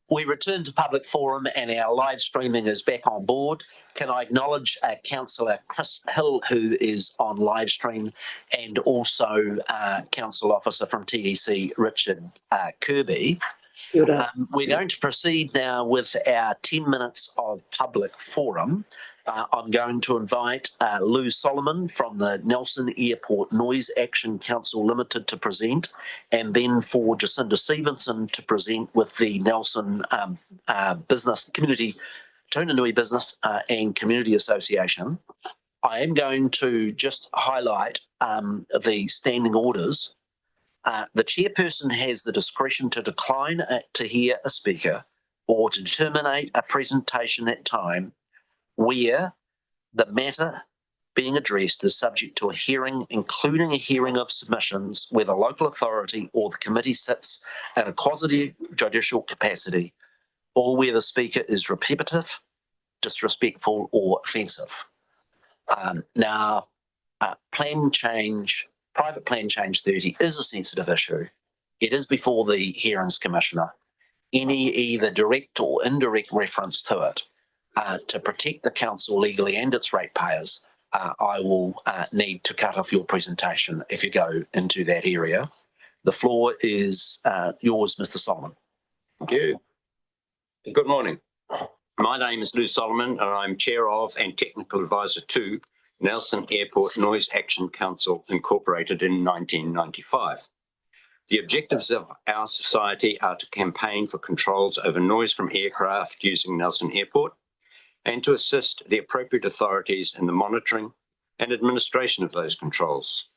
We return to public forum and our live streaming is back on board. Can I acknowledge Councillor Chris Hill, who is on live stream, and also Council Officer from TDC, Richard Kirby. We're going to proceed now with our 10 minutes of public forum. I'm going to invite Lou Solomon from the Nelson Airport Noise Action Council Limited to present, and then for Jacinda Stevenson to present with the Nelson Business Community, Taunanui Business and Community Association. I am going to just highlight the standing orders. The chairperson has the discretion to decline to hear a speaker or to terminate a presentation at time where the matter being addressed is subject to a hearing, including a hearing of submissions where the local authority or the committee sits in a quasi-judicial capacity, or where the speaker is repetitive, disrespectful, or offensive. Now, private plan change 30 is a sensitive issue. It is before the Hearings Commissioner. Any either direct or indirect reference to it to protect the council legally and its ratepayers, I will need to cut off your presentation if you go into that area. The floor is yours, Mr. Solomon. Thank you. Good morning. My name is Lou Solomon and I'm Chair of and Technical Advisor to Nelson Airport Noise Action Council, incorporated in 1995. The objectives of our society are to campaign for controls over noise from aircraft using Nelson Airport and to assist the appropriate authorities in the monitoring and administration of those controls.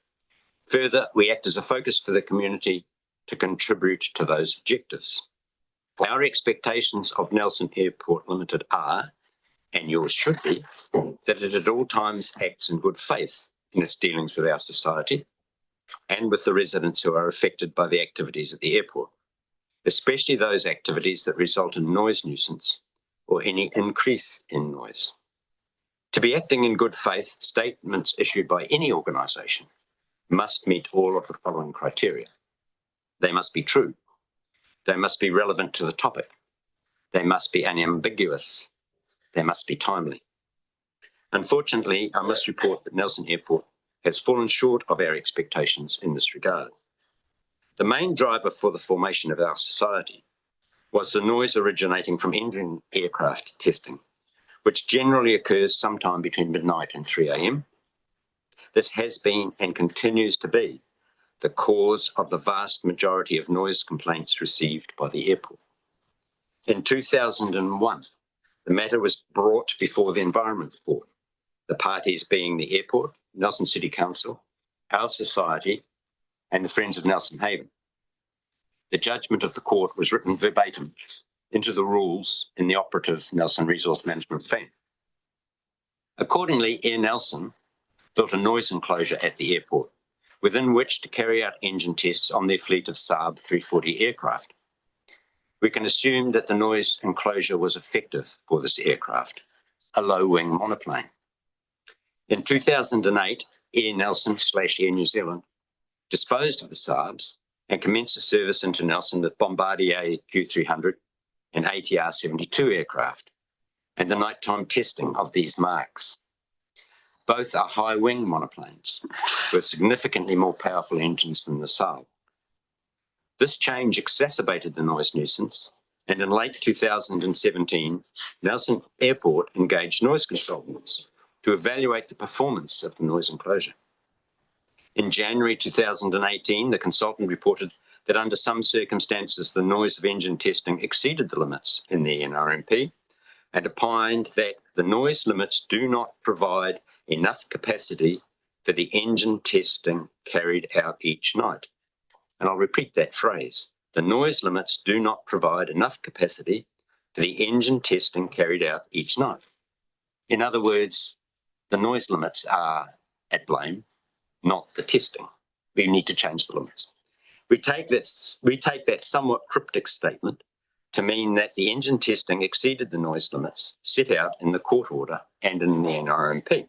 Further, we act as a focus for the community to contribute to those objectives. Our expectations of Nelson Airport Limited are, and yours should be, that it at all times acts in good faith in its dealings with our society and with the residents who are affected by the activities at the airport, especially those activities that result in noise nuisance or any increase in noise. To be acting in good faith, statements issued by any organisation must meet all of the following criteria. They must be true. They must be relevant to the topic. They must be unambiguous. They must be timely. Unfortunately, I must report that Nelson Airport has fallen short of our expectations in this regard. The main driver for the formation of our society was the noise originating from engine aircraft testing, which generally occurs sometime between midnight and 3 a.m. This has been and continues to be the cause of the vast majority of noise complaints received by the airport. In 2001, the matter was brought before the Environment Board, the parties being the airport, Nelson City Council, our society, and the Friends of Nelson Haven. The judgment of the court was written verbatim into the rules in the operative Nelson Resource Management Plan. Accordingly, Air Nelson built a noise enclosure at the airport within which to carry out engine tests on their fleet of Saab 340 aircraft. We can assume that the noise enclosure was effective for this aircraft, a low-wing monoplane. In 2008, Air Nelson/Air New Zealand disposed of the Saabs and commenced a service into Nelson with Bombardier Q300 and ATR 72 aircraft, and the nighttime testing of these marks. Both are high-wing monoplanes with significantly more powerful engines than the Saab. This change exacerbated the noise nuisance, and in late 2017, Nelson Airport engaged noise consultants to evaluate the performance of the noise enclosure. In January 2018, the consultant reported that under some circumstances, the noise of engine testing exceeded the limits in the NRMP and opined that the noise limits do not provide enough capacity for the engine testing carried out each night. And I'll repeat that phrase. The noise limits do not provide enough capacity for the engine testing carried out each night. In other words, the noise limits are at blame, not the testing. We need to change the limits. We take that somewhat cryptic statement to mean that the engine testing exceeded the noise limits set out in the court order and in the NRMP.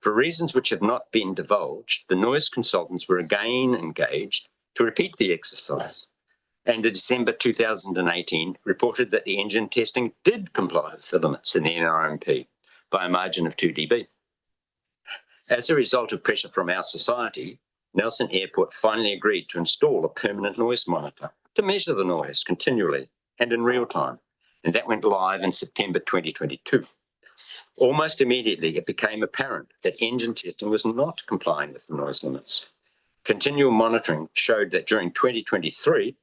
For reasons which have not been divulged, the noise consultants were again engaged to repeat the exercise, and in December 2018 reported that the engine testing did comply with the limits in the NRMP by a margin of 2 dB. As a result of pressure from our society, Nelson Airport finally agreed to install a permanent noise monitor to measure the noise continually and in real time, and that went live in September 2022. Almost immediately, it became apparent that engine testing was not complying with the noise limits. Continual monitoring showed that during 2023,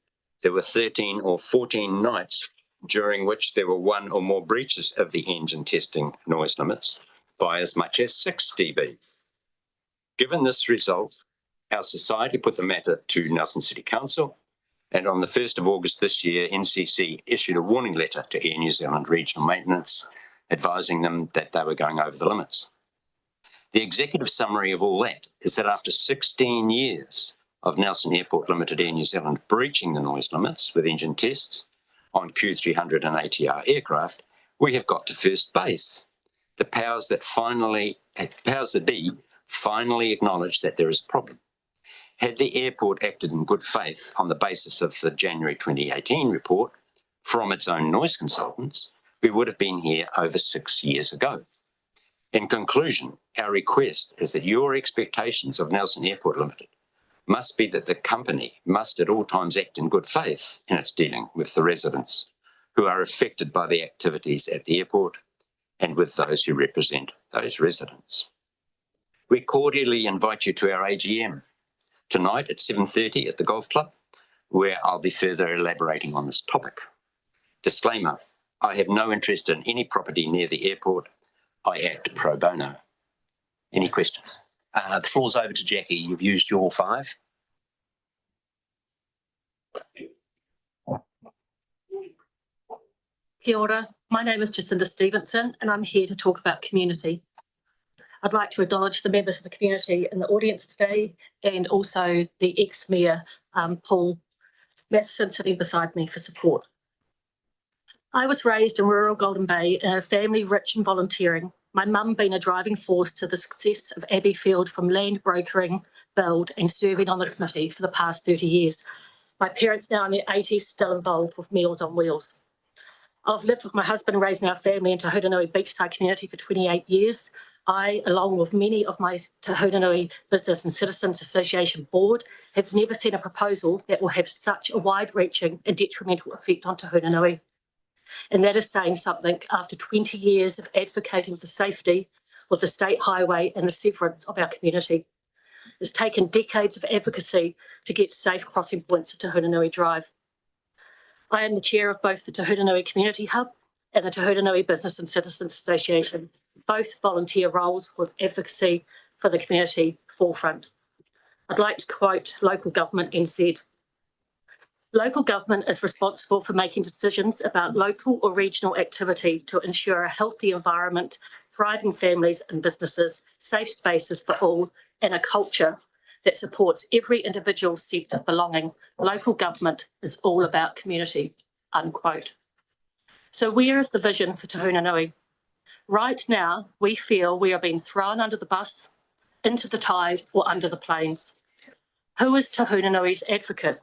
there were 13 or 14 nights during which there were one or more breaches of the engine testing noise limits by as much as 6 dB. Given this result, our society put the matter to Nelson City Council, and on the 1st of August this year, NCC issued a warning letter to Air New Zealand Regional Maintenance, advising them that they were going over the limits. The executive summary of all that is that after 16 years of Nelson Airport Limited Air New Zealand breaching the noise limits with engine tests on Q300 and ATR aircraft, we have got to first base. The powers that be finally acknowledged that there is a problem. Had the airport acted in good faith on the basis of the January 2018 report from its own noise consultants, we would have been here over 6 years ago. In conclusion, our request is that your expectations of Nelson Airport Limited must be that the company must at all times act in good faith in its dealing with the residents who are affected by the activities at the airport and with those who represent those residents. We cordially invite you to our AGM tonight at 7:30 at the Golf Club, where I'll be further elaborating on this topic. Disclaimer, I have no interest in any property near the airport. I act pro bono. Any questions? The floor's over to Jackie. You've used your 5. Kia ora. My name is Jacinda Stevenson and I'm here to talk about community. I'd like to acknowledge the members of the community in the audience today and also the ex-mayor, Paul Matheson, sitting beside me for support. I was raised in rural Golden Bay in a family rich in volunteering, my mum being a driving force to the success of Abbeyfield from land brokering, build and serving on the committee for the past 30 years. My parents now in their 80s still involved with Meals on Wheels. I've lived with my husband raising our family in Te Hūranui beachside community for 28 years. I, along with many of my Te Hūranui Business and Citizens Association board, have never seen a proposal that will have such a wide-reaching and detrimental effect on Te Hūranui. And that is saying something after 20 years of advocating for safety with the state highway and the severance of our community. It's taken decades of advocacy to get safe crossing points at Te Hūranui Drive. I am the chair of both the Te Hūranui Community Hub and the Te Hūranui Business and Citizens Association, both volunteer roles with advocacy for the community forefront. I'd like to quote Local Government NZ. Local government is responsible for making decisions about local or regional activity to ensure a healthy environment, thriving families and businesses, safe spaces for all, and a culture that supports every individual's sense of belonging. Local government is all about community, unquote. So where is the vision for Te Hūranui? Right now, we feel we are being thrown under the bus, into the tide or under the planes. Who is Te Hūranui's advocate?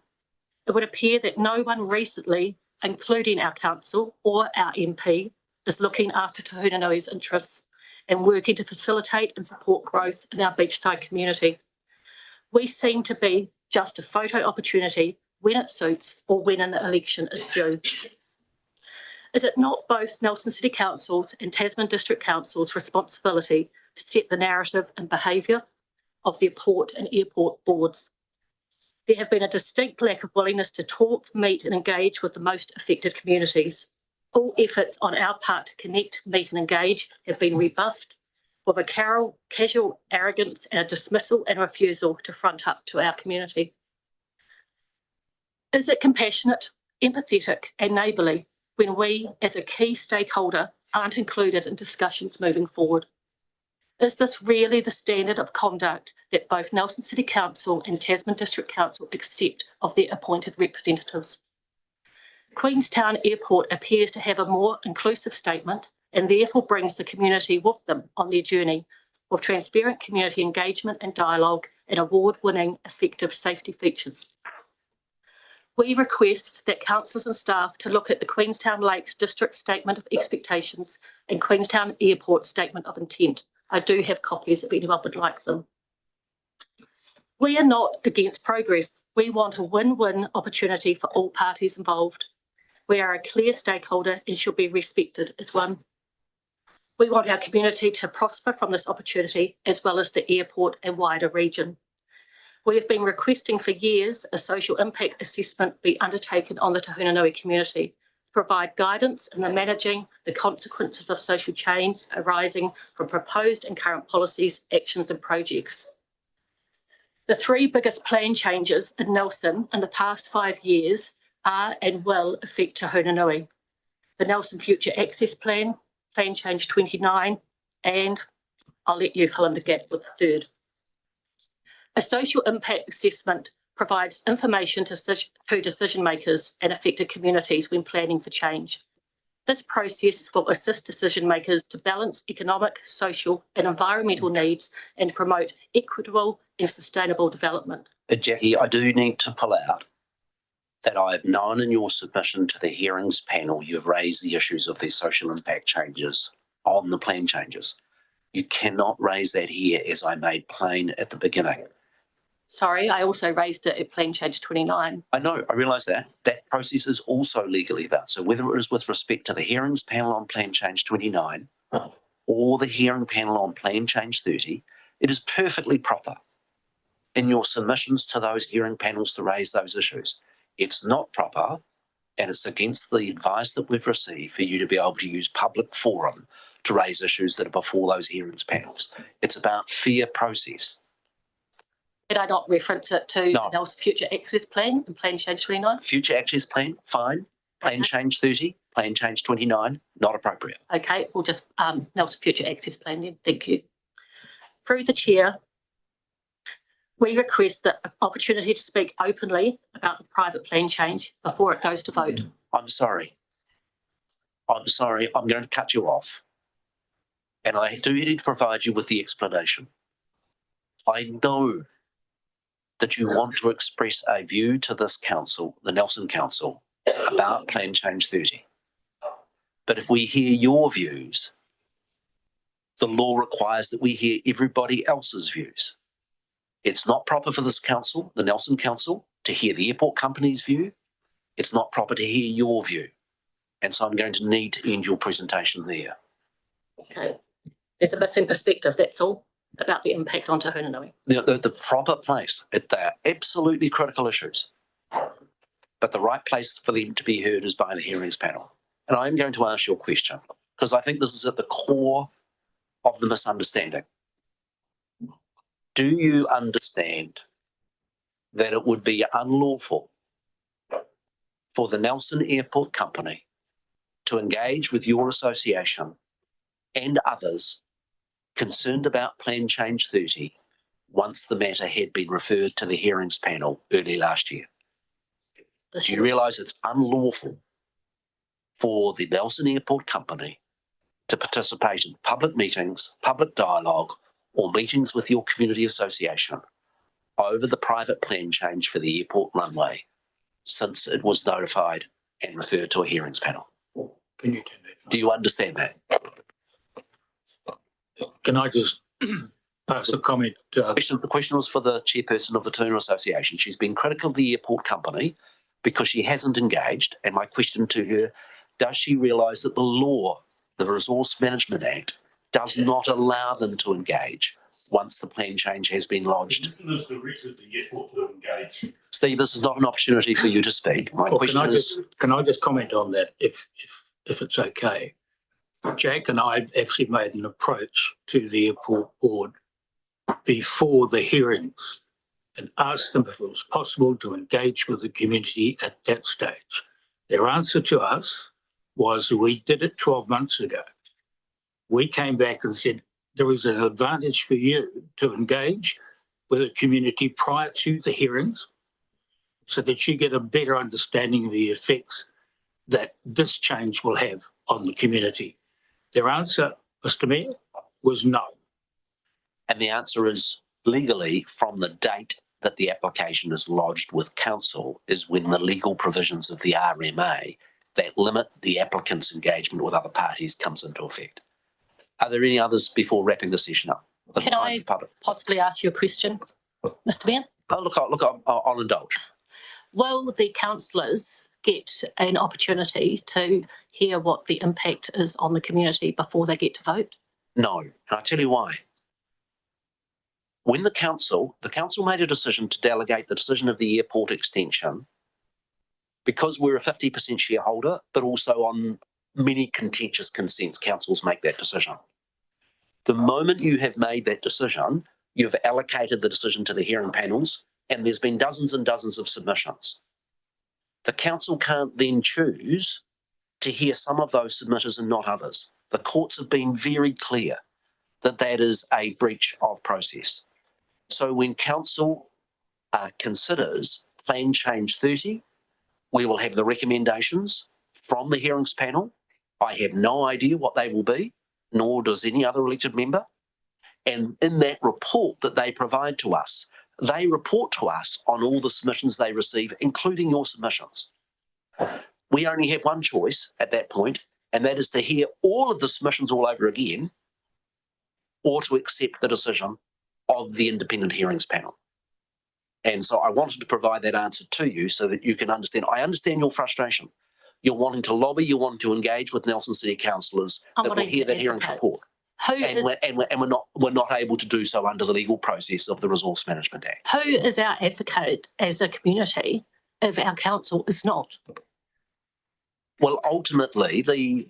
It would appear that no one recently, including our council or our MP, is looking after Te Hūranui's interests and working to facilitate and support growth in our beachside community. We seem to be just a photo opportunity when it suits or when an election is due. Is it not both Nelson City Council's and Tasman District Council's responsibility to set the narrative and behaviour of the port and airport boards? There have been a distinct lack of willingness to talk, meet and engage with the most affected communities. All efforts on our part to connect, meet and engage have been rebuffed with a casual arrogance and a dismissal and refusal to front up to our community. Is it compassionate, empathetic and neighbourly when we, as a key stakeholder, aren't included in discussions moving forward? Is this really the standard of conduct that both Nelson City Council and Tasman District Council accept of their appointed representatives? Queenstown Airport appears to have a more inclusive statement and therefore brings the community with them on their journey with transparent community engagement and dialogue and award-winning effective safety features. We request that councillors and staff to look at the Queenstown Lakes District Statement of Expectations and Queenstown Airport Statement of Intent. I do have copies if anyone would like them. We are not against progress. We want a win-win opportunity for all parties involved. We are a clear stakeholder and should be respected as one. We want our community to prosper from this opportunity, as well as the airport and wider region. We have been requesting for years a social impact assessment be undertaken on the Tahunanui community to provide guidance in the managing the consequences of social change arising from proposed and current policies, actions and projects. The three biggest plan changes in Nelson in the past 5 years are and will affect Tahunanui. The Nelson Future Access Plan, Plan Change 29, and I'll let you fill in the gap with the third. A social impact assessment provides information to decision makers and affected communities when planning for change. This process will assist decision makers to balance economic, social and environmental needs and promote equitable and sustainable development. Jackie, I do need to pull out that I have known in your submission to the hearings panel you've raised the issues of these social impact changes on the plan changes. You cannot raise that here, as I made plain at the beginning. Sorry, I also raised it at Plan Change 29. I know, I realise that. That process is also legally valid. So whether it is with respect to the hearings panel on Plan Change 29 or the hearing panel on Plan Change 30, it is perfectly proper in your submissions to those hearing panels to raise those issues. It's not proper, and it's against the advice that we've received for you to be able to use public forum to raise issues that are before those hearings panels. It's about fair process. Did I not reference it to the Nelson Future Access Plan and Plan Change 29? Future Access Plan, fine. Plan Change 30, Plan Change 29, not appropriate. Okay, we'll just Nelson Future Access Plan then. Thank you. Through the chair, we request the opportunity to speak openly about the private plan change before it goes to vote. I'm sorry. I'm going to cut you off. And I do need to provide you with the explanation. I know that you want to express a view to this council, the Nelson Council, about Plan Change 30. But if we hear your views, the law requires that we hear everybody else's views. It's not proper for this council, the Nelson Council, to hear the airport company's view. It's not proper to hear your view. And so I'm going to need to end your presentation there. Okay. There's a missing perspective, that's all, about the impact on Tahunanui. The proper place, they're absolutely critical issues. But the right place for them to be heard is by the hearings panel. And I'm going to ask your question, because I think this is at the core of the misunderstanding. Do you understand that it would be unlawful for the Nelson Airport Company to engage with your association and others concerned about Plan Change 30 once the matter had been referred to the hearings panel early last year? Do you realise it's unlawful for the Nelson Airport Company to participate in public meetings, public dialogue, or meetings with your community association over the private plan change for the airport runway since it was notified and referred to a hearings panel? Can you turn that? Do you understand that? Can I just pass a comment? The question was for the chairperson of the Tahunanui Association. She's been critical of the airport company because she hasn't engaged. And my question to her, does she realise that the law, the Resource Management Act, does not allow them to engage once the plan change has been lodged? It's directed the airport to engage. Steve, this is not an opportunity for you to speak. My question is... Can I just comment on that, if it's okay? Jack and I actually made an approach to the airport board before the hearings and asked them if it was possible to engage with the community at that stage. Their answer to us was, we did it 12 months ago. We came back and said, there is an advantage for you to engage with the community prior to the hearings so that you get a better understanding of the effects that this change will have on the community. Their answer, Mr. Mayor, was no. And the answer is legally from the date that the application is lodged with council is when the legal provisions of the RMA that limit the applicant's engagement with other parties comes into effect. Are there any others before wrapping the session up? Can I possibly ask you a question, Mr. Mayor? Oh, look, I'll indulge. Will the councillors get an opportunity to hear what the impact is on the community before they get to vote? No, and I'll tell you why. When the council made a decision to delegate the decision of the airport extension, because we're a 50% shareholder, but also on many contentious consents, councils make that decision. The moment you have made that decision, you've allocated the decision to the hearing panels, and there's been dozens and dozens of submissions. The council can't then choose to hear some of those submitters and not others. The courts have been very clear that that is a breach of process. So when council considers Plan Change 30, we will have the recommendations from the hearings panel. I have no idea what they will be, nor does any other elected member. And in that report that they provide to us, they report to us on all the submissions they receive, including your submissions. We only have one choice at that point, and that is to hear all of the submissions all over again, or to accept the decision of the independent hearings panel. And so I wanted to provide that answer to you so that you can understand. I understand your frustration. You're wanting to lobby, you're wanting to engage with Nelson City councillors that will hear that hearings report. We're not able to do so under the legal process of the Resource Management Act. Who is our advocate as a community if our council is not? Well, ultimately, the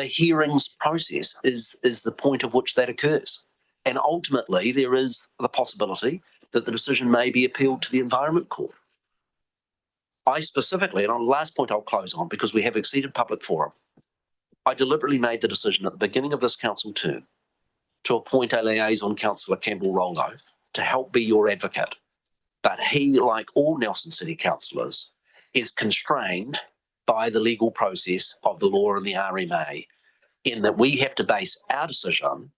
hearings process is the point of which that occurs. And ultimately, there is the possibility that the decision may be appealed to the Environment Court. I specifically, and on the last point I'll close on because we have exceeded public forum, I deliberately made the decision at the beginning of this council term to appoint a liaison councillor, Campbell Rollo, to help be your advocate. But he, like all Nelson City councillors, is constrained by the legal process of the law and the RMA in that we have to base our decision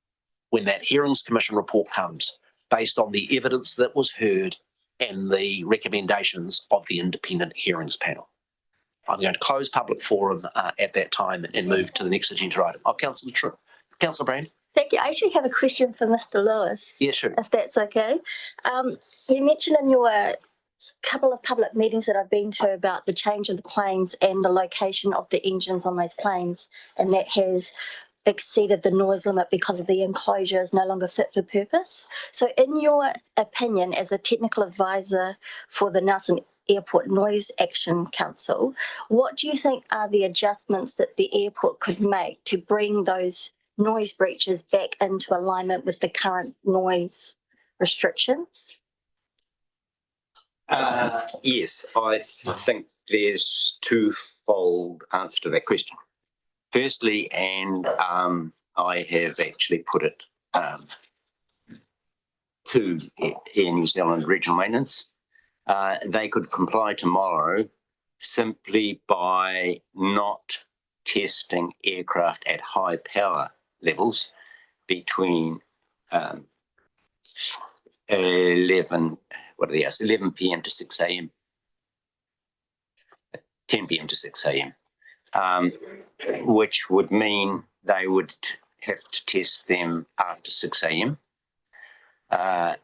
when that Hearings Commission report comes based on the evidence that was heard and the recommendations of the independent hearings panel. I'm going to close public forum at that time and move to the next agenda item. Oh, Councillor Brand. Thank you. I actually have a question for Mr. Lewis. Yeah, sure. If that's okay. You mentioned in your couple of public meetings that I've been to about the change of the planes and the location of the engines on those planes, and that has exceeded the noise limit because of the enclosure is no longer fit for purpose. So in your opinion, as a technical advisor for the Nelson Airport Noise Action Council, what do you think are the adjustments that the airport could make to bring those noise breaches back into alignment with the current noise restrictions? Yes, I think there's twofold answer to that question. Firstly, and I have actually put it to Air New Zealand Regional Maintenance, they could comply tomorrow simply by not testing aircraft at high power levels between 11 p.m. to 6 a.m. 10 p.m. to 6 a.m. Which would mean they would have to test them after 6 a.m. There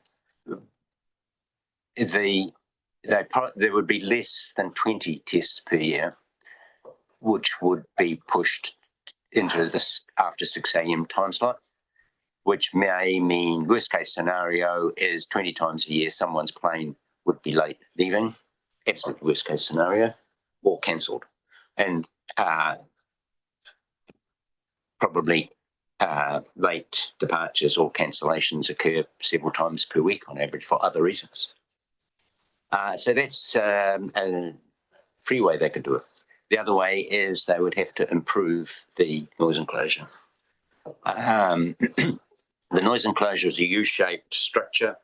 would be less than 20 tests per year, which would be pushed into this after 6 a.m. time slot, which may mean worst case scenario is 20 times a year someone's plane would be late leaving, absolute worst case scenario, or cancelled. And probably late departures or cancellations occur several times per week on average for other reasons. So that's a free way they could do it. The other way is they would have to improve the noise enclosure. The noise enclosure is a U-shaped structure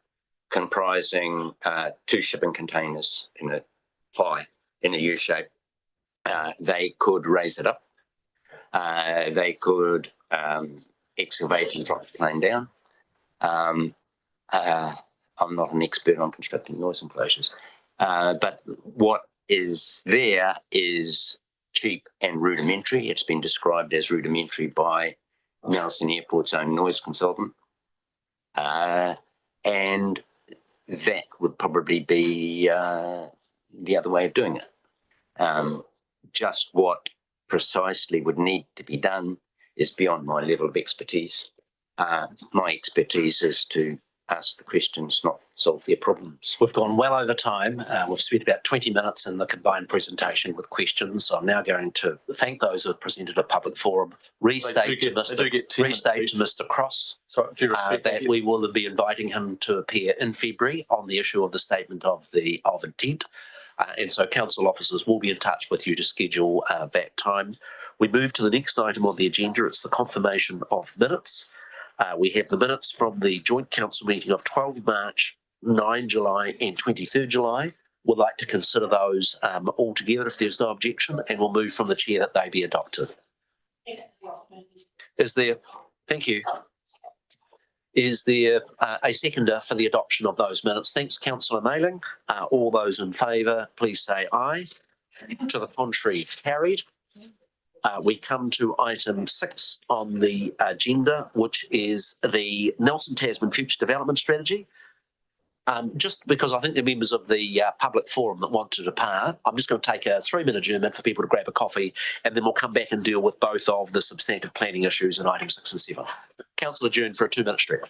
comprising two shipping containers in a U-shape. They could raise it up. They could excavate and drop the plane down. I'm not an expert on constructing noise enclosures. But what is there is cheap and rudimentary. It's been described as rudimentary by Nelson Airport's own noise consultant. And that would probably be the other way of doing it. Just what precisely would need to be done is beyond my level of expertise. My expertise is to ask the questions, not solve their problems. We've gone well over time. We've spent about 20 minutes in the combined presentation with questions. So I'm now going to thank those who have presented at public forum. Restate to Mr. Cross that we will be inviting him to appear in February on the issue of the statement of intent. And so council officers will be in touch with you to schedule that time. We move to the next item on the agenda. It's the confirmation of minutes. We have the minutes from the joint council meeting of 12 March, 9 July and 23rd July. We'd like to consider those all together if there's no objection, and we'll move from the chair that they be adopted. Is there, thank you. Is there a seconder for the adoption of those minutes? Thanks, Councillor Mailing. All those in favour, please say aye. To the contrary, carried. We come to item 6 on the agenda, which is the Nelson Tasman Future Development Strategy. Just because I think the members of the public forum that want to depart, I'm just going to take a 3-minute adjournment for people to grab a coffee, and then we'll come back and deal with both of the substantive planning issues in item 6 and 7. Council adjourned for a 2-minute stretch.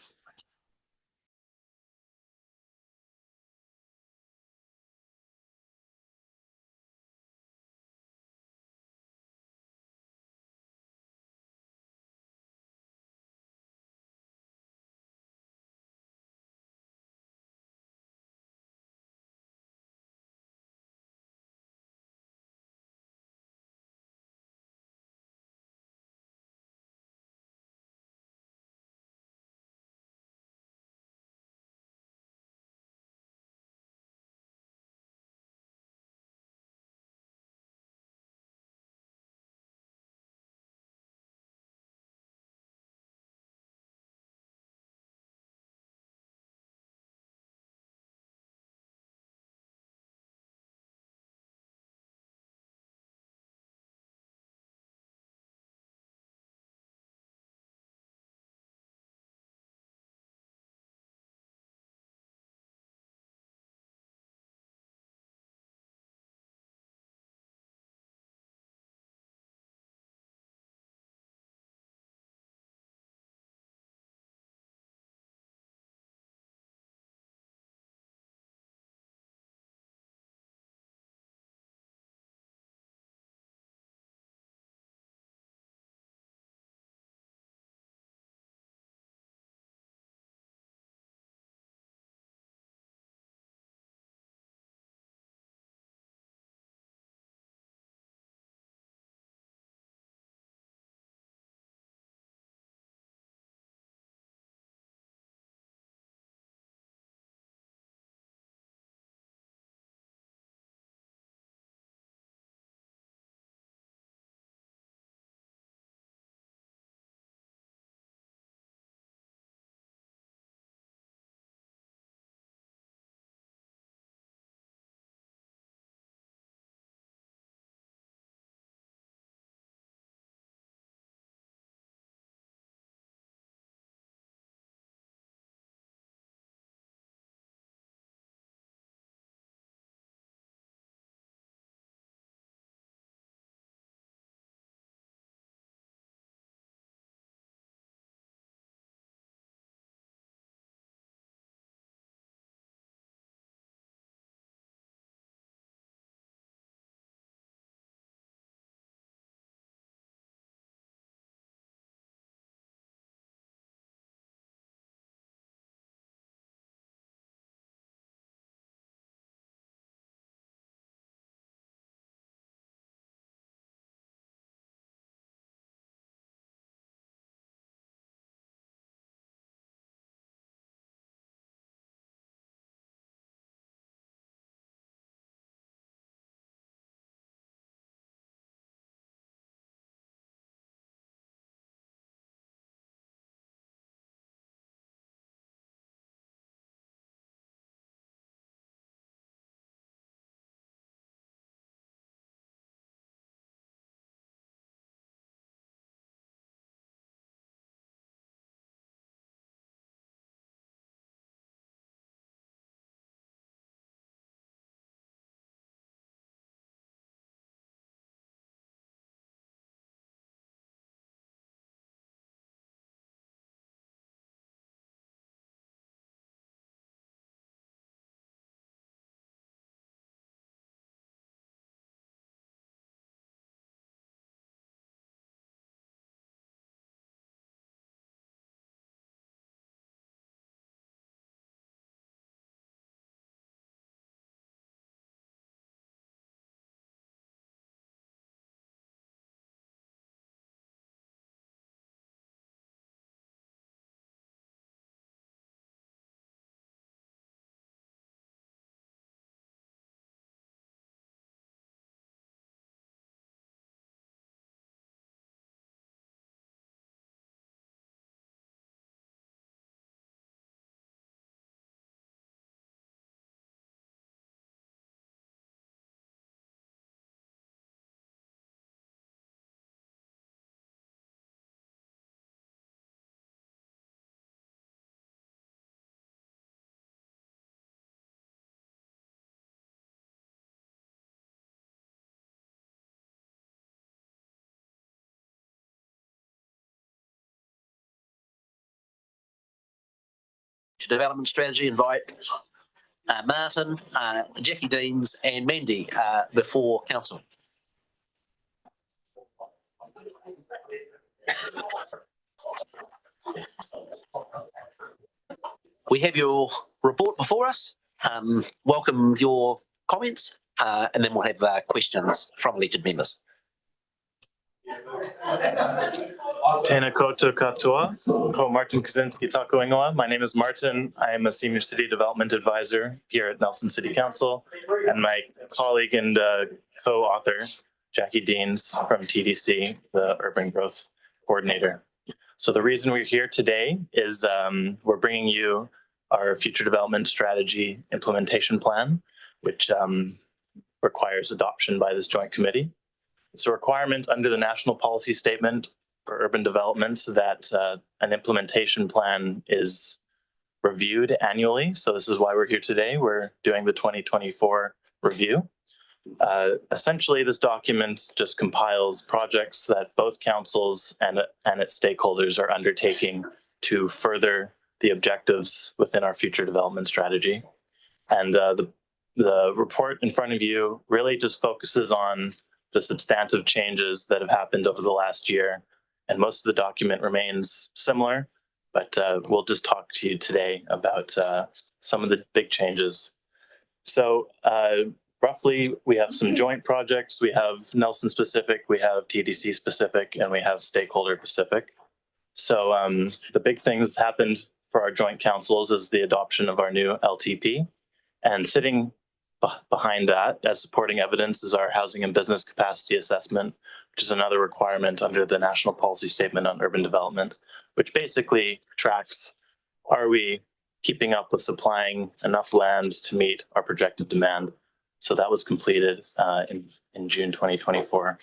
Future Development Strategy, invite Martin, Jackie Deans and Mandy before council. We have your report before us. Welcome your comments, and then we'll have questions from elected members. Tēnā koutou katoa, ko Martin Kaczynski tako ingoa. My name is Martin. I am a Senior City Development Advisor here at Nelson City Council, and my colleague and co-author, Jackie Deans from TDC, the Urban Growth Coordinator. So the reason we're here today is we're bringing you our Future Development Strategy Implementation Plan, which requires adoption by this joint committee. It's a requirement under the National Policy Statement for Urban Development that an implementation plan is reviewed annually. So this is why we're here today. We're doing the 2024 review. Essentially, this document just compiles projects that both councils and its stakeholders are undertaking to further the objectives within our future development strategy. And the report in front of you really just focuses on the substantive changes that have happened over the last year. And most of the document remains similar, but we'll just talk to you today about some of the big changes. So roughly, we have some joint projects. We have Nelson specific, we have TDC specific, and we have stakeholder specific. So the big things happened for our joint councils is the adoption of our new LTP. And sitting behind that as supporting evidence is our housing and business capacity assessment, which is another requirement under the National Policy Statement on Urban Development, which basically tracks, are we keeping up with supplying enough land to meet our projected demand? So that was completed in June 2024.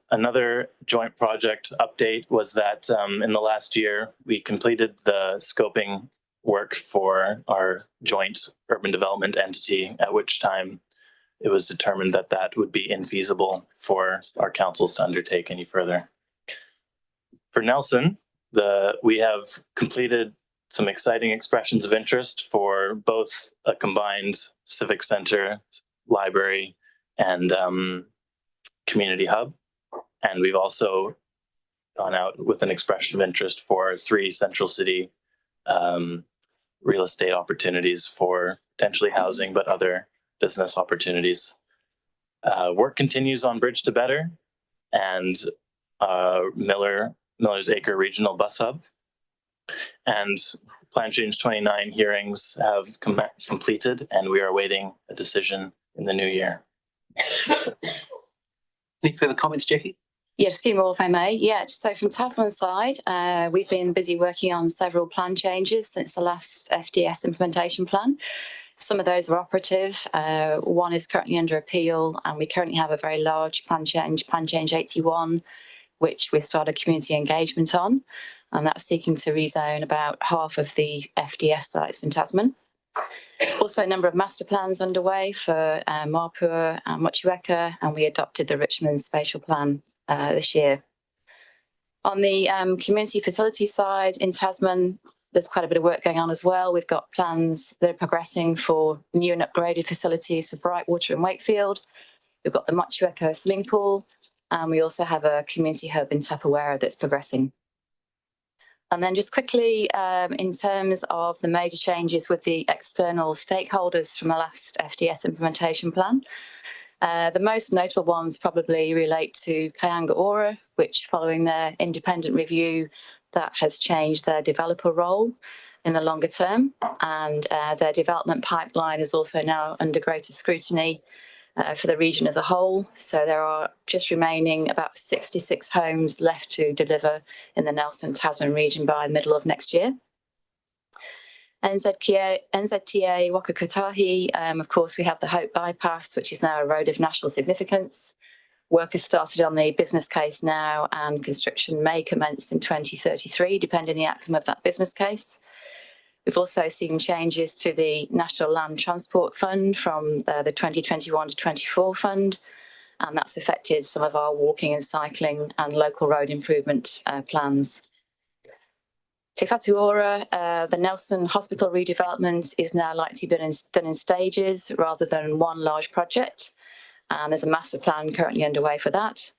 Another joint project update was that in the last year, we completed the scoping work for our joint urban development entity, at which time it was determined that that would be infeasible for our councils to undertake any further. For Nelson, we have completed some exciting expressions of interest for both a combined civic center, library, and community hub. And we've also gone out with an expression of interest for 3 central city real estate opportunities for potentially housing, but other business opportunities. Work continues on Bridge to Better and Miller's Acre Regional Bus Hub. And Plan Change 29 hearings have completed, and we are awaiting a decision in the new year. Any further comments, Jackie? Yeah, just a few more if I may. Yeah, so from Tasman's side, we've been busy working on several plan changes since the last FDS implementation plan. Some of those are operative. One is currently under appeal, and we currently have a very large Plan Change 81, which we started community engagement on, and that's seeking to rezone about half of the FDS sites in Tasman. Also, a number of master plans underway for Marpur and Motueka, and we adopted the Richmond Spatial Plan this year. On the community facility side in Tasman, there's quite a bit of work going on as well. We've got plans that are progressing for new and upgraded facilities for Brightwater and Wakefield. We've got the Motueka swimming pool, and we also have a community hub in Tapawera that's progressing. And then just quickly, in terms of the major changes with the external stakeholders from the last FDS implementation plan, the most notable ones probably relate to Kayanga Ora, which following their independent review, that has changed their developer role in the longer term, and their development pipeline is also now under greater scrutiny for the region as a whole. So there are just remaining about 66 homes left to deliver in the Nelson Tasman region by the middle of next year. NZTA Waka Kotahi, of course, we have the Hope Bypass, which is now a road of national significance. Work has started on the business case now, and construction may commence in 2033, depending on the outcome of that business case. We've also seen changes to the National Land Transport Fund from the 2021 to 24 fund, and that's affected some of our walking and cycling and local road improvement plans. Te Whatu Ora, the Nelson Hospital redevelopment is now likely to be done in stages rather than one large project. And there's a master plan currently underway for that.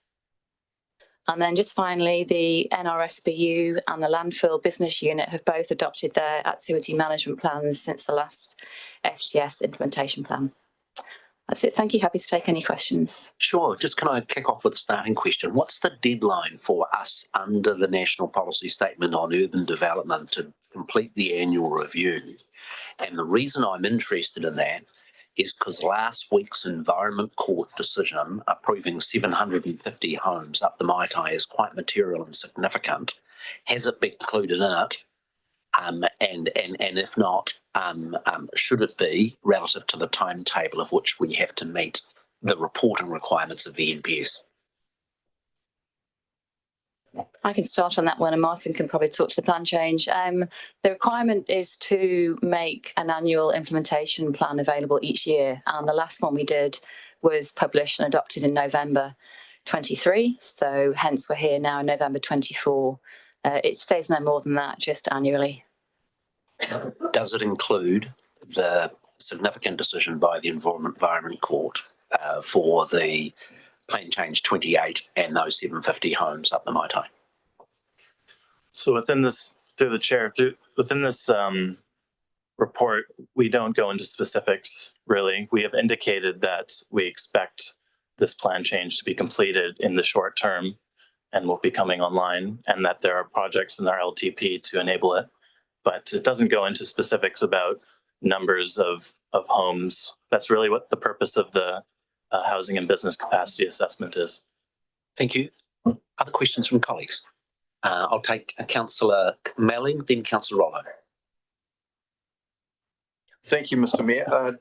And then just finally, the NRSBU and the landfill business unit have both adopted their activity management plans since the last FTS implementation plan. That's it. Thank you. Happy to take any questions. Sure. Just can I kick off with a starting question? What's the deadline for us under the National Policy Statement on Urban Development to complete the annual review? And the reason I'm interested in that is because last week's Environment Court decision approving 750 homes up the Maitai is quite material and significant. Has it been included in it? And if not, should it be relative to the timetable of which we have to meet the reporting requirements of the NPS? I can start on that one, and Martin can probably talk to the plan change. The requirement is to make an annual implementation plan available each year, and the last one we did was published and adopted in November 23. So hence we're here now in November 24. It stays no more than that, just annually. Does it include the significant decision by the Environment Court for the plan change 28 and those 750 homes up the Maitai? So within this, through the chair, within this report, we don't go into specifics, really. We have indicated that we expect this plan change to be completed in the short term and will be coming online, and that there are projects in our LTP to enable it. But it doesn't go into specifics about numbers of homes. That's really what the purpose of the housing and business capacity assessment is. Thank you. Other questions from colleagues? I'll take Councillor Melling, then Councillor Rollo. Thank you, Mr. Mayor.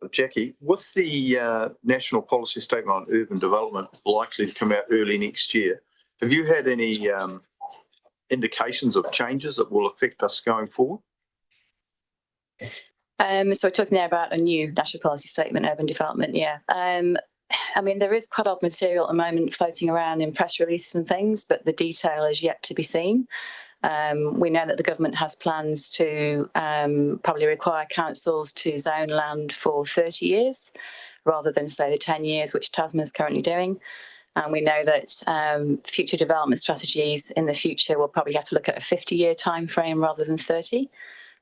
Jackie, with the National Policy Statement on Urban Development likely to come out early next year, have you had any indications of changes that will affect us going forward? So we're talking there about a new National Policy Statement, Urban Development, yeah. I mean, there is quite a lot of material at the moment floating around in press releases and things, but the detail is yet to be seen. We know that the government has plans to probably require councils to zone land for 30 years rather than, say, the 10 years, which Tasman is currently doing. And we know that future development strategies in the future will probably have to look at a 50-year time frame rather than 30.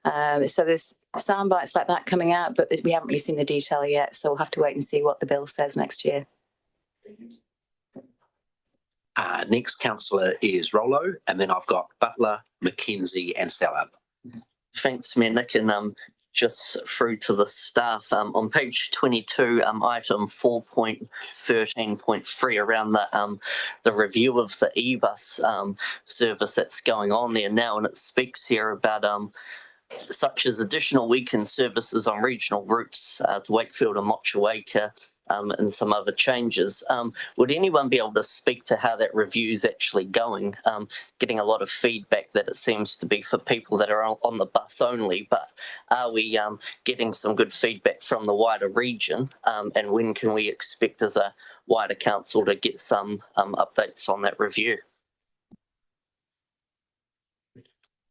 So there's sound bites like that coming out, but we haven't really seen the detail yet. So we'll have to wait and see what the bill says next year. Next councillor is Rollo, and then I've got Butler, McKenzie and Stallard. Thanks, Mayor Nick, and just through to the staff. On page 22, item 4.13.3 around the review of the e-bus service that's going on there now, and it speaks here about such as additional weekend services on regional routes to Wakefield and Motueka, and some other changes. Would anyone be able to speak to how that review is actually going? Getting a lot of feedback that it seems to be for people that are on the bus only, but are we getting some good feedback from the wider region? And when can we expect as a wider council to get some updates on that review?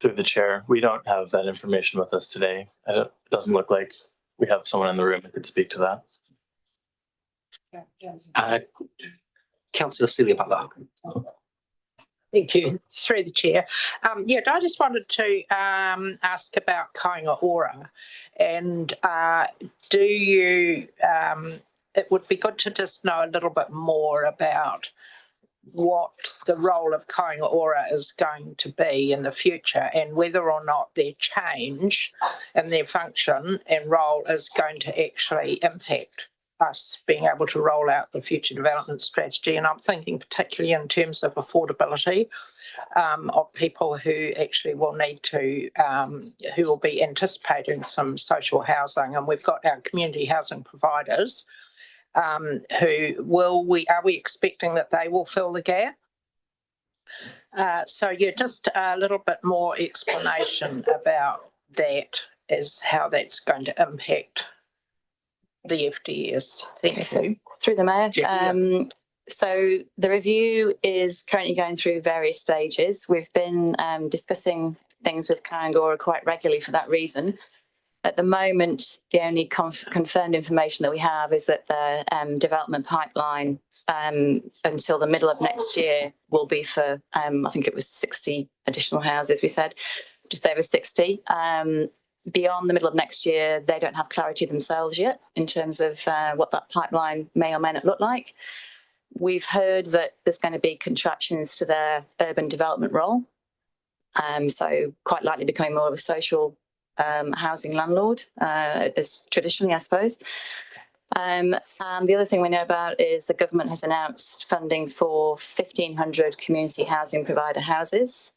Through the chair, we don't have that information with us today. It doesn't look like we have someone in the room who could speak to that. Councillor Celia Butler. Thank you. Through the chair. I just wanted to ask about Kāinga Ora, and do you, it would be good to just know a little bit more about what the role of Kāinga Ora is going to be in the future, and whether or not their change and their function and role is going to actually impact us being able to roll out the future development strategy. And I'm thinking particularly in terms of affordability of people who actually will need to, who will be anticipating some social housing. And we've got our community housing providers are we expecting that they will fill the gap? Just a little bit more explanation about that, as how that's going to impact the FDS. Thank you. Through the Mayor. So the review is currently going through various stages. We've been discussing things with Kangora quite regularly for that reason. At the moment, the only confirmed information that we have is that the development pipeline until the middle of next year will be for, I think it was 60 additional houses, we said, just over 60. Beyond the middle of next year, they don't have clarity themselves yet in terms of what that pipeline may or may not look like. We've heard that there's going to be contractions to their urban development role. So quite likely becoming more of a social housing landlord, as traditionally, I suppose. And the other thing we know about is the government has announced funding for 1,500 community housing provider houses.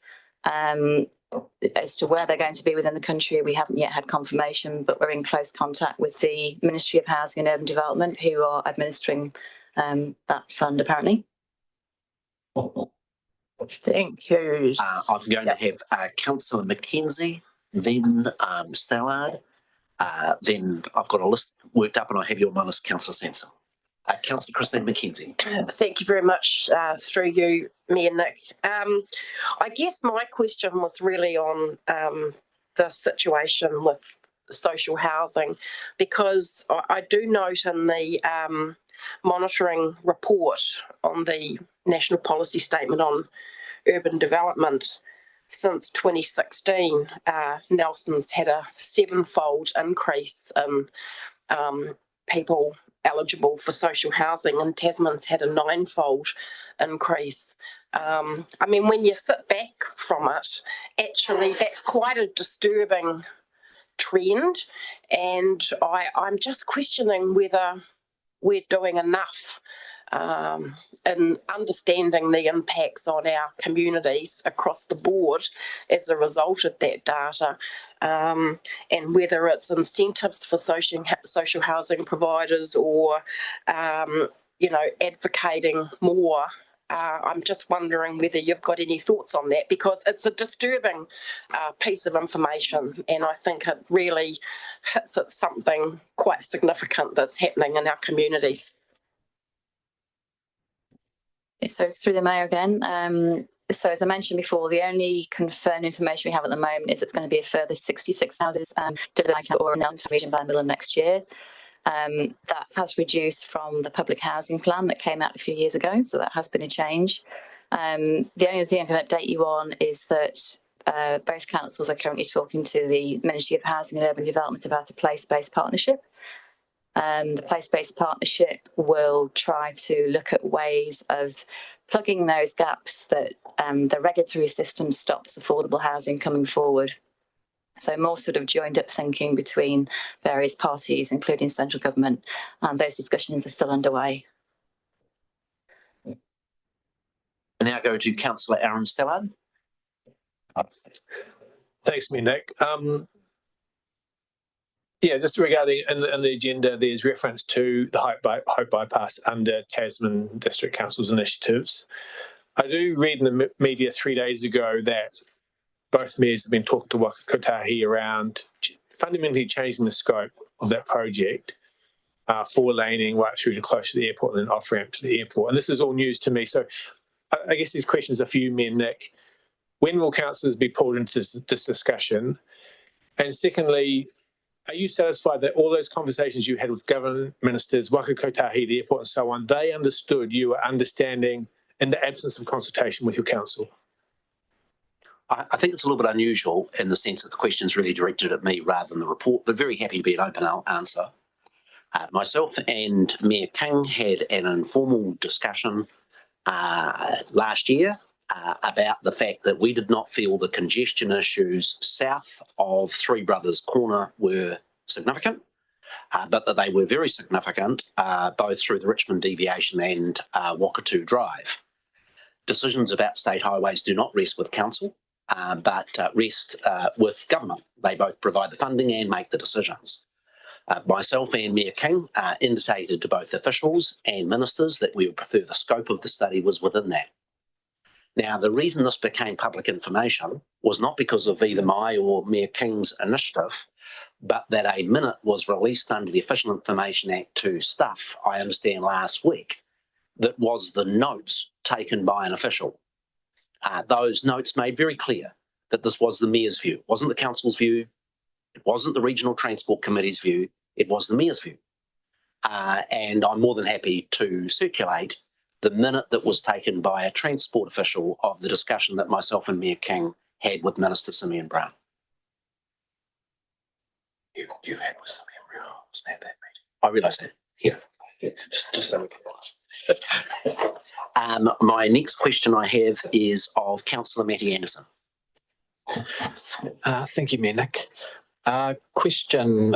As to where they're going to be within the country, we haven't yet had confirmation, but we're in close contact with the Ministry of Housing and Urban Development, who are administering that fund, apparently. Thank you. I'm going to have Councillor Mackenzie, then Stallard, then I've got a list worked up and I have you on my list, Councillor Sansa. Councillor Christine Mackenzie. Thank you very much, through you, Mayor Nick. I guess my question was really on the situation with social housing, because I do note in the monitoring report on the National Policy Statement on Urban Development, since 2016, Nelson's had a 7-fold increase in people eligible for social housing, and Tasman's had a 9-fold increase. I mean, when you sit back from it, actually that's quite a disturbing trend, and I'm just questioning whether we're doing enough in understanding the impacts on our communities across the board as a result of that data, and whether it's incentives for social housing providers or, you know, advocating more. I'm just wondering whether you've got any thoughts on that, because it's a disturbing piece of information, and I think it really hits at something quite significant that's happening in our communities. So through the Mayor again, so as I mentioned before, the only confirmed information we have at the moment is it's going to be a further 66 houses developed or announced region by the middle of next year. That has reduced from the public housing plan that came out a few years ago, so that has been a change. The only thing I can update you on is that both councils are currently talking to the Ministry of Housing and Urban Development about a place-based partnership. The place-based partnership will try to look at ways of plugging those gaps that the regulatory system stops affordable housing coming forward. So more sort of joined up thinking between various parties, including central government, and those discussions are still underway. Now go to Councillor Aaron Stallard. Thanks, me, Nick. Yeah, just regarding in the agenda, there's reference to the Hope Bypass under Tasman District Council's initiatives. I do read in the media 3 days ago that both mayors have been talking to Waka Kotahi around fundamentally changing the scope of that project, 4-laning right through to close to the airport and then off-ramp to the airport. And this is all news to me. So I guess these questions are for you, Mayor Nick. When will councillors be pulled into this discussion? And secondly, are you satisfied that all those conversations you had with government ministers, Waka Kotahi, the airport and so on, they understood you were understanding in the absence of consultation with your council? I think it's a little bit unusual in the sense that the question is really directed at me rather than the report, but very happy to be an open answer. Myself and Mayor King had an informal discussion last year about the fact that we did not feel the congestion issues south of Three Brothers Corner were significant, but that they were very significant both through the Richmond deviation and Wakatu Drive. Decisions about state highways do not rest with council, but rest with government. They both provide the funding and make the decisions. Myself and Mayor King indicated to both officials and ministers that we would prefer the scope of the study was within that. Now, the reason this became public information was not because of either my or Mayor King's initiative, but that a minute was released under the Official Information Act to Stuff, I understand, last week, that was the notes taken by an official. Those notes made very clear that this was the Mayor's view. It wasn't the Council's view. It wasn't the Regional Transport Committee's view. It was the Mayor's view. And I'm more than happy to circulate the minute that was taken by a transport official of the discussion that myself and Mayor King had with Minister Simeon Brown. You had with Simeon Brown, wasn't that meeting? I realise that. Yeah. Just so we can. My next question I have is of Councillor Matty Anderson. Thank you, Mayor Nick. Question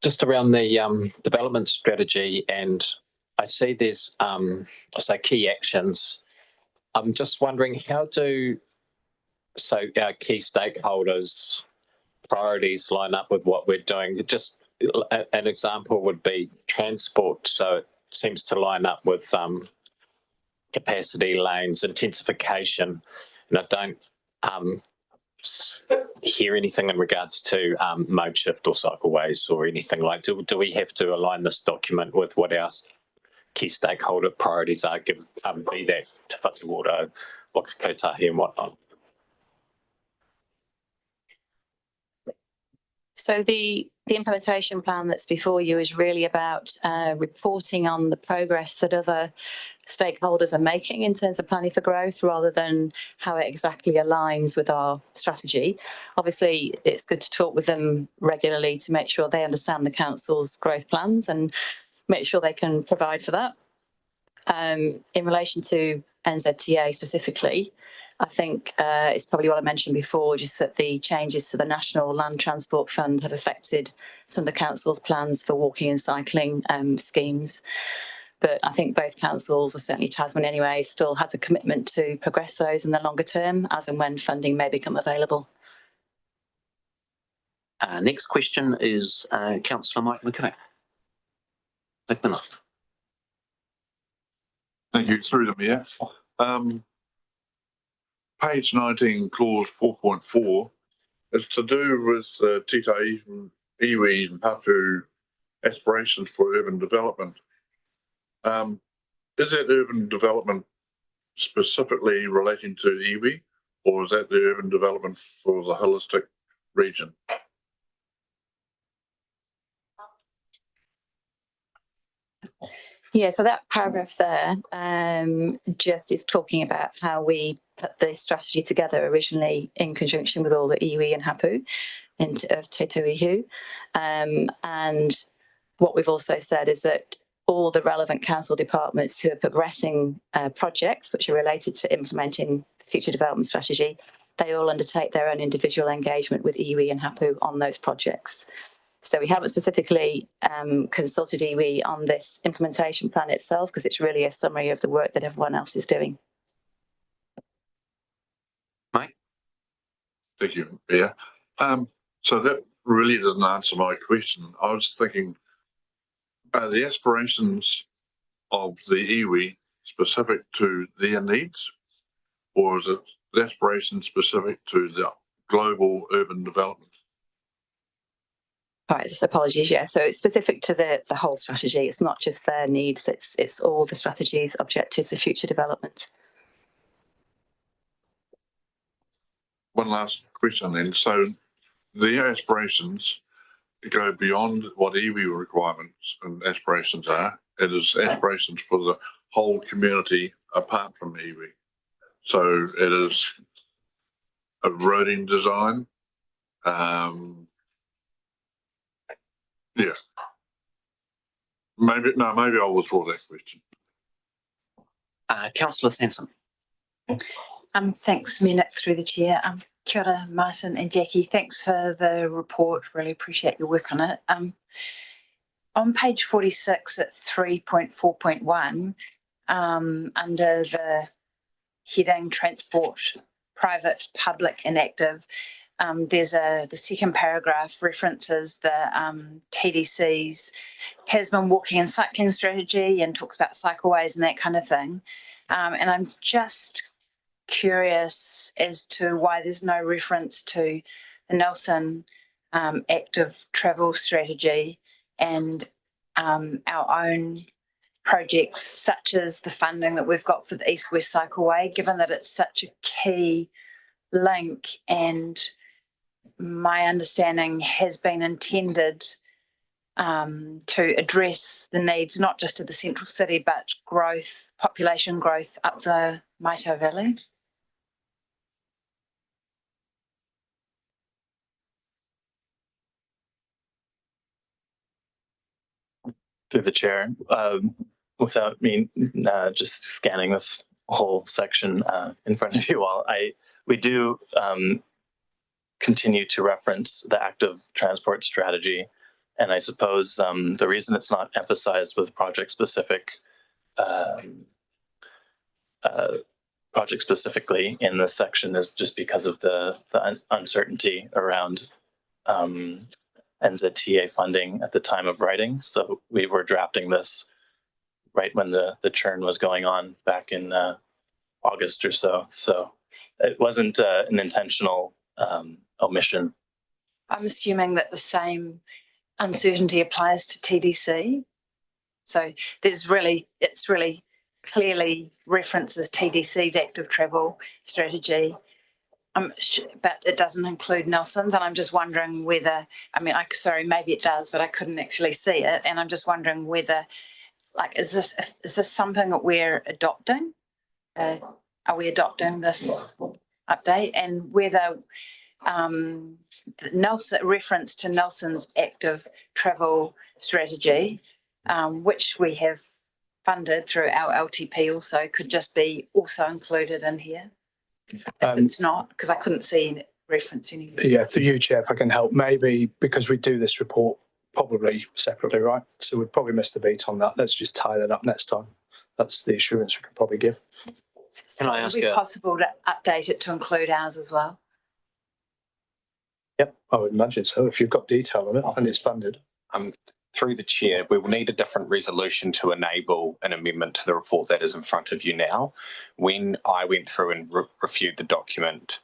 just around the development strategy, and I see there's key actions. I'm just wondering, how do our key stakeholders' priorities line up with what we're doing? Just an example would be transport. So it seems to line up with capacity lanes, intensification, and I don't hear anything in regards to mode shift or cycleways or anything like. Do we have to align this document with what our key stakeholder priorities are? Be that Te Whatuora, Whakakōtahi and whatnot. So the implementation plan that's before you is really about reporting on the progress that other stakeholders are making in terms of planning for growth, rather than how it exactly aligns with our strategy. Obviously, it's good to talk with them regularly to make sure they understand the council's growth plans and make sure they can provide for that. In relation to NZTA specifically, I think it's probably what I mentioned before, just that the changes to the National Land Transport Fund have affected some of the council's plans for walking and cycling schemes. But I think both councils, or certainly Tasman anyway, still has a commitment to progress those in the longer term, as and when funding may become available. Next question is Councillor Mike McMillan. Thank you. Through the Mayor. Page 19, clause 4.4 is to do with Tita Iwi and Hapu aspirations for urban development. Is that urban development specifically relating to iwi, or is that the urban development for the holistic region? Yeah, so that paragraph there just is talking about how we put the strategy together originally in conjunction with all the iwi and hapu of Te Tuihu. And what we've also said is that all the relevant council departments who are progressing projects which are related to implementing future development strategy, they all undertake their own individual engagement with iwi and hapu on those projects. So we haven't specifically consulted iwi on this implementation plan itself, because it's really a summary of the work that everyone else is doing. Mike? Thank you, Mayor. So that really doesn't answer my question. I was thinking, are the aspirations of the iwi specific to their needs, or is it the aspiration specific to the global urban development? Right, apologies, yeah. So it's specific to the whole strategy. It's not just their needs, it's all the strategy's objectives of future development. One last question then. So the aspirations go beyond what iwi requirements and aspirations are. It is aspirations for the whole community apart from iwi. So it is a roading design. Yeah. Maybe I'll withdraw that question. Councillor Sansom. Thanks, Mayor Nick, through the chair. Kia ora, Martin and Jackie. Thanks for the report. Really appreciate your work on it. On page 46 at 3.4.1, under the heading Transport, Private, Public and Active, there's the second paragraph references the TDC's Tasman walking and cycling strategy and talks about cycleways and that kind of thing. And I'm just curious as to why there's no reference to the Nelson active travel strategy and our own projects, such as the funding that we've got for the East-West Cycleway, given that it's such a key link, and my understanding has been intended to address the needs not just of the central city, but growth, population growth up the Maito Valley. Through the chair, without me just scanning this whole section in front of you all, we do continue to reference the active transport strategy. And I suppose the reason it's not emphasized with project specifically in this section is just because of the uncertainty around NZTA funding at the time of writing. So we were drafting this right when the churn was going on back in August or so. So it wasn't an intentional omission. I'm assuming that the same uncertainty applies to TDC. So it's really clearly references TDC's active travel strategy. But it doesn't include Nelson's, and I'm just wondering whether, sorry, maybe it does, but I couldn't actually see it. And I'm just wondering whether, is this something that we're adopting? Are we adopting this update? And whether the Nelson reference to Nelson's active travel strategy, which we have funded through our LTP also, could just be also included in here? If it's not, because I couldn't see reference anywhere. Yeah, through you, Chair, if I can help, maybe because we do this report probably separately, right? So we've probably missed the beat on that. Let's just tie that up next time. That's the assurance we can probably give. Can I ask? Would it be possible to update it to include ours as well? Yep, I would imagine so. If you've got detail on it and it's funded. Through the chair, we will need a different resolution to enable an amendment to the report that is in front of you now. When I went through and reviewed the document,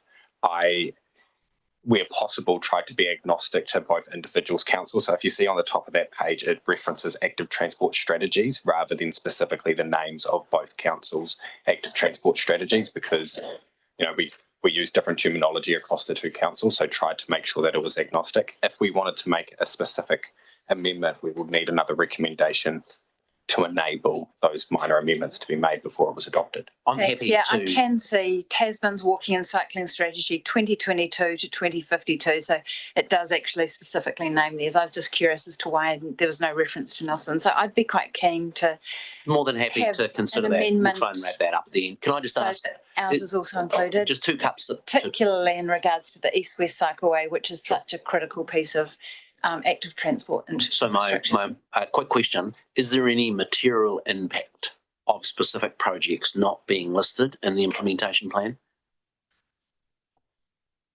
where possible, tried to be agnostic to both individuals' council. So if you see on the top of that page, it references active transport strategies rather than specifically the names of both councils' active transport strategies, because we use different terminology across the two councils, so tried to make sure that it was agnostic. If we wanted to make a specific amendment, we would need another recommendation to enable those minor amendments to be made before it was adopted. I can see Tasman's walking and cycling strategy 2022 to 2052. So it does actually specifically name these. I was just curious as to why there was no reference to Nelson. So I'd be quite keen to. More than happy to consider that. We'll try and wrap that up then. Can I just ask? Ours is also included. Just 2 cups. Particularly in regards to the East-West Cycleway, which is such a critical piece of active transport. So my quick question, is there any material impact of specific projects not being listed in the implementation plan?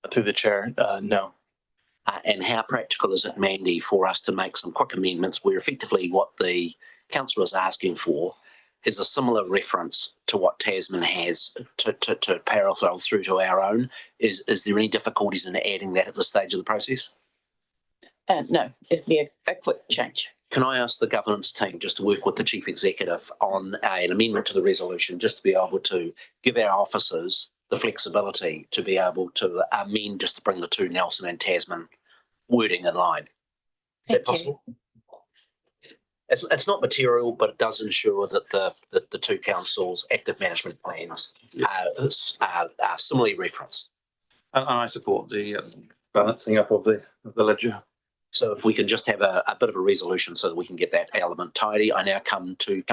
Through the chair, no. And how practical is it, Mandy, for us to make some quick amendments where effectively what the councillor is asking for is a similar reference to what Tasman has to parallel through to our own? Is there any difficulties in adding that at this stage of the process? No, it'd be a quick change. Can I ask the governance team just to work with the chief executive on an amendment to the resolution, just to be able to give our officers the flexibility to be able to amend, just to bring the two Nelson and Tasman wording in line? Is that possible? It's not material, but it does ensure that the two councils' active management plans are similarly referenced. And I support the balancing up of the ledger. So if we can just have a bit of a resolution so that we can get that element tidy. I now come to.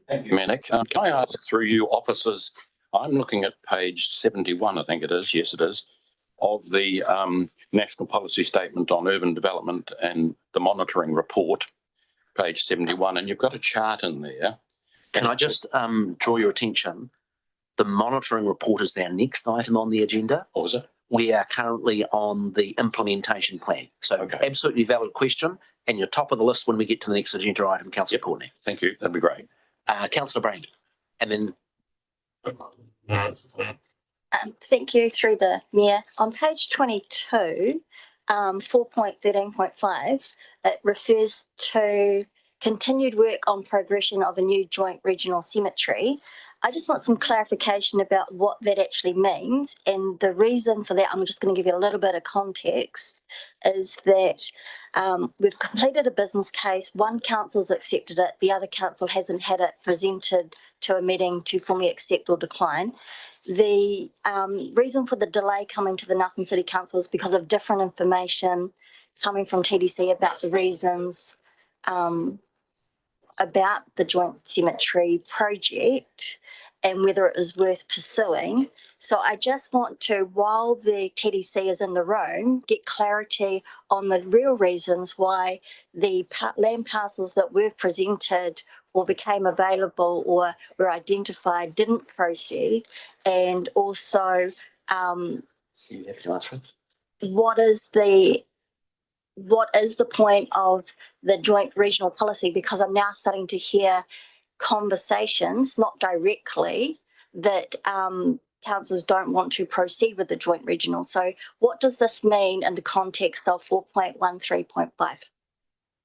Thank you, Manik. Can I ask through you officers, I'm looking at page 71, I think it is, yes it is, of the National Policy Statement on Urban Development and the Monitoring Report, page 71, and you've got a chart in there. Can I just draw your attention? The monitoring report is our next item on the agenda. Or is it? We are currently on the implementation plan. So absolutely valid question. And you're top of the list when we get to the next agenda item, Councillor Courtney. Thank you. That'd be great. Councillor Brand. And then. Thank you, through the Mayor. On page 22, 4.13.5, it refers to continued work on progression of a new joint regional cemetery. I just want some clarification about what that actually means. And the reason for that, I'm just going to give you a little bit of context, is that we've completed a business case. One council's accepted it. The other council hasn't had it presented to a meeting to formally accept or decline. The reason for the delay coming to the Nelson City Council is because of different information coming from TDC about the reasons about the joint cemetery project and whether it is worth pursuing. So I just want to, while the TDC is in the room, get clarity on the real reasons why the land parcels that were presented or became available or were identified didn't proceed, and also what is the point of the joint regional policy? Because I'm now starting to hear conversations, not directly, that councils don't want to proceed with the joint regional. So what does this mean in the context of 4.13.5?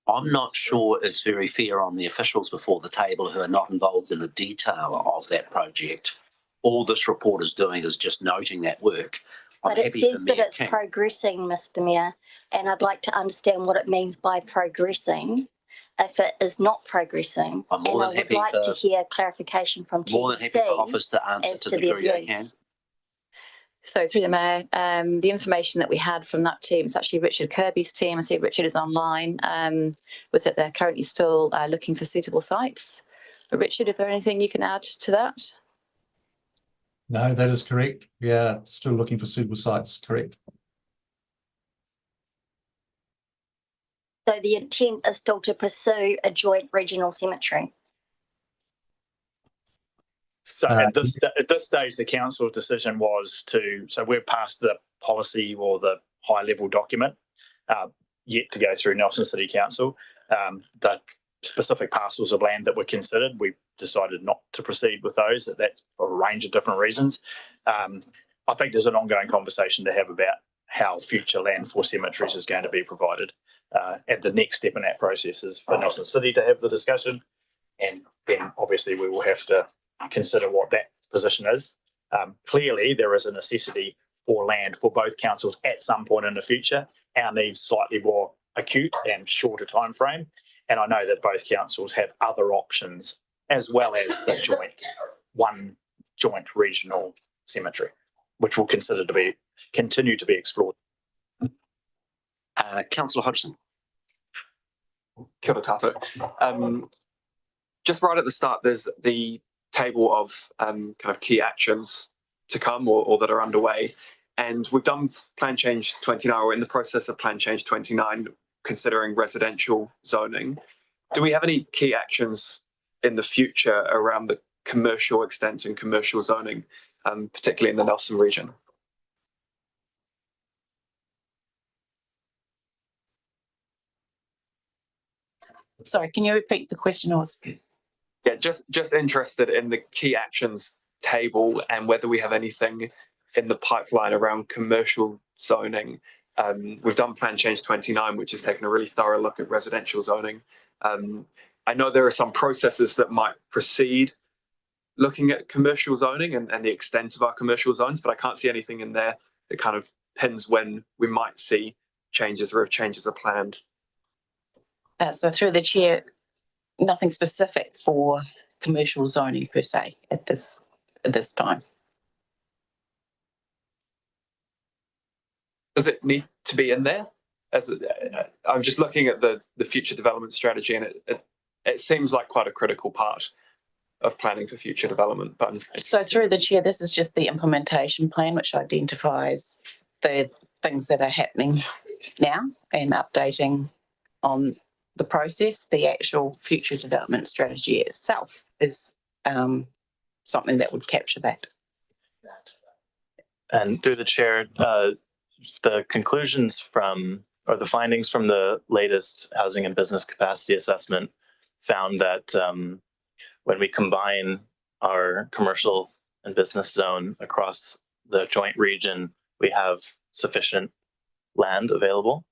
I'm not sure it's very fair on the officials before the table who are not involved in the detail of that project. All this report is doing is just noting that work. But it says that it's progressing, Mr. Mayor, and I'd like to understand what it means by progressing if it is not progressing. And I would like to hear clarification from TDC. More than happy for Office to answer to the degree I can. So through the Mayor, the information that we had from that team, it's actually Richard Kirby's team. I see Richard is online, was that they're currently still looking for suitable sites. But Richard, is there anything you can add to that? No, that is correct. Yeah, still looking for suitable sites, correct. So the intent is still to pursue a joint regional cemetery. So at this stage, the council decision was so we're past the policy or the high level document, yet to go through Nelson City Council. The specific parcels of land that were considered, we decided not to proceed with those. That's for a range of different reasons. I think there's an ongoing conversation to have about how future land for cemeteries is going to be provided. And the next step in that process is for Nelson City to have the discussion. And then obviously we will have to consider what that position is. Clearly, there is a necessity for land for both councils at some point in the future. Our needs slightly more acute and shorter time frame. And I know that both councils have other options as well as the one joint regional cemetery, which we'll consider to continue to be explored. Councillor Hodgson. Kia ora tātou. Just right at the start, there's the table of kind of key actions to come or that are underway. And we've done Plan Change 29, or in the process of Plan Change 29, considering residential zoning. Do we have any key actions in the future around the commercial extent and commercial zoning, particularly in the Nelson region? Sorry, can you repeat the question? Yeah, just interested in the key actions table and whether we have anything in the pipeline around commercial zoning. We've done Plan Change 29, which has taken a really thorough look at residential zoning. I know there are some processes that might precede looking at commercial zoning and the extent of our commercial zones, but I can't see anything in there that kind of pins when we might see changes or if changes are planned. So through the chair, nothing specific for commercial zoning per se at this time. Does it need to be in there? I'm just looking at the future development strategy, and it seems like quite a critical part of planning for future development. But so through the chair, this is just the implementation plan, which identifies the things that are happening now and updating on the process. The actual future development strategy itself is something that would capture that. And through the chair, the conclusions from, or the findings from the latest housing and business capacity assessment found that when we combine our commercial and business zone across the joint region, we have sufficient land available.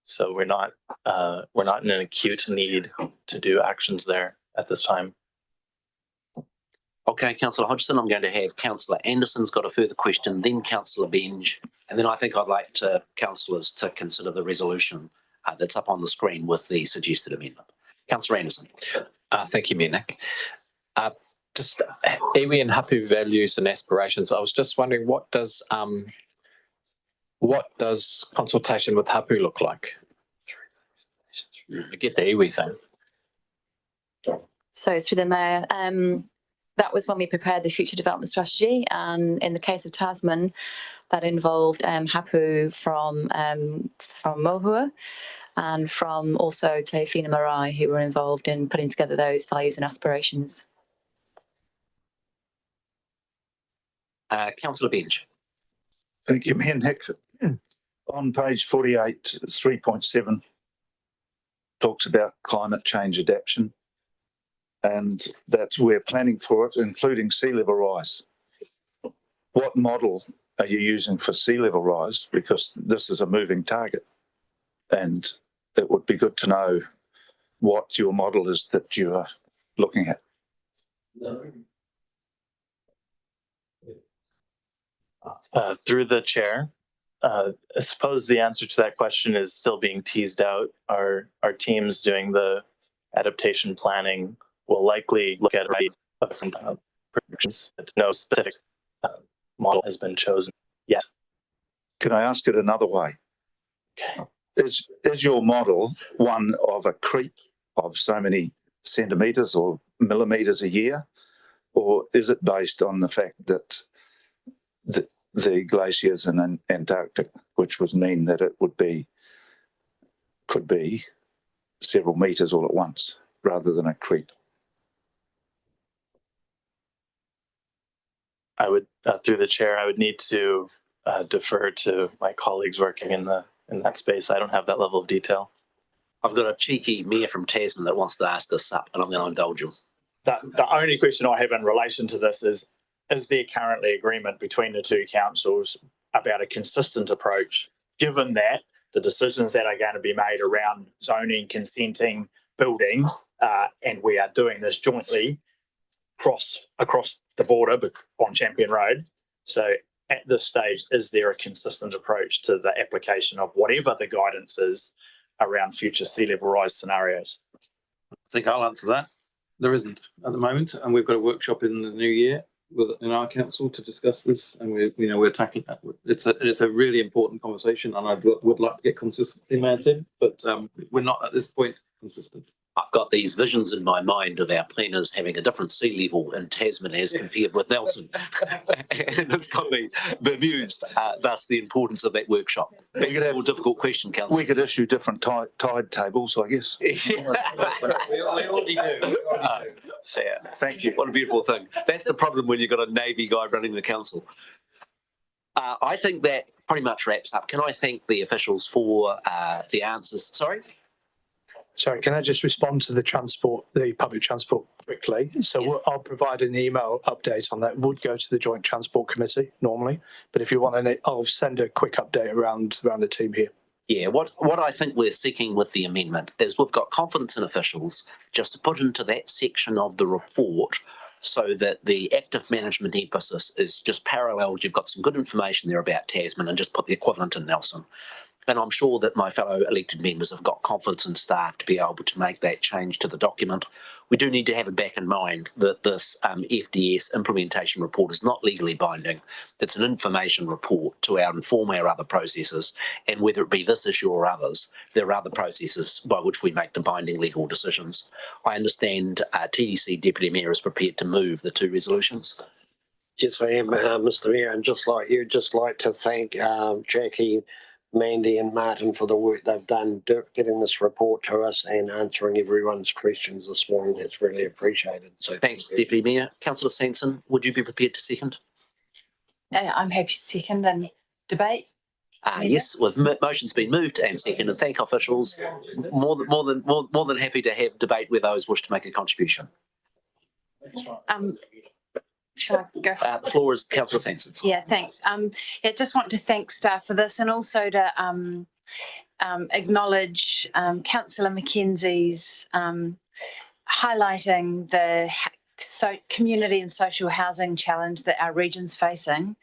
So we're not in an acute need to do actions there at this time. Okay, Councillor Hodgson, I'm going to have Councillor Anderson's got a further question, then Councillor Benge, and then I think I'd like councillors to consider the resolution that's up on the screen with the suggested amendment. Councillor Anderson. Thank you, Mayor Nick. Just iwi and hapu values and aspirations. I was just wondering, what does consultation with hapu look like? I get the iwi thing. So through the Mayor, that was when we prepared the future development strategy, and in the case of Tasman, that involved hapu from Mohua and from also Te Whina Marae, who were involved in putting together those values and aspirations. Councillor Benge. Thank you, Mayor Nick. On page 48, 3.7 talks about climate change adaptation, and that's we're planning for it, including sea level rise. What model are you using for sea level rise? Because this is a moving target, and it would be good to know what your model is that you are looking at. Through the chair, I suppose the answer to that question is still being teased out. Our teams doing the adaptation planning will likely look at different predictions. No specific model has been chosen yet. Can I ask it another way? Okay. Is your model one of a creep of so many centimetres or millimetres a year, or is it based on the fact that the glaciers in Antarctic, which would mean that it could be several metres all at once rather than a creep? I would, through the chair, I would need to defer to my colleagues working in that space. I don't have that level of detail. I've got a cheeky mayor from Tasman that wants to ask us up, and I'm going to indulge him. The only question I have in relation to this is there currently agreement between the two councils about a consistent approach, given that the decisions that are going to be made around zoning, consenting, building, and we are doing this jointly across the border on Champion Road. So at this stage, is there a consistent approach to the application of whatever the guidance is around future sea level rise scenarios? I think I'll answer that. There isn't at the moment, and we've got a workshop in the new year in our council to discuss this, and we're tackling that. It's a really important conversation, and I would like to get consistency, Mayor Tim, but we're not at this point consistent. I've got these visions in my mind of our planners having a different sea level in Tasman as compared with Nelson. And it's got me bemused, thus the importance of that workshop. We could have a more difficult question, Councillor. We could issue different tide tables, I guess. We already do. Thank you. What a beautiful thing. That's the problem when you've got a Navy guy running the council. I think that pretty much wraps up. Can I thank the officials for the answers? Sorry, can I just respond to the public transport quickly? So Yes. I'll provide an email update on that. It would go to the Joint Transport Committee normally, but if you want I'll send a quick update around the team here. Yeah, what I think we're seeking with the amendment is we've got confidence in officials just to put into that section of the report so that the active management emphasis is just paralleled. You've got some good information there about Tasman and just put the equivalent in Nelson. And I'm sure that my fellow elected members have got confidence in staff to be able to make that change to the document. We do need to have it back in mind that this FDS implementation report is not legally binding. It's an information report to inform our other processes, and whether it be this issue or others, there are other processes by which we make the binding legal decisions. I understand TDC Deputy Mayor is prepared to move the two resolutions. Yes, I am, Mr. Mayor, and just like you, just like to thank Jackie, Mandy and Martin for the work they've done getting this report to us and answering everyone's questions this morning. That's really appreciated. So thanks, Deputy Mayor. Councillor Sanson, would you be prepared to second? I'm happy to second and debate. Yes, with motion's been moved and seconded. Thank officials. More than happy to have debate where those wish to make a contribution. Shall I go? The floor is Councillor Sanson's. Yeah, thanks. Just want to thank staff for this and also to acknowledge Councillor Mackenzie's highlighting the community and social housing challenge that our region's facing.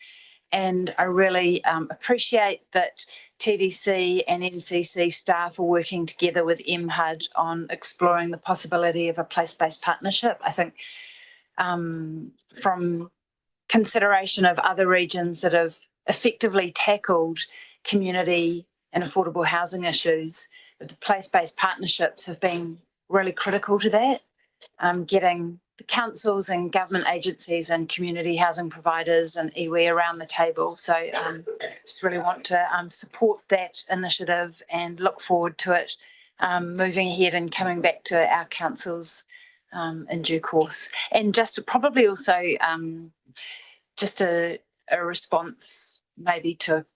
And I really appreciate that TDC and NCC staff are working together with MHUD on exploring the possibility of a place-based partnership. I think from consideration of other regions that have effectively tackled community and affordable housing issues, the place-based partnerships have been really critical to that. Getting the councils and government agencies and community housing providers and iwi around the table. So just really want to support that initiative and look forward to it moving ahead and coming back to our councils in due course. And just probably also just a response maybe to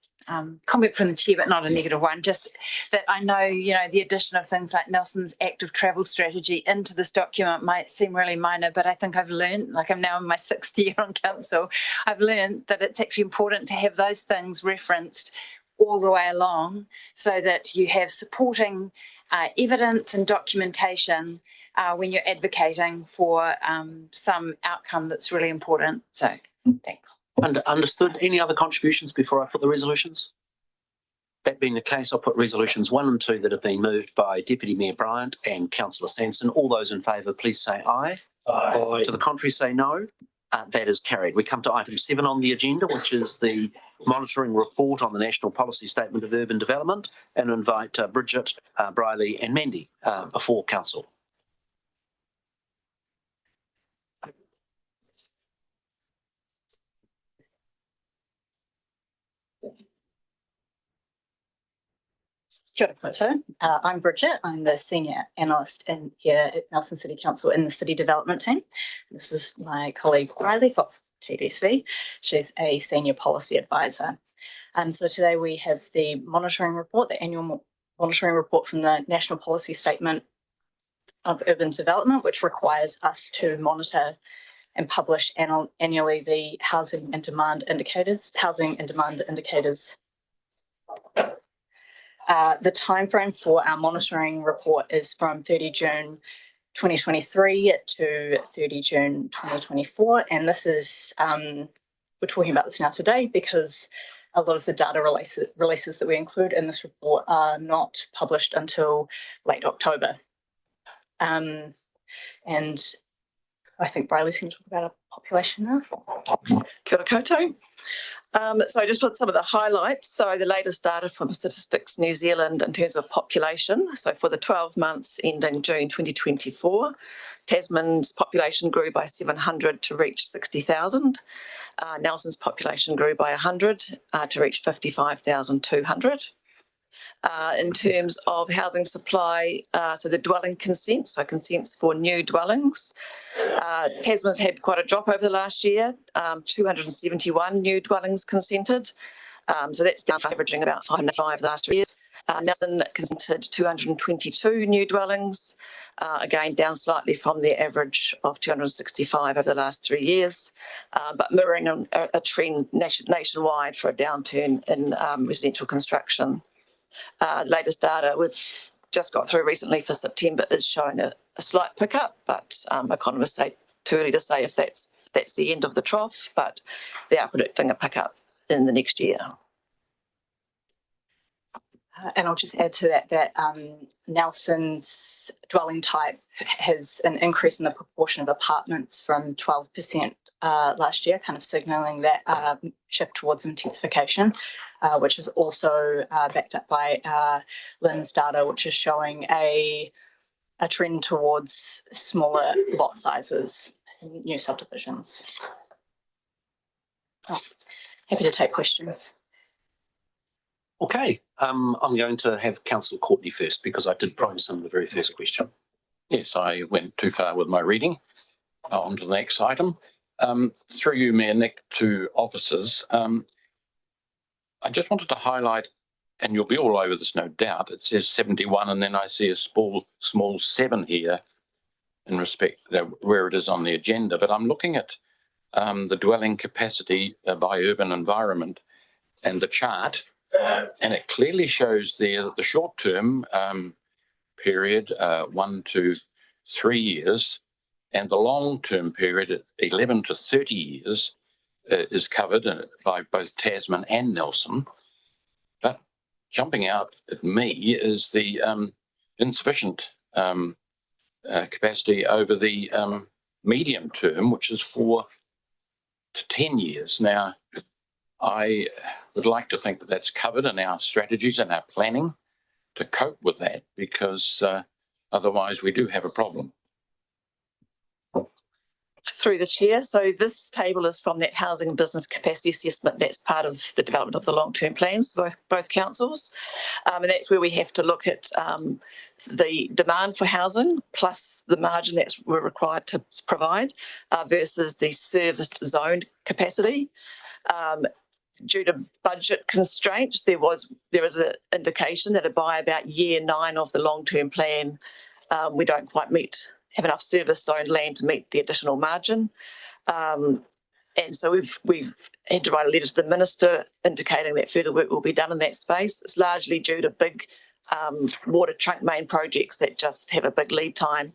comment from the chair, but not a negative one, just that I know, the addition of things like Nelson's active travel strategy into this document might seem really minor, but I think I've learned, like I'm now in my 6th year on council, I've learned that it's actually important to have those things referenced all the way along so that you have supporting evidence and documentation when you're advocating for some outcome that's really important. So thanks. Understood. Any other contributions before I put the resolutions? That being the case, I'll put resolutions 1 and 2 that have been moved by Deputy Mayor Bryant and Councillor Sanson. All those in favour, please say aye. Aye. To the contrary, say no. That is carried. We come to item 7 on the agenda, which is the monitoring report on the National Policy Statement of Urban Development, and invite Bridget, Briley and Mandy before Council. Kia ora koutou. I'm Bridget. I'm the Senior Analyst here at Nelson City Council in the City Development Team. This is my colleague Riley for TDC. She's a Senior Policy Advisor. So today we have the monitoring report, the annual monitoring report from the National Policy Statement of Urban Development, which requires us to monitor and publish annually the housing and demand indicators. The timeframe for our monitoring report is from 30 June 2023 to 30 June 2024. And this is, we're talking about this now today because a lot of the data releases that we include in this report are not published until late October. And I think Briley's going to talk about our population now. Kia ora koutou. So I just put some of the highlights. So the latest data from Statistics New Zealand in terms of population. So for the 12 months ending June 2024, Tasman's population grew by 700 to reach 60,000. Nelson's population grew by 100 to reach 55,200. In terms of housing supply, so the dwelling consents, so consents for new dwellings. Tasman's had quite a drop over the last year, 271 new dwellings consented. So that's down from averaging about 505 the last 3 years. Nelson consented 222 new dwellings, again down slightly from the average of 265 over the last 3 years, but mirroring a trend nationwide for a downturn in residential construction. The latest data we've just got through recently for September is showing a slight pickup, but economists say too early to say if that's the end of the trough, but they are predicting a pickup in the next year. And I'll just add to that Nelson's dwelling type has an increase in the proportion of apartments from 12% last year, kind of signalling that shift towards intensification, which is also backed up by Lynn's data, which is showing a trend towards smaller lot sizes in new subdivisions. Happy to take questions. Okay, I'm going to have Councillor Courtney first because I did promise him the very first question. Yes, I went too far with my reading. On to the next item. Through you, Mayor Nick, to officers. I just wanted to highlight, and you'll be all over this no doubt, it says 71 and then I see a small 7 here in respect to where it is on the agenda, but I'm looking at the dwelling capacity by urban environment and the chart, and it clearly shows there that the short-term period, 1 to 3 years, and the long-term period, 11 to 30 years, is covered by both Tasman and Nelson. But jumping out at me is the insufficient capacity over the medium term, which is 4 to 10 years. Now, I would like to think that that's covered in our strategies and our planning to cope with that, because otherwise we do have a problem. Through the chair. So this table is from that housing and business capacity assessment. That's part of the development of the long-term plans for both councils. And that's where we have to look at the demand for housing plus the margin that we're required to provide versus the serviced zoned capacity. Due to budget constraints, there is an indication that by about year 9 of the long-term plan, we don't quite have enough service zoned land to meet the additional margin. And so we've had to write a letter to the minister indicating that further work will be done in that space. It's largely due to big water trunk main projects that just have a big lead time.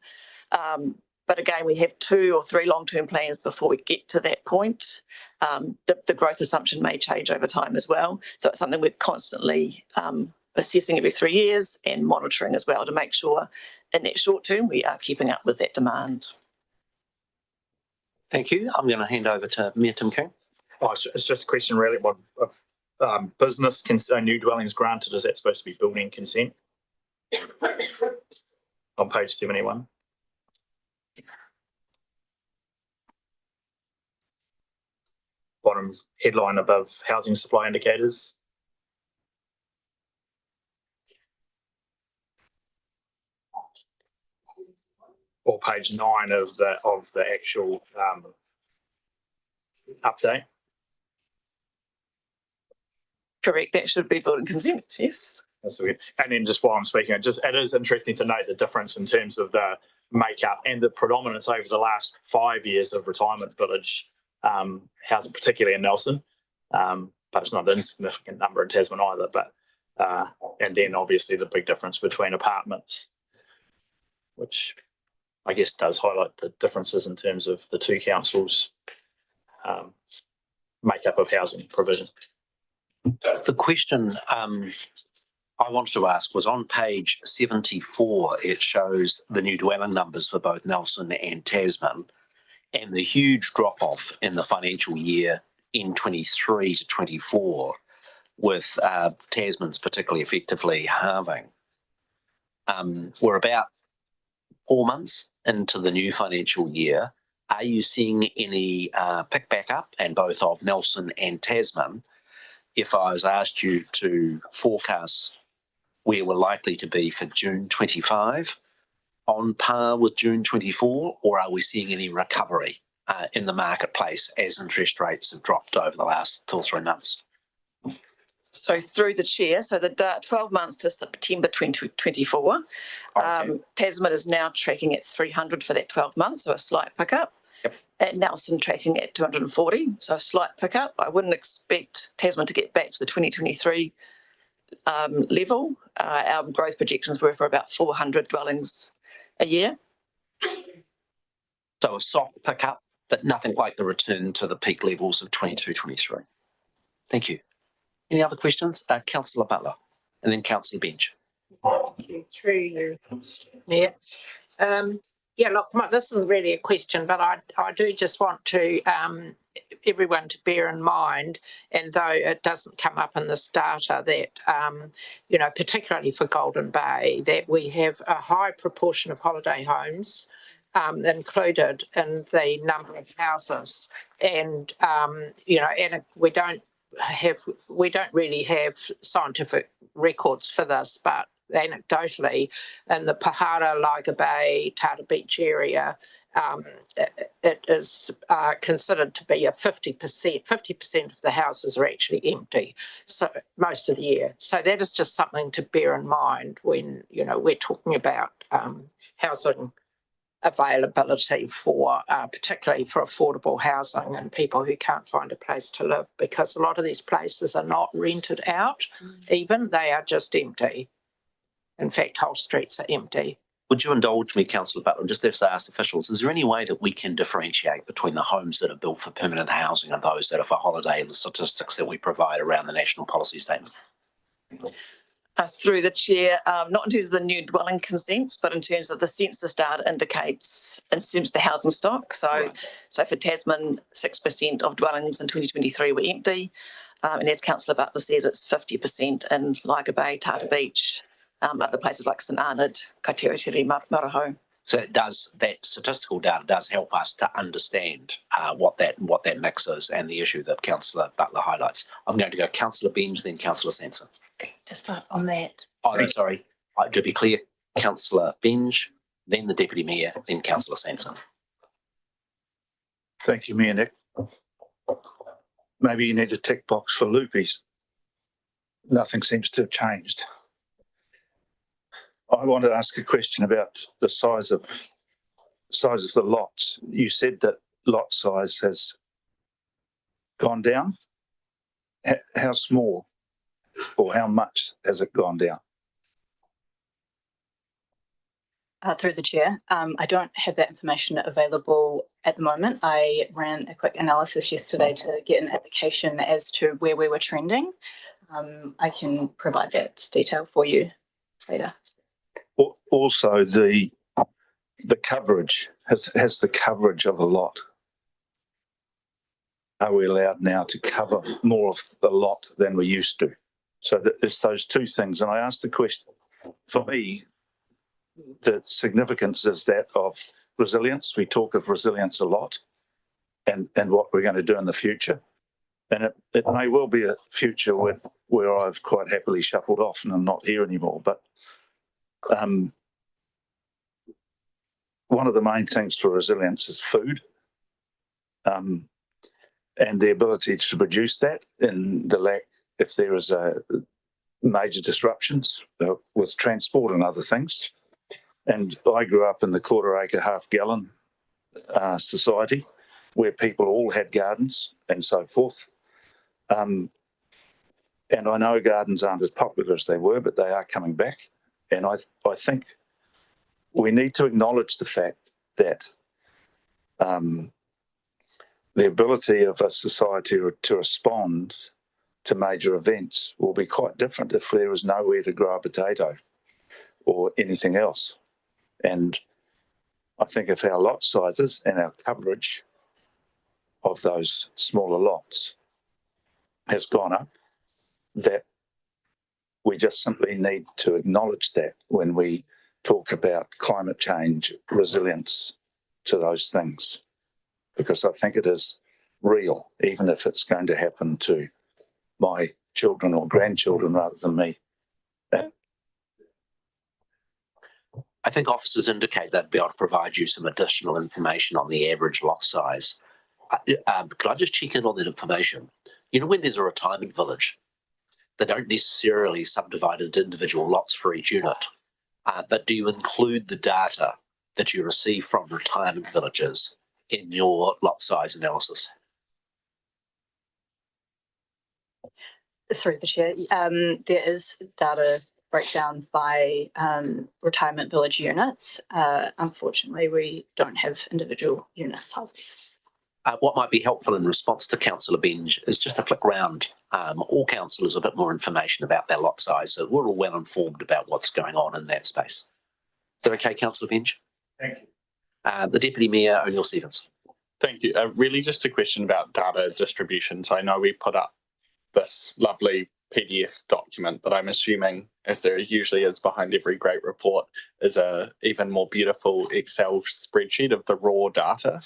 But again, we have 2 or 3 long-term plans before we get to that point. The growth assumption may change over time as well. So it's something we're constantly assessing every 3 years and monitoring as well to make sure in that short term we are keeping up with that demand. Thank you. I'm going to hand over to Mayor Tim King. Oh, it's just a question really. What business new dwellings granted, is that supposed to be building consent? On page 71. Bottom headline above housing supply indicators. Or page 9 of the actual update. Correct, that should be building consent, yes. That's weird. And then just while I'm speaking, it is interesting to note the difference in terms of the makeup and the predominance over the last 5 years of retirement village housing, particularly in Nelson. But it's not an insignificant number in Tasman either. But and then obviously the big difference between apartments, which I guess does highlight the differences in terms of the 2 councils' makeup of housing provision. The question I wanted to ask was on page 74, it shows the new dwelling numbers for both Nelson and Tasman and the huge drop off in the financial year in 23 to 24 with Tasman's particularly effectively halving. We're about 4 months into the new financial year. Are you seeing any pick back up, and both of Nelson and Tasman? If I was asked you to forecast where we're likely to be for June 25, on par with June 24, or are we seeing any recovery in the marketplace as interest rates have dropped over the last 2 or 3 months? So through the chair, so the 12 months to September 2024, okay. Tasman is now tracking at 300 for that 12 months, so a slight pickup. Yep. And Nelson tracking at 240, so a slight pickup. I wouldn't expect Tasman to get back to the 2023 level. Our growth projections were for about 400 dwellings a year. So a soft pickup, but nothing like the return to the peak levels of 22, 23. Thank you. Any other questions? Councillor Butler and then Councillor Bench. Through you, Mayor. Yeah, look, this isn't really a question, but I do just want to everyone to bear in mind, and though it doesn't come up in this data, that you know, particularly for Golden Bay, that we have a high proportion of holiday homes included in the number of houses, and you know, and we don't really have scientific records for this, but anecdotally in the Pahara, Liger Bay, Tata Beach area, it is considered to be a 50% of the houses are actually empty, so most of the year. So that is just something to bear in mind when, you know, we're talking about housing availability for particularly for affordable housing and people who can't find a place to live, because a lot of these places are not rented out, even they are just empty. In fact, whole streets are empty. Would you indulge me, Councillor Butler, just as I asked officials, is there any way that we can differentiate between the homes that are built for permanent housing and those that are for holiday in the statistics that we provide around the National Policy Statement? Through the chair, not in terms of the new dwelling consents, but in terms of the census data indicates in terms of the housing stock. So for Tasman, 6% of dwellings in 2023 were empty. And as Councillor Butler says, it's 50% in Liger Bay, Tata Beach, other places like St Arnaud, Kaitiotiri, Maraho. So that statistical data does help us to understand what that mix is and the issue that Councillor Butler highlights. I'm going to go Councillor Benj, then Councillor Sanson. To start on that. Oh, no, sorry. To be clear, Councillor Benj, then the Deputy Mayor, then Councillor Sanson. Thank you, Mayor Nick. Maybe you need a tick box for Loopies. Nothing seems to have changed. I want to ask a question about the size of the lots. You said that lot size has gone down. How small or how much has it gone down? Through the chair, I don't have that information available at the moment. I ran a quick analysis yesterday to get an indication as to where we were trending. I can provide that detail for you later. Also, the coverage has the coverage of a lot. Are we allowed now to cover more of the lot than we used to? So it's those two things. And I asked the question, for me, the significance is that of resilience. We talk of resilience a lot and what we're going to do in the future. And it may well be a future where I've quite happily shuffled off and I'm not here anymore. But one of the main things for resilience is food, and the ability to produce that in the lack, if there is major disruptions with transport and other things. And I grew up in the quarter acre, half gallon society where people all had gardens and so forth. And I know gardens aren't as popular as they were, but they are coming back. And I think we need to acknowledge the fact that the ability of a society to respond to major events will be quite different if there is nowhere to grow a potato or anything else. And I think if our lot sizes and our coverage of those smaller lots has gone up, that we just simply need to acknowledge that when we talk about climate change, resilience to those things, because I think it is real, even if it's going to happen to my children or grandchildren rather than me. I think officers indicate they'd be able to provide you some additional information on the average lot size. Could I just check in on that information? You know, when there's a retirement village, they don't necessarily subdivide into individual lots for each unit, but do you include the data that you receive from retirement villages in your lot size analysis? Through the chair, there is data breakdown by retirement village units. Unfortunately, we don't have individual unit sizes. What might be helpful in response to Councillor Benj is just to flick round all councillors a bit more information about their lot size, so we're all well informed about what's going on in that space. Is that okay, Councillor Benj? Thank you. The Deputy Mayor, O'Neill Stevens. Thank you. Really just a question about data distribution. So I know we put up this lovely PDF document, but I'm assuming, as there usually is behind every great report, is a even more beautiful Excel spreadsheet of the raw data,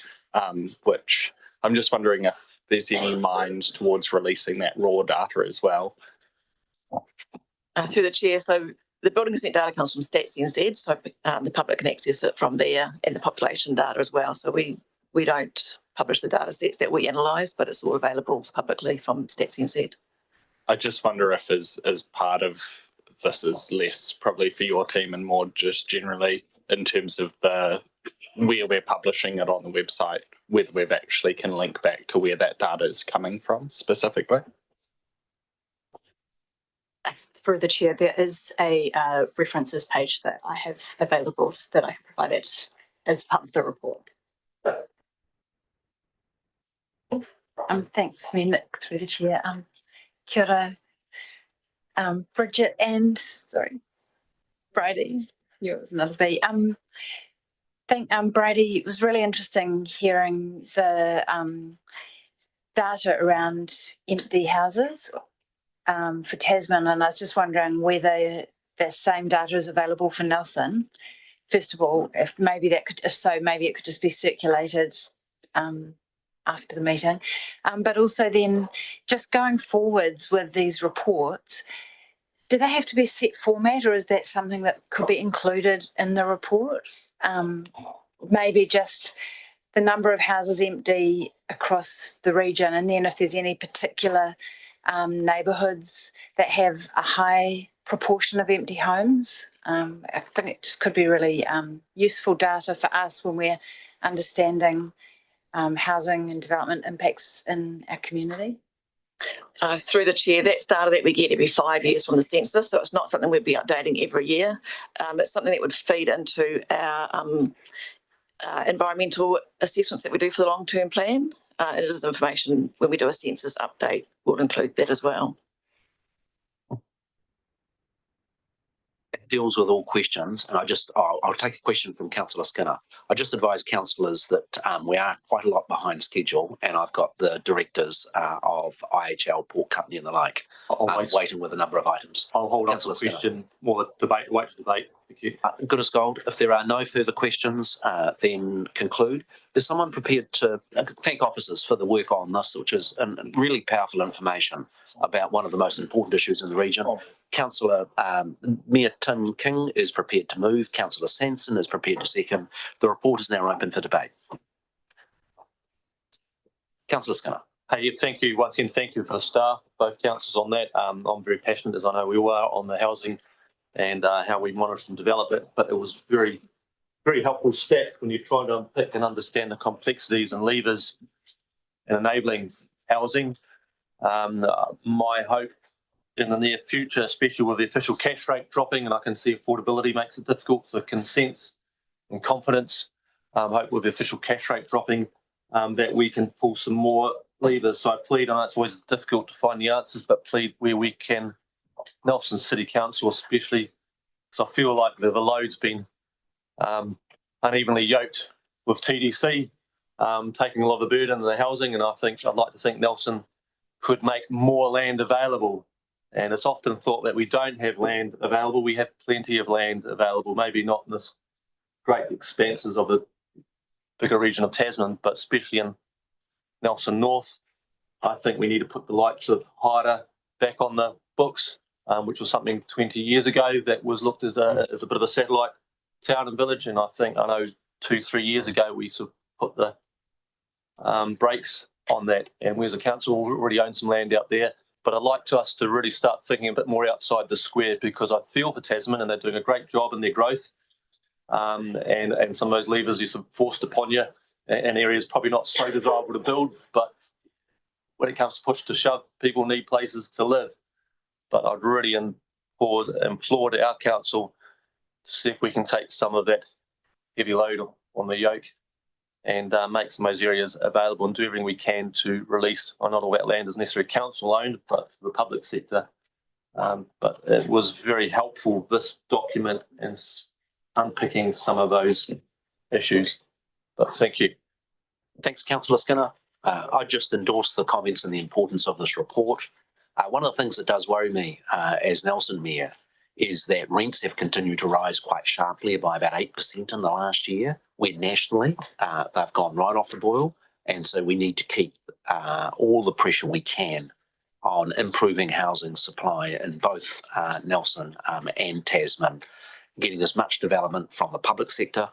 which I'm just wondering if there's any mind towards releasing that raw data as well. Through the chair, so the building consent data comes from Stats NZ, so the public can access it from there, and the population data as well. So we don't publish the data sets that we analyse, but it's all available publicly from Stats NZ. I just wonder if as part of this is less probably for your team and more just generally in terms of where we're publishing it on the website, whether we've actually can link back to where that data is coming from specifically. Through the chair, there is a references page that I have available so that I can provide it as part of the report. Thanks, me, Nick, through the chair. Kia ora, Bridget and Brady. Yours another B. Brady, it was really interesting hearing the data around empty houses for Tasman, and I was just wondering whether the same data is available for Nelson. First of all, if so, maybe it could just be circulated after the meeting. But also then, just going forwards with these reports, do they have to be a set format, or is that something that could be included in the report? Maybe just the number of houses empty across the region, and then if there's any particular neighbourhoods that have a high proportion of empty homes. I think it just could be really useful data for us when we're understanding housing and development impacts in our community. Through the chair, that's data that we get every 5 years from the census, so it's not something we'd be updating every year. It's something that would feed into our environmental assessments that we do for the long-term plan. It is information when we do a census update, we'll include that as well. It deals with all questions, and I'll take a question from Councillor Skinner. I just advise councillors that we are quite a lot behind schedule, and I've got the directors of IHL, Port Company and the like waiting with a number of items. I'll hold Councillor on to the question, more the debate, wait for the debate. Thank you. Good as gold. If there are no further questions, then conclude. Is someone prepared to thank officers for the work on this, which is really powerful information about one of the most important issues in the region? Councillor Mayor Tim King is prepared to move. Councillor Sanson is prepared to second. The report is now open for debate. Councillor Skinner. Hey, thank you once again. Thank you for the staff, both councils on that. I'm very passionate, as I know we all are, on the housing and how we monitor and develop it. But it was very, very helpful stat when you're trying to unpick and understand the complexities and levers in enabling housing. My hope in the near future, especially with the official cash rate dropping, and I can see affordability makes it difficult for consents and confidence. Hope with the official cash rate dropping that we can pull some more levers. So I plead, I know it's always difficult to find the answers, but plead where we can. Nelson City Council especially, because I feel like the load's been unevenly yoked with TDC, taking a lot of the burden of the housing, and I'd like to think Nelson could make more land available. And it's often thought that we don't have land available. We have plenty of land available, maybe not in this great expanses of the bigger region of Tasman, but especially in Nelson North. I think we need to put the likes of Haida back on the books, which was something 20 years ago that was looked as a bit of a satellite town and village. And I know 2-3 years ago we sort of put the brakes on that, and we as a council already own some land out there. But I'd like us to really start thinking a bit more outside the square, because I feel for Tasman and they're doing a great job in their growth. And some of those levers are sort of forced upon you in areas probably not so desirable to build. But when it comes to push to shove, people need places to live. But I'd really implore our council to see if we can take some of that heavy load on the yoke and make some of those areas available and do everything we can to release. Not all that land is necessarily council owned, but for the public sector. But it was very helpful, this document, in unpicking some of those issues. But thank you. Thanks, Councillor Skinner. I just endorse the comments and the importance of this report. One of the things that does worry me as Nelson Mayor is that rents have continued to rise quite sharply by about 8% in the last year, when nationally they've gone right off the boil. And so we need to keep all the pressure we can on improving housing supply in both Nelson and Tasman, getting as much development from the public sector,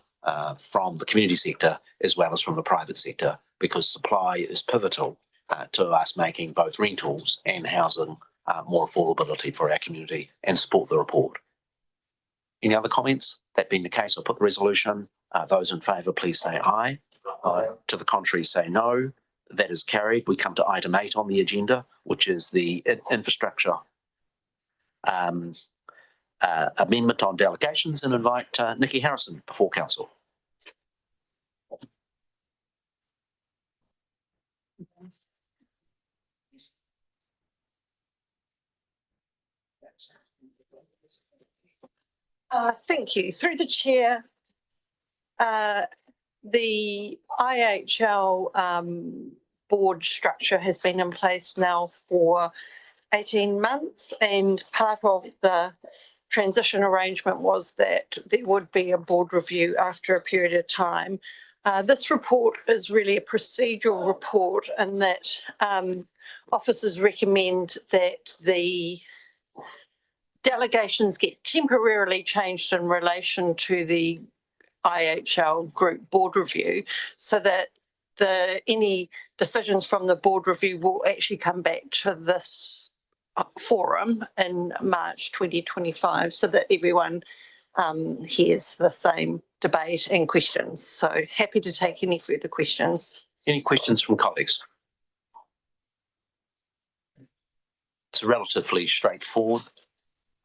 from the community sector, as well as from the private sector, because supply is pivotal to us making both rentals and housing more affordability for our community, and support the report. Any other comments? That being the case, I'll put the resolution. Those in favour, please say aye. Aye. To the contrary, say no. That is carried. We come to item 8 on the agenda, which is the infrastructure amendment on delegations and invite Nikki Harrison before council. Thank you. Through the chair, the IHL board structure has been in place now for 18 months, and part of the transition arrangement was that there would be a board review after a period of time. This report is really a procedural report in that officers recommend that the delegations get temporarily changed in relation to the IHL group board review, so that any decisions from the board review will actually come back to this forum in March 2025, so that everyone hears the same debate and questions. So happy to take any further questions. Any questions from colleagues? It's relatively straightforward.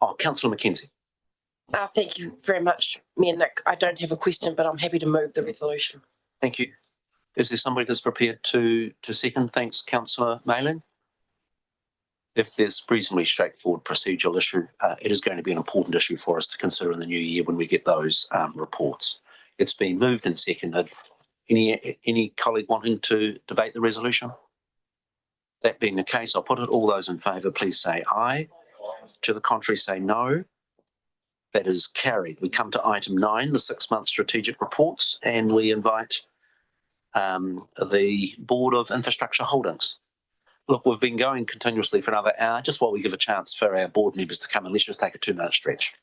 Oh, Councillor McKenzie. Thank you very much, Mayor Nick. I don't have a question, but I'm happy to move the resolution. Thank you. Is there somebody that's prepared to second? Thanks, Councillor Mayling. If there's reasonably straightforward procedural issue, it is going to be an important issue for us to consider in the new year when we get those reports. It's been moved and seconded. Any colleague wanting to debate the resolution? That being the case, I'll put it. All those in favour, please say aye. To the contrary, say no. That is carried. We come to item 9, the 6-month strategic reports, and we invite the Board of Infrastructure Holdings. Look, we've been going continuously for another hour. Just while we give a chance for our board members to come in, let's just take a 2-minute stretch.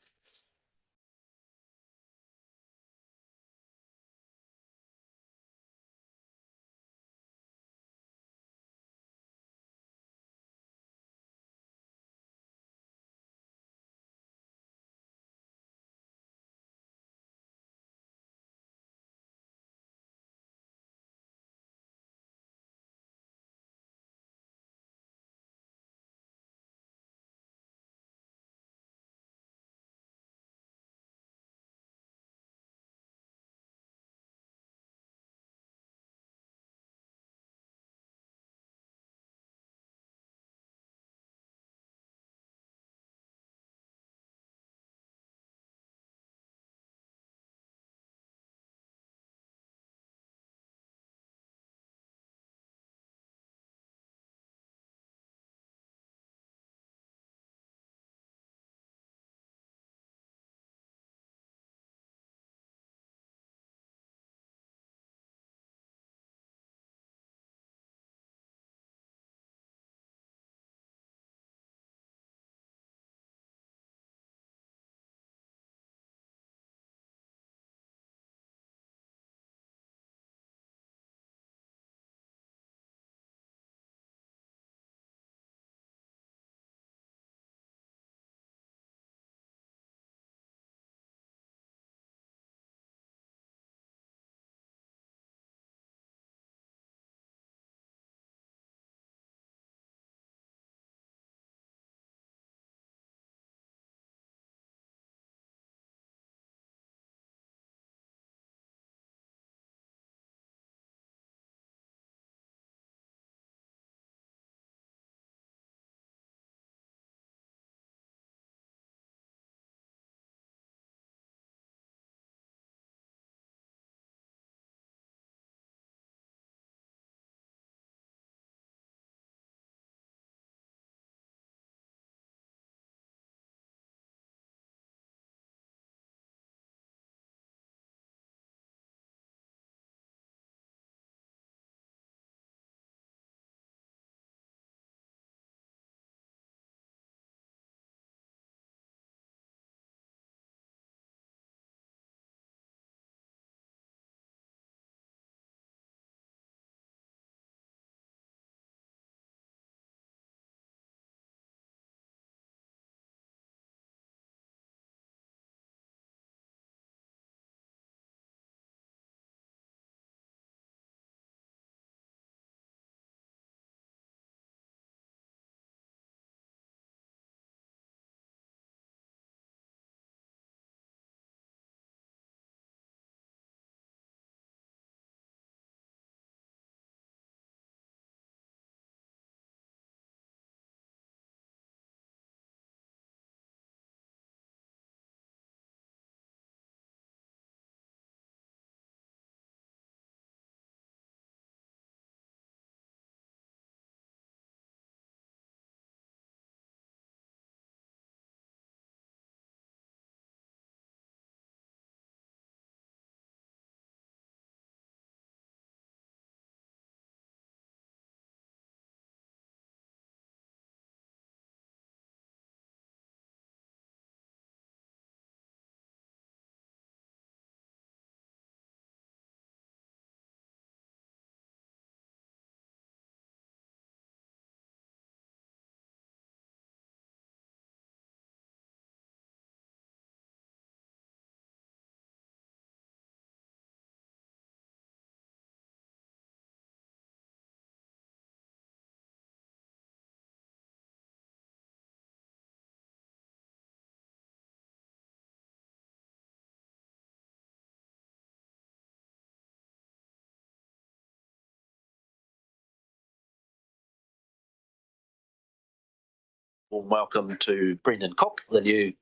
Warm welcome to Brendan Cook, the new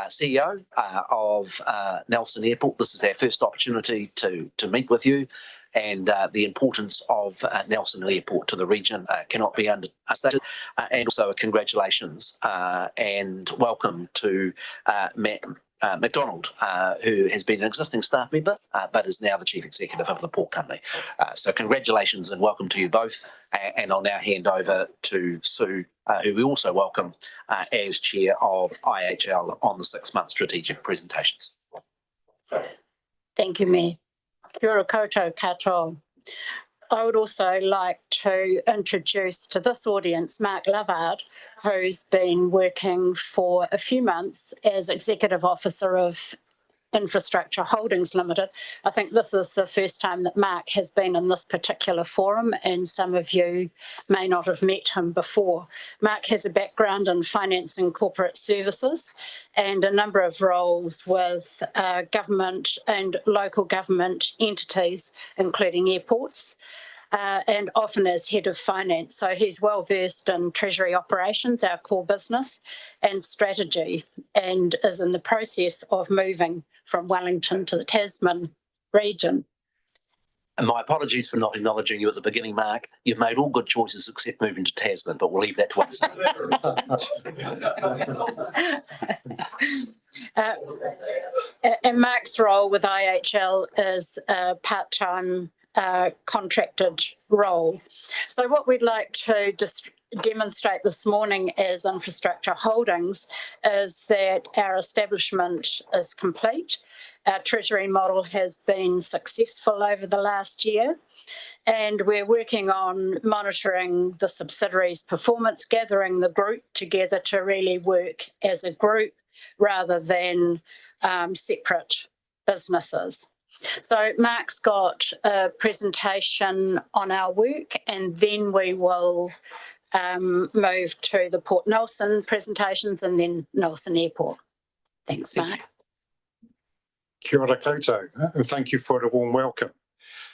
CEO of Nelson Airport. This is our first opportunity to meet with you, and the importance of Nelson Airport to the region cannot be understated. And also congratulations and welcome to Matt McDonald, who has been an existing staff member but is now the Chief Executive of the Port Company. So congratulations and welcome to you both. And I'll now hand over to Sue, who we also welcome as Chair of IHL on the 6-month strategic presentations. Thank you, Mayor. Kia ora koutou katoa. I would also like to introduce to this audience Mark Lovard, who's been working for a few months as Executive Officer of Infrastructure Holdings Limited. I think this is the first time that Mark has been in this particular forum, and some of you may not have met him before. Mark has a background in finance and corporate services and a number of roles with government and local government entities, including airports. And often as head of finance. So he's well versed in treasury operations, our core business, and strategy, and is in the process of moving from Wellington to the Tasman region. And my apologies for not acknowledging you at the beginning, Mark. You've made all good choices except moving to Tasman, but we'll leave that to us. And Mark's role with IHL is a part-time contracted role. So what we'd like to demonstrate this morning as Infrastructure Holdings is that our establishment is complete. Our treasury model has been successful over the last year, and we're working on monitoring the subsidiaries' performance, gathering the group together to really work as a group rather than separate businesses. So Mark's got a presentation on our work, and then we will move to the Port Nelson presentations and then Nelson Airport. Thanks, Mark. Kia ora koutou, and thank you for the warm welcome.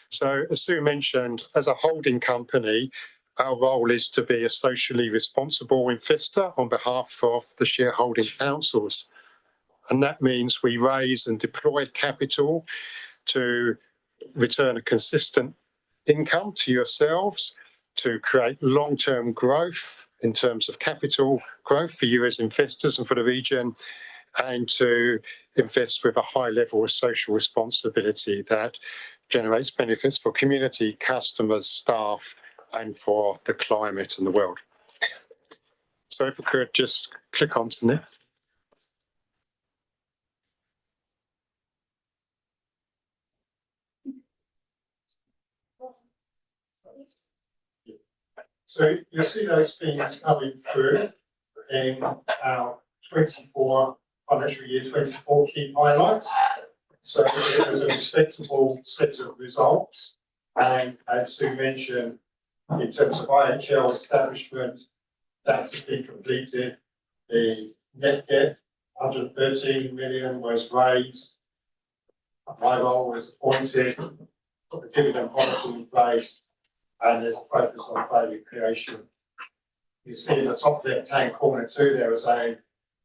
So as Sue mentioned, as a holding company, our role is to be a socially responsible investor on behalf of the shareholding councils. And that means we raise and deploy capital to return a consistent income to yourselves, to create long-term growth in terms of capital growth for you as investors and for the region, and to invest with a high level of social responsibility that generates benefits for community, customers, staff, and for the climate and the world. So if we could just click on to next. So you'll see those things coming through in our 24 financial year 24 key highlights. So it was a respectable set of results. And as Sue mentioned, in terms of IHL establishment, that's been completed. The net debt, 113 million, was raised. My role was appointed, put the dividend policy in place, and there's a focus on value creation. You see in the top left-hand corner too, there was a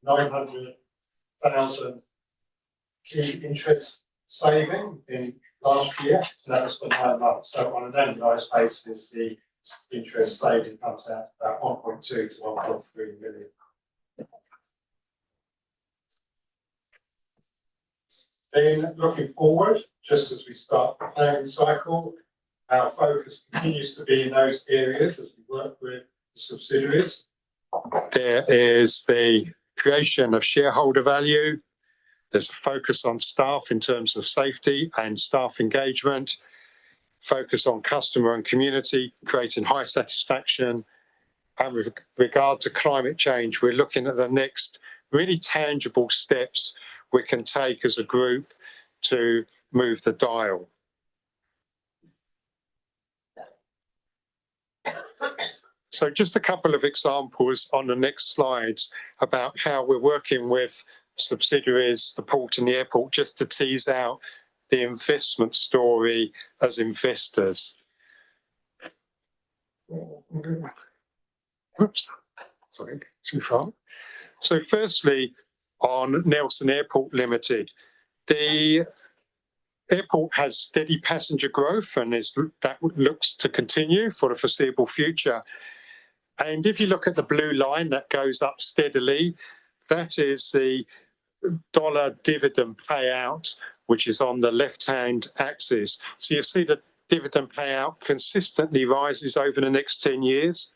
900,000 key interest saving in last year, and that was for 9 months. So on an annualised basis, the interest saving comes out about 1.2 to 1.3 million. Then looking forward, just as we start the planning cycle, our focus continues to be in those areas as we work with the subsidiaries. There is the creation of shareholder value. There's a focus on staff in terms of safety and staff engagement, focus on customer and community, creating high satisfaction. And with regard to climate change, we're looking at the next really tangible steps we can take as a group to move the dial. So just a couple of examples on the next slides about how we're working with subsidiaries, the port and the airport, just to tease out the investment story as investors. Oops, sorry, too far. So firstly, on Nelson Airport Limited, the airport has steady passenger growth and that looks to continue for the foreseeable future. And if you look at the blue line that goes up steadily, that is the dollar dividend payout, which is on the left-hand axis. So you see the dividend payout consistently rises over the next 10 years.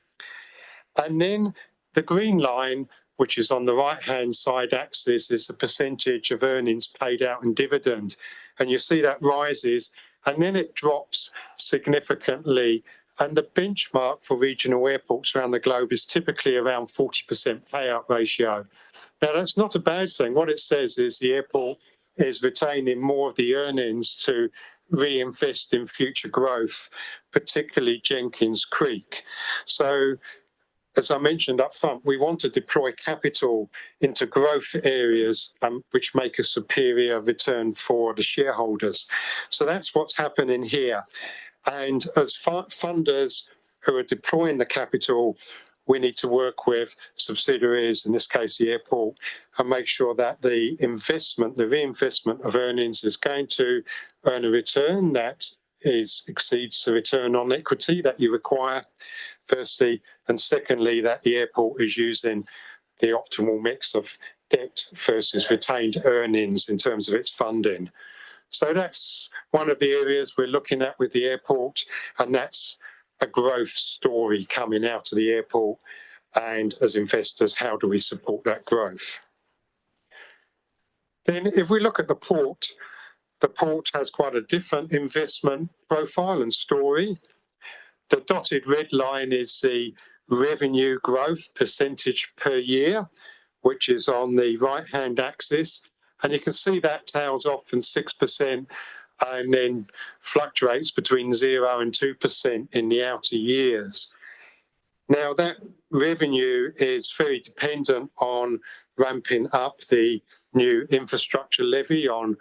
And then the green line, which is on the right-hand side axis, is the percentage of earnings paid out in dividend. And you see that rises, and then it drops significantly. And the benchmark for regional airports around the globe is typically around 40% payout ratio. Now, that's not a bad thing. What it says is the airport is retaining more of the earnings to reinvest in future growth, particularly Jenkins Creek. So, as I mentioned up front, we want to deploy capital into growth areas which make a superior return for the shareholders. So that's what's happening here. And as funders who are deploying the capital, we need to work with subsidiaries, in this case the airport, and make sure that the reinvestment of earnings is going to earn a return that exceeds the return on equity that you require, firstly, and secondly, that the airport is using the optimal mix of debt versus retained earnings in terms of its funding. So that's one of the areas we're looking at with the airport, and that's a growth story coming out of the airport. And as investors, how do we support that growth? Then if we look at the port has quite a different investment profile and story. The dotted red line is the revenue growth percentage per year, which is on the right-hand axis. And you can see that tails off from 6% and then fluctuates between 0 and 2% in the outer years. Now, that revenue is very dependent on ramping up the new infrastructure levy on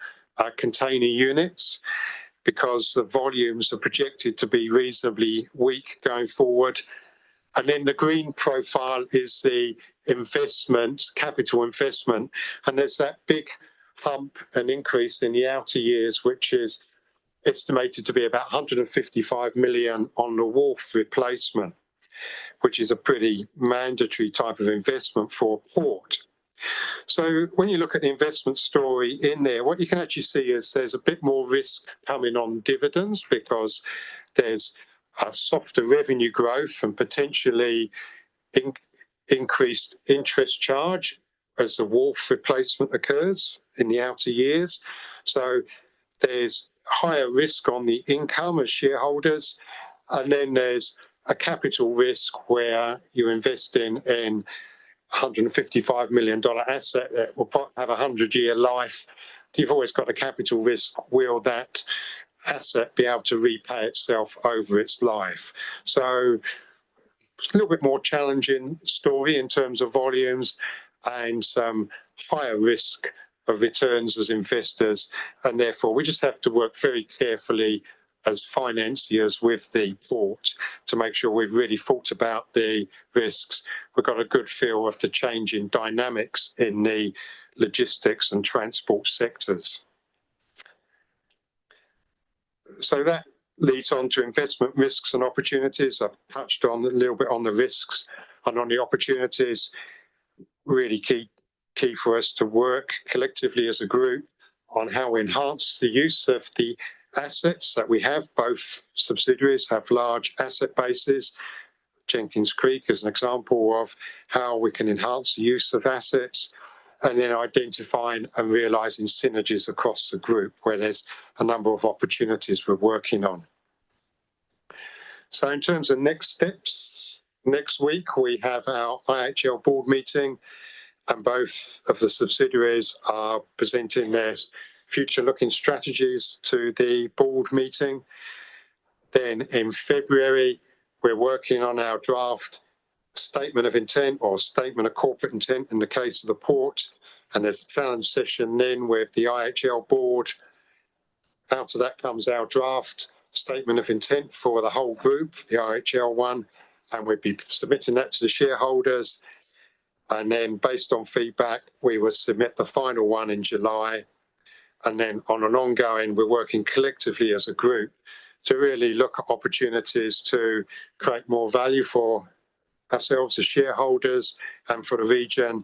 container units, because the volumes are projected to be reasonably weak going forward. And then the green profile is the investment, capital investment. And there's that big hump and increase in the outer years, which is estimated to be about 155 million on the wharf replacement, which is a pretty mandatory type of investment for a port. So when you look at the investment story in there, what you can actually see is there's a bit more risk coming on dividends, because there's a softer revenue growth and potentially increased interest charge as the wharf replacement occurs in the outer years. So there's higher risk on the income as shareholders, and then there's a capital risk where you're investing in $155 million asset that will have a 100-year life. You've always got a capital risk. Will that asset be able to repay itself over its life? So it's a little bit more challenging story in terms of volumes and some higher risk of returns as investors. And therefore, we just have to work very carefully as financiers with the port to make sure we've really thought about the risks. We've got a good feel of the changing dynamics in the logistics and transport sectors. So that leads on to investment risks and opportunities. I've touched on a little bit on the risks, and on the opportunities, really key for us to work collectively as a group on how we enhance the use of the assets that we have. Both subsidiaries have large asset bases. Jenkins Creek is an example of how we can enhance the use of assets, and then identifying and realising synergies across the group, where there's a number of opportunities we're working on. So in terms of next steps, next week we have our IHL board meeting, and both of the subsidiaries are presenting their future-looking strategies to the board meeting. Then in February, we're working on our draft statement of intent, or statement of corporate intent in the case of the port, and there's a challenge session then with the IHL board. Out of that comes our draft statement of intent for the whole group, the IHL one, and we'll be submitting that to the shareholders. And then based on feedback, we will submit the final one in July. And then on an ongoing, we're working collectively as a group to really look at opportunities to create more value for ourselves as shareholders and for the region,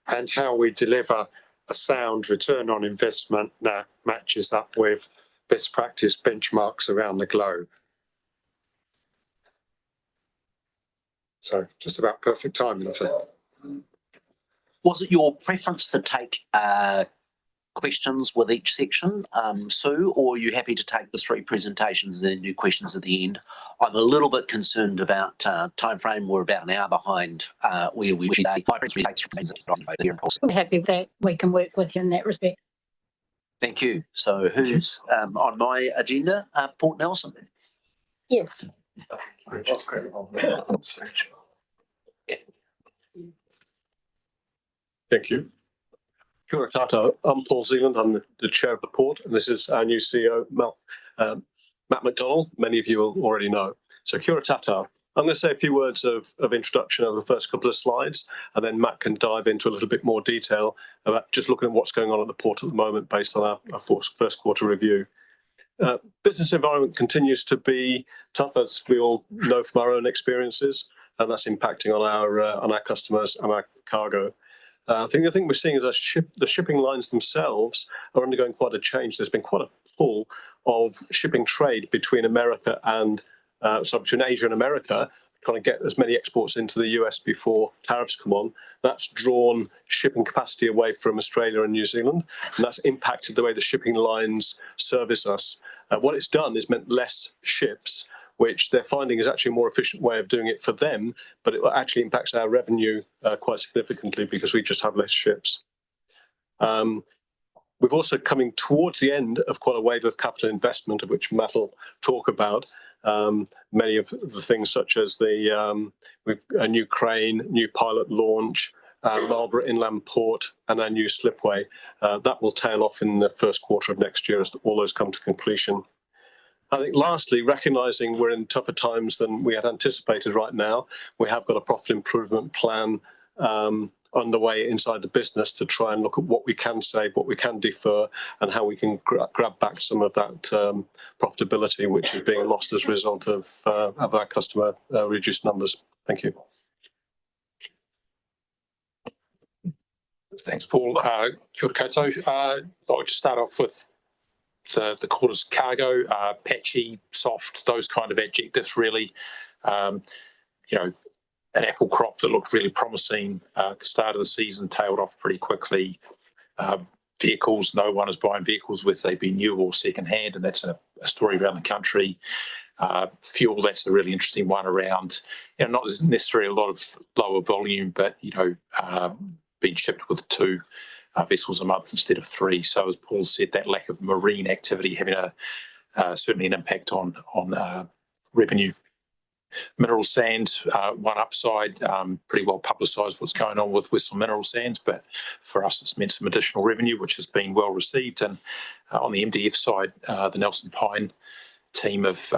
and how we deliver a sound return on investment that matches up with best practice benchmarks around the globe. So just about perfect timing, I think. Was it your preference to take questions with each section, Sue, or are you happy to take the 3 presentations and then do questions at the end? I'm a little bit concerned about time frame. We're about an hour behind where we should. We're happy that we can work with you in that respect. Thank you. So who's on my agenda? Port Nelson. Yes. Thank you. Kia ora tātou. I'm Paul Zealand. I'm the chair of the port, and this is our new CEO, Matt McDonald. Many of you will already know. So kia ora tātou. I'm going to say a few words of introduction over the first couple of slides, and then Matt can dive into a little bit more detail about just looking at what's going on at the port at the moment based on our first quarter review. Business environment continues to be tough, as we all know from our own experiences, and that's impacting on our customers and our cargo. I think the thing we're seeing is the shipping lines themselves are undergoing quite a change. There's been quite a pull of shipping trade between America and between Asia and America, trying to get as many exports into the US before tariffs come on. That's drawn shipping capacity away from Australia and New Zealand, and that's impacted the way the shipping lines service us. What it's done is meant less ships, which they're finding is actually a more efficient way of doing it for them, but it actually impacts our revenue quite significantly because we just have less ships. We've also coming towards the end of quite a wave of capital investment, of which Matt will talk about. Many of the things such as a new crane, new pilot launch, Marlborough Inland Port, and our new slipway. That will tail off in the first quarter of next year as all those come to completion. I think lastly, recognising we're in tougher times than we had anticipated right now, we have got a profit improvement plan underway inside the business to try and look at what we can save, what we can defer, and how we can grab back some of that profitability which is being lost as a result of our customer reduced numbers. Thank you. Thanks, Paul. Kia ora koutou. I'll just start off with the quarter's cargo, patchy, soft, those kind of adjectives really. An apple crop that looked really promising at the start of the season tailed off pretty quickly. Vehicles, no one is buying vehicles whether they be new or second hand, and that's a story around the country. Fuel, that's a really interesting one around, not necessarily a lot of lower volume, but, being shipped with 2 vessels a month instead of 3. So as Paul said, that lack of marine activity having certainly an impact on revenue. Mineral sands, one upside, pretty well publicised what's going on with Western Mineral Sands, but for us it's meant some additional revenue which has been well received. And on the MDF side, the Nelson Pine team have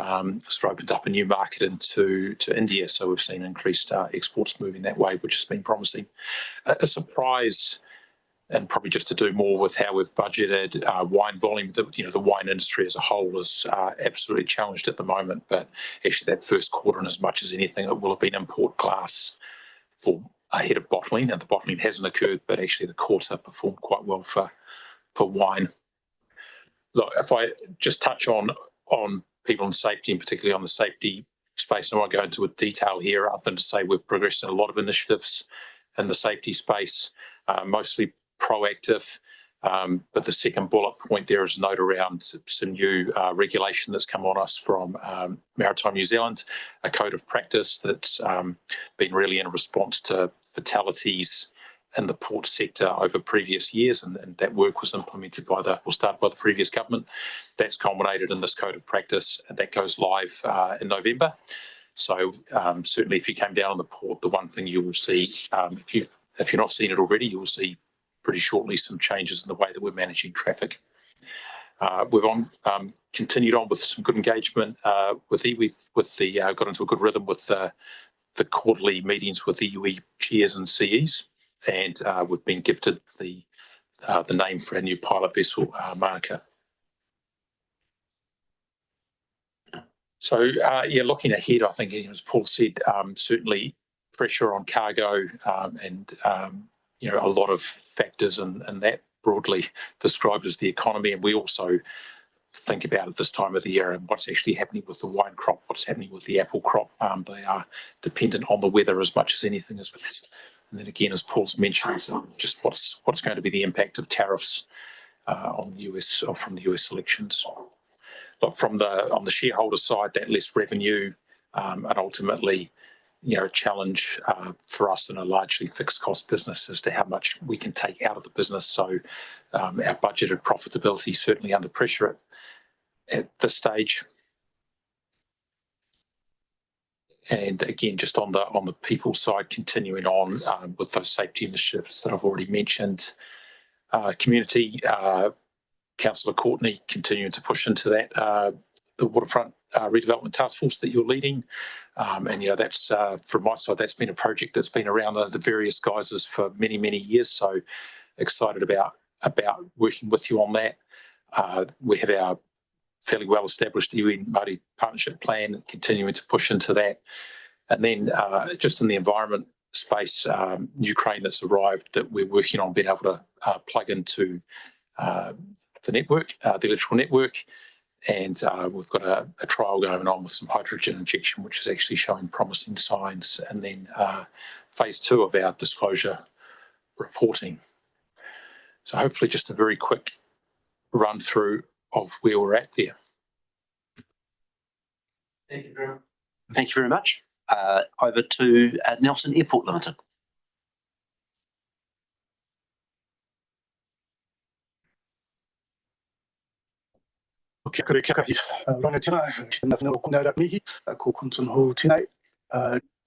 opened up a new market into India, so we've seen increased exports moving that way, which has been promising. A surprise, and probably just to do more with how we've budgeted wine volume. The wine industry as a whole is absolutely challenged at the moment, but actually that first quarter, and as much as anything, it will have been import class for ahead of bottling, and the bottling hasn't occurred, but actually the quarter performed quite well for wine. Look, if I just touch on people and safety, and particularly on the safety space, I won't go into detail here other than to say we've progressed in a lot of initiatives in the safety space, mostly proactive, but the second bullet point there is a note around some new regulation that's come on us from Maritime New Zealand, a code of practice that's been really in response to fatalities in the port sector over previous years, and that work was implemented started by the previous government. That's culminated in this code of practice, and that goes live in November. So certainly if you came down on the port, the one thing you will see, if you're not seeing it already, you will see pretty shortly some changes in the way that we're managing traffic. We've continued on with some good engagement with iwi, got into a good rhythm with the quarterly meetings with iwi chairs and CEs. and we've been gifted the name for our new pilot vessel, Marker. So, looking ahead, I think, as Paul said, certainly pressure on cargo and, a lot of factors and that broadly described as the economy. And we also think about at this time of the year and what's actually happening with the wine crop, what's happening with the apple crop. They are dependent on the weather as much as anything. And then again, as Paul's mentioned, just what's going to be the impact of tariffs on the US or from the US elections. But on the shareholder side, that less revenue and ultimately, a challenge for us in a largely fixed cost business as to how much we can take out of the business. So our budgeted profitability is certainly under pressure at this stage. And again, just on the people side, continuing on with those safety initiatives that I've already mentioned. Community, Councillor Courtney continuing to push into that, the waterfront redevelopment task force that you're leading. And that's from my side, that's been a project that's been around under various guises for many, many years. So excited about working with you on that. We have our fairly well-established UN Māori partnership plan, continuing to push into that. And then just in the environment space, Ukraine that's arrived that we're working on being able to plug into the network, the electrical network. And we've got a trial going on with some hydrogen injection, which is actually showing promising signs. And then phase 2 of our disclosure reporting. So hopefully just a very quick run through of where we're at there. Thank you very much. Over to Nelson Airport Limited.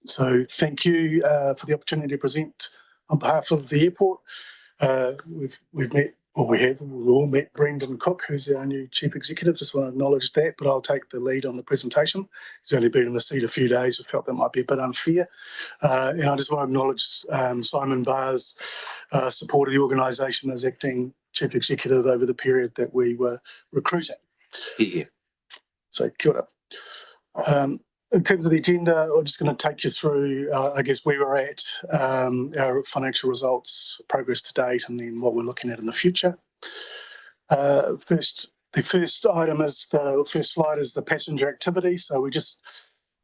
So thank you for the opportunity to present on behalf of the airport. We've all met Brendan Cook, who's our new Chief Executive. Just want to acknowledge that, but I'll take the lead on the presentation. He's only been in the seat a few days. We felt that might be a bit unfair. And I just want to acknowledge Simon Barr's support of the organisation as acting Chief Executive over the period that we were recruiting. Yeah. So kia ora. In terms of the agenda, I'm just going to take you through, where we're at, our financial results, progress to date, and then what we're looking at in the future. The first slide is the passenger activity. So we just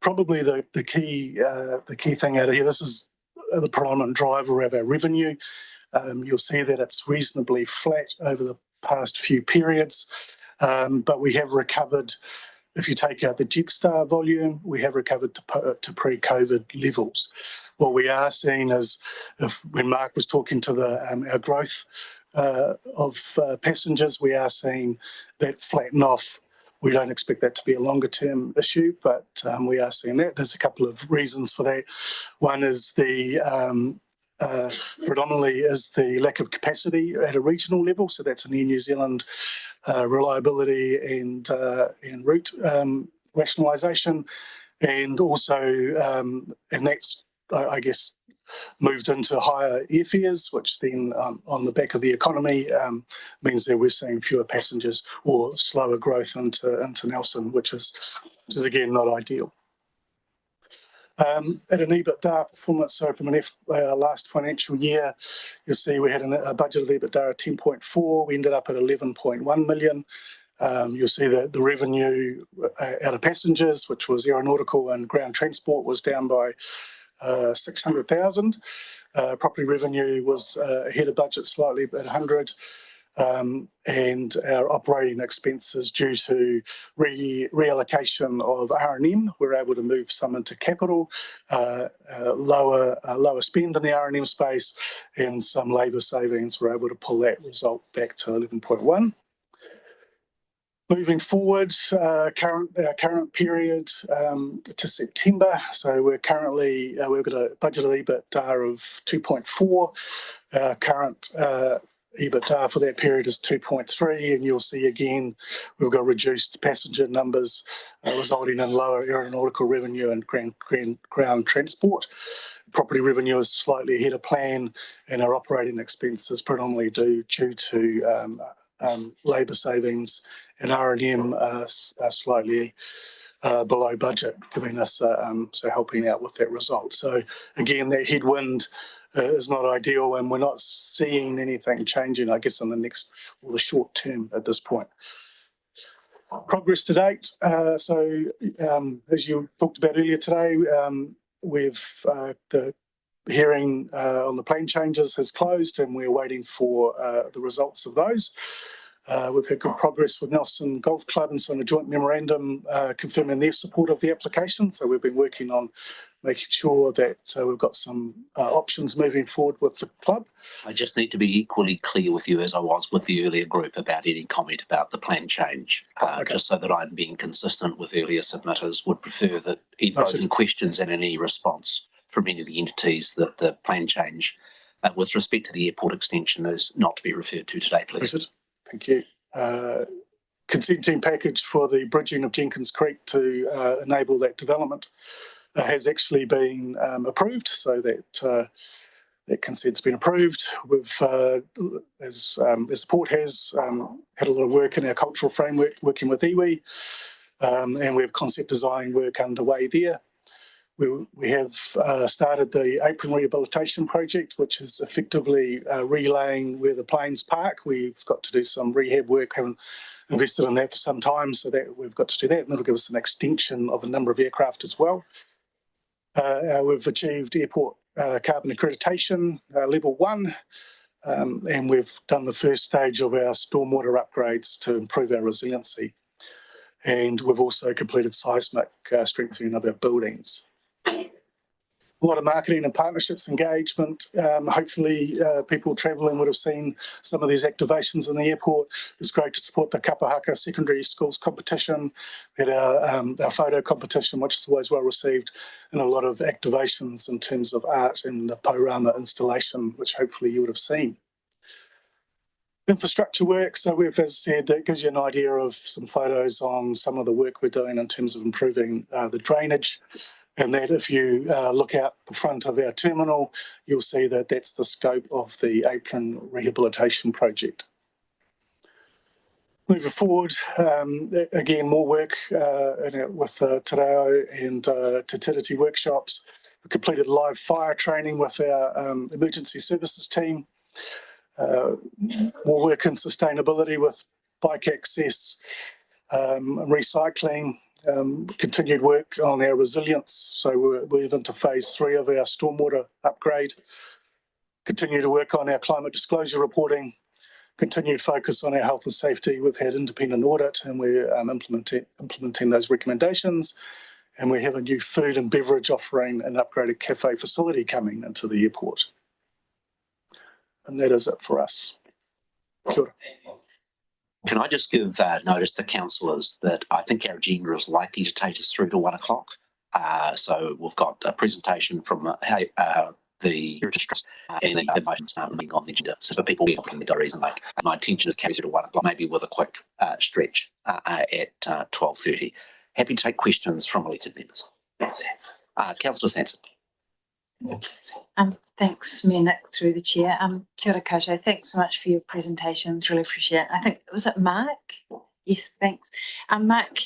probably the key thing out of here. This is the predominant driver of our revenue. You'll see that it's reasonably flat over the past few periods, but we have recovered. If you take out the Jetstar volume, we have recovered to pre-COVID levels. What we are seeing is, when Mark was talking to our growth of passengers, we are seeing that flatten off. We don't expect that to be a longer-term issue, but we are seeing that. There's a couple of reasons for that. One is predominantly is the lack of capacity at a regional level. So that's an Air New Zealand reliability and route rationalisation, and also and that's moved into higher airfares, which then on the back of the economy means that we're seeing fewer passengers or slower growth into Nelson, which is again not ideal. At an EBITDA performance, so from last financial year, you'll see we had a budgeted EBITDA of 10.4. We ended up at 11.1 million. You'll see that the revenue out of passengers, which was aeronautical and ground transport, was down by 600,000. Property revenue was ahead of budget slightly at 100. And our operating expenses, due to reallocation of R&M, we're able to move some into capital, lower spend in the R&M space, and some labour savings. We're able to pull that result back to 11.1. Moving forward, current period to September. So we've got a budgeted EBITDA of 2.4. Current EBITDA for that period is 2.3, and you'll see again we've got reduced passenger numbers resulting in lower aeronautical revenue and ground transport. Property revenue is slightly ahead of plan, and our operating expenses predominantly due to labour savings, and R&M are slightly below budget, giving us so helping out with that result. So again, that headwind is not ideal, and we're not seeing anything changing, I guess, in the next or the short term at this point. Progress to date. As you talked about earlier today, the hearing on the plan changes has closed, and we're waiting for the results of those. We've had good progress with Nelson Golf Club and signed a joint memorandum confirming their support of the application. So we've been working on making sure that we've got some options moving forward with the club. I just need to be equally clear with you as I was with the earlier group about any comment about the plan change, just so that I'm being consistent with earlier submitters. Would prefer that both in questions and in any response from any of the entities that the plan change with respect to the airport extension is not to be referred to today, please. Richard. Thank you. Consent team package for the bridging of Jenkins Creek to enable that development has actually been approved, so that that consent's been approved. We've, as the port has had a lot of work in our cultural framework, working with iwi, and we have concept design work underway there. We have started the apron rehabilitation project, which is effectively relaying where the planes park. We've got to do some rehab work, haven't invested in that for some time, so that we've got to do that, and that'll give us an extension of a number of aircraft as well. We've achieved airport carbon accreditation level 1, and we've done the first stage of our stormwater upgrades to improve our resiliency. And we've also completed seismic strengthening of our buildings. A lot of marketing and partnerships engagement. Hopefully people travelling would have seen some of these activations in the airport. It's great to support the Kapahaka Secondary Schools competition. We had our photo competition, which is always well received, and a lot of activations in terms of art and the Paurama installation, which hopefully you would have seen. Infrastructure work, so we've, as I said, that gives you an idea of some photos on some of the work we're doing in terms of improving the drainage. And that if you look out the front of our terminal, you'll see that that's the scope of the apron rehabilitation project. Moving forward, again, more work with Te Reo and Te Tiriti workshops. We completed live fire training with our emergency services team. More work in sustainability with bike access, recycling. Continued work on our resilience, so we're into phase 3 of our stormwater upgrade. Continue to work on our climate disclosure reporting. Continued focus on our health and safety. We've had independent audit, and we're implementing those recommendations. And we have a new food and beverage offering and upgraded cafe facility coming into the airport. And that is it for us. Kia ora. Can I just give notice to councillors that I think our agenda is likely to take us through to 1 o'clock. So we've got a presentation from the Trust and then the motions on the agenda. So for people in the diaries, and like my intention is to carry through to 1 o'clock, maybe with a quick stretch at 12:30. Happy to take questions from elected members. Councillor Sanson. Thanks, Mayor Nick, through the chair. Kia ora koutou. Thanks so much for your presentations. Really appreciate it. I think, was it Mark? Yes, thanks. Mark,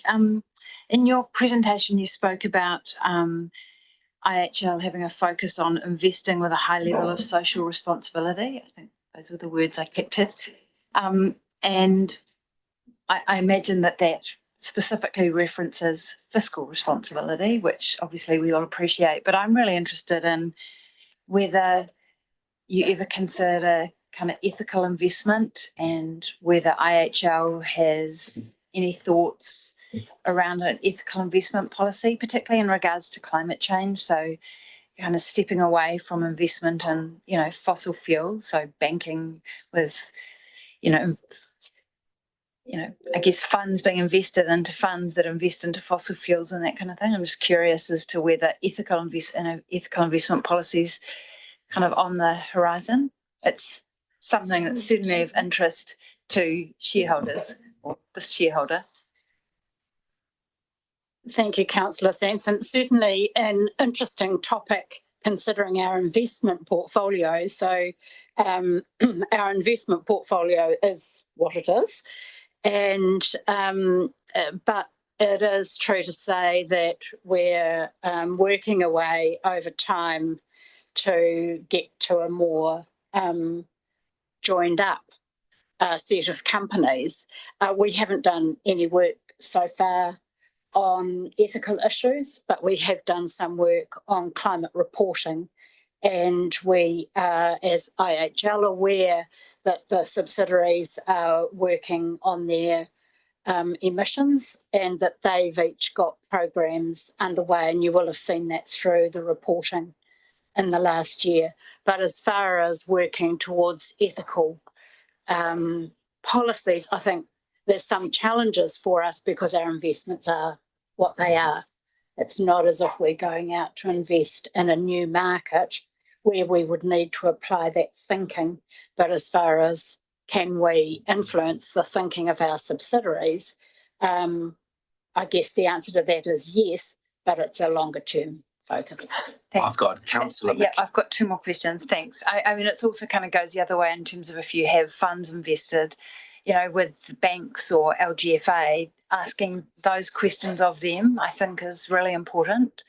in your presentation, you spoke about IHL having a focus on investing with a high level of social responsibility. I think those were the words I picked it. And I imagine that that specifically references fiscal responsibility, which obviously we all appreciate, but I'm really interested in whether you ever consider kind of ethical investment and whether IHL has any thoughts around an ethical investment policy, particularly in regards to climate change. So kind of stepping away from investment in, fossil fuels, so banking with, I guess funds being invested into funds that invest into fossil fuels and that kind of thing. I'm just curious as to whether ethical investment policies kind of on the horizon. It's something that's certainly of interest to shareholders or this shareholder. Thank you, Councillor Sanson. Certainly an interesting topic considering our investment portfolio. So our investment portfolio is what it is. And but it is true to say that we're working away over time to get to a more joined up set of companies. We haven't done any work so far on ethical issues, but we have done some work on climate reporting. And we are, as IHL, aware that the subsidiaries are working on their emissions and that they've each got programs underway. And you will have seen that through the reporting in the last year. But as far as working towards ethical policies, I think there's some challenges for us because our investments are what they are. It's not as if we're going out to invest in a new market where we would need to apply that thinking. But as far as can we influence the thinking of our subsidiaries, I guess the answer to that is yes, but it's a longer term focus. Thanks. I've got Councillor. Yeah, I've got two more questions. Thanks. I mean, it's also kind of goes the other way in terms of if you have funds invested, you know, with banks or LGFA, asking those questions of them, I think is really important,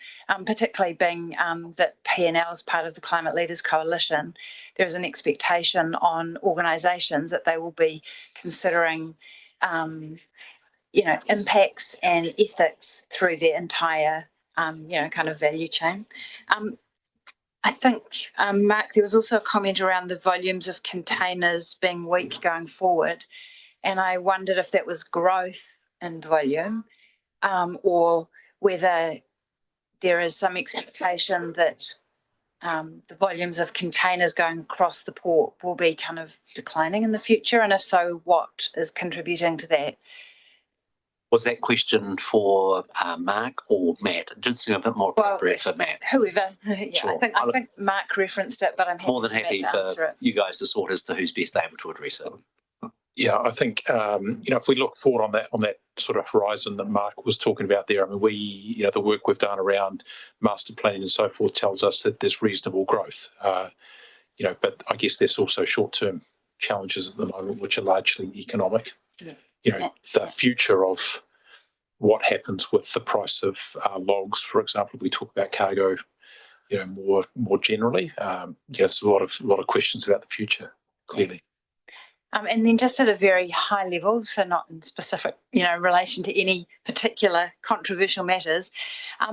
particularly being that P&L is part of the Climate Leaders Coalition. There's an expectation on organisations that they will be considering, you know, impacts and ethics through their entire you know, kind of value chain. I think, Mark, there was also a comment around the volumes of containers being weak going forward. And I wondered if that was growth in volume or whether there is some expectation that the volumes of containers going across the port will be kind of declining in the future. And if so, what is contributing to that? Was that question for Mark or Matt? It did seem a bit more appropriate for Matt. Whoever. Yeah, Sure. I think Mark referenced it, but I'm more than happy to answer for it. you guys to sort as to who's best able to address it. Yeah, I think you know, if we look forward on that sort of horizon that Mark was talking about there, I mean, you know, the work we've done around master planning and so forth tells us that there's reasonable growth. You know, but I guess there's also short-term challenges at the moment, which are largely economic. Yeah. You know, the future of what happens with the price of logs, for example, we talk about cargo, you know, more generally. Yes, a lot of questions about the future, clearly. And then just at a very high level, so not in specific, you know, relation to any particular controversial matters,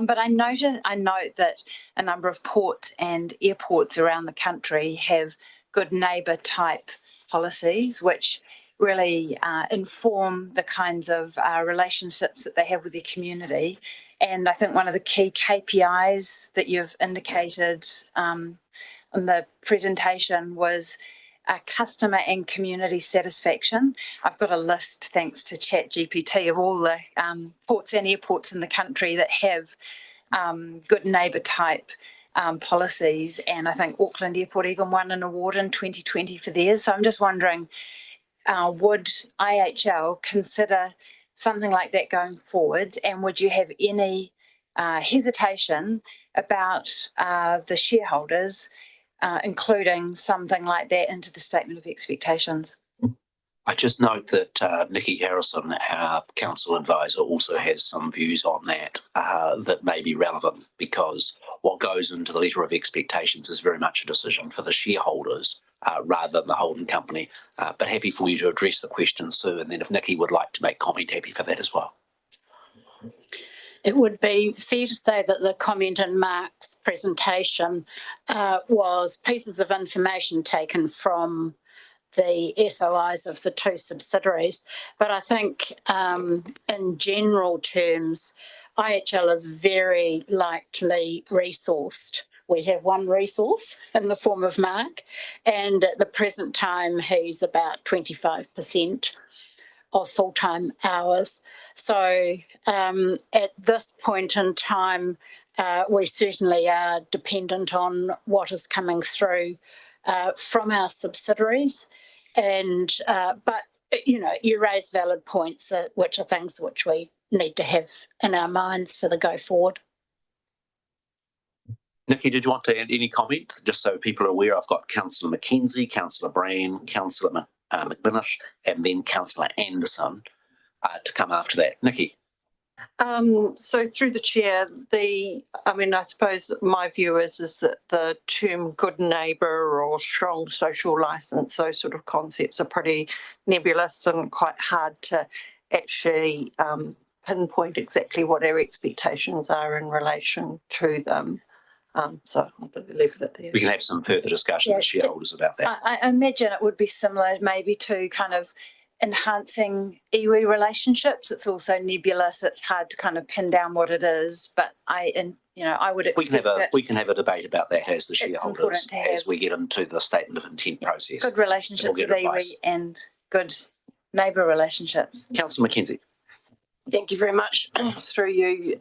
but I note that a number of ports and airports around the country have good neighbour type policies, which really inform the kinds of relationships that they have with their community. And I think one of the key KPIs that you've indicated in the presentation was customer and community satisfaction. I've got a list, thanks to ChatGPT, of all the ports and airports in the country that have good neighbour type policies. And I think Auckland Airport even won an award in 2020 for theirs. So I'm just wondering, would IHL consider something like that going forwards? And would you have any hesitation about the shareholders including something like that into the statement of expectations? I just note that Nikki Harrison, our council advisor, also has some views on that that may be relevant, because what goes into the letter of expectations is very much a decision for the shareholders rather than the holding company. But happy for you to address the question, Sue, and then if Nikki would like to make comment, happy for that as well. It would be fair to say that the comment in Mark's presentation was pieces of information taken from the SOIs of the two subsidiaries. But I think in general terms, IHL is very lightly resourced. We have one resource in the form of Mark, and at the present time, he's about 25% of full-time hours. So at this point in time, we certainly are dependent on what is coming through from our subsidiaries. And but you know, you raise valid points, which are things which we need to have in our minds for the go forward. Nikki, did you want to add any comment? Just so people are aware, I've got Councillor McKenzie, Councillor Breen, Councillor McMinnish, and then Councillor Anderson to come after that. Nikki. So through the chair, I suppose my view is that the term good neighbour or strong social licence, those sort of concepts are pretty nebulous and quite hard to actually pinpoint exactly what our expectations are in relation to them. So I'll leave it at there. We can have some further discussion with shareholders about that. I imagine it would be similar maybe to kind of enhancing iwi relationships. It's also nebulous. It's hard to kind of pin down what it is, but I would expect we can have a debate about that as the shareholders as we get into the statement of intent process. Good relationships with iwi and good neighbour relationships. Councillor McKenzie. Thank you very much. Through you,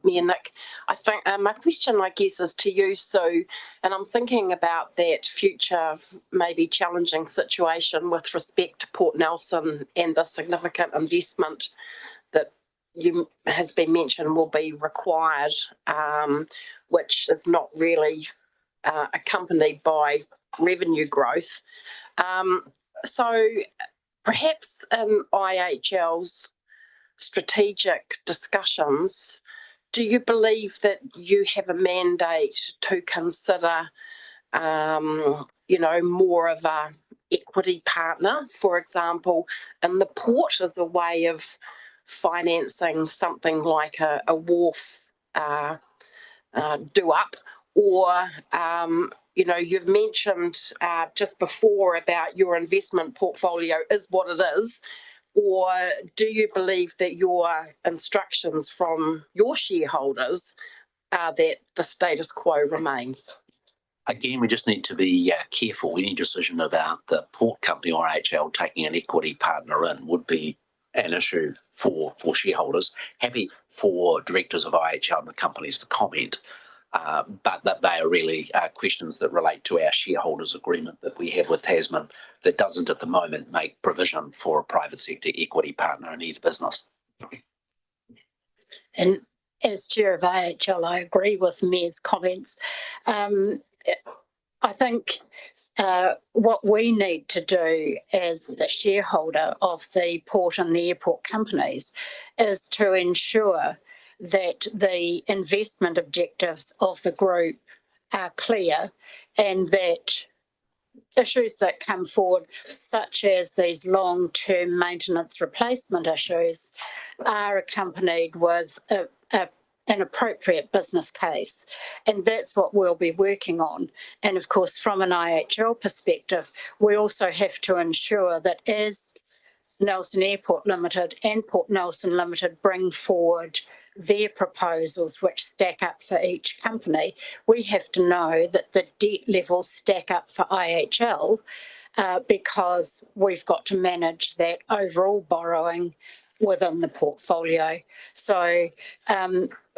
me and Nick. I think my question, I guess, is to you, Sue, and I'm thinking about that future, maybe challenging situation with respect to Port Nelson and the significant investment that has been mentioned will be required, which is not really accompanied by revenue growth. So perhaps in IHL's strategic discussions, do you believe that you have a mandate to consider, more of a equity partner, for example, in the port as a way of financing something like a wharf do-up? Or, you've mentioned just before about your investment portfolio is what it is. Or do you believe that your instructions from your shareholders are that the status quo remains? Again, we just need to be careful. Any decision about the port company or IHL taking an equity partner in would be an issue for shareholders. Happy for directors of IHL and the companies to comment, but that they are really questions that relate to our shareholders agreement that we have with Tasman that doesn't at the moment make provision for a private sector equity partner in either business. And as chair of IHL, I agree with Mayor's comments. I think what we need to do as the shareholder of the port and the airport companies is to ensure that the investment objectives of the group are clear and that issues that come forward, such as these long-term maintenance replacement issues, are accompanied with an appropriate business case. And that's what we'll be working on. And of course, from an IHL perspective, we also have to ensure that as Nelson Airport Limited and Port Nelson Limited bring forward their proposals which stack up for each company, we have to know that the debt levels stack up for IHL because we've got to manage that overall borrowing within the portfolio. So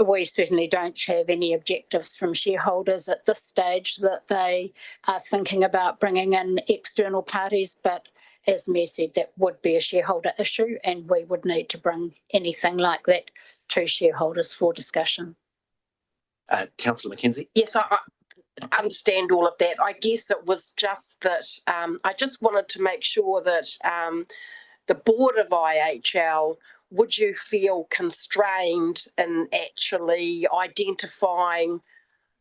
we certainly don't have any objectives from shareholders at this stage that they are thinking about bringing in external parties, but as Mayor said, that would be a shareholder issue and we would need to bring anything like that to shareholders for discussion. Councillor McKenzie? Yes, I understand all of that. I guess it was just that I just wanted to make sure that the board of IHL, would you feel constrained in actually identifying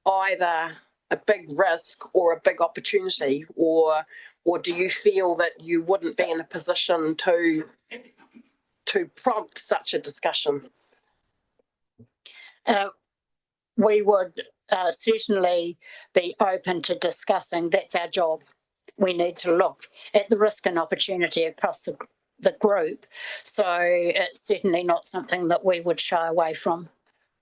either a big risk or a big opportunity, or do you feel that you wouldn't be in a position to prompt such a discussion? We would certainly be open to discussing. That's our job. We need to look at the risk and opportunity across the group. So it's certainly not something that we would shy away from.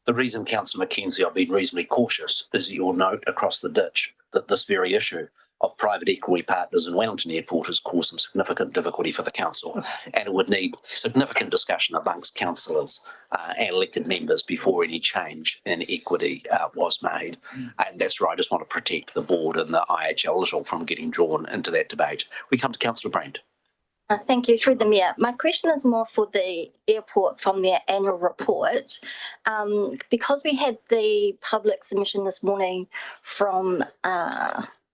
The reason, Councillor McKenzie, I've been reasonably cautious is that you'll note across the ditch that this very issue of private equity partners in Wellington Airport has caused some significant difficulty for the council, and it would need significant discussion amongst councillors and elected members before any change in equity was made. And that's where I just want to protect the board and the IHL from getting drawn into that debate. We come to Councillor Brandt. Thank you. Through the Mayor. My question is more for the airport from their annual report. Because we had the public submission this morning from,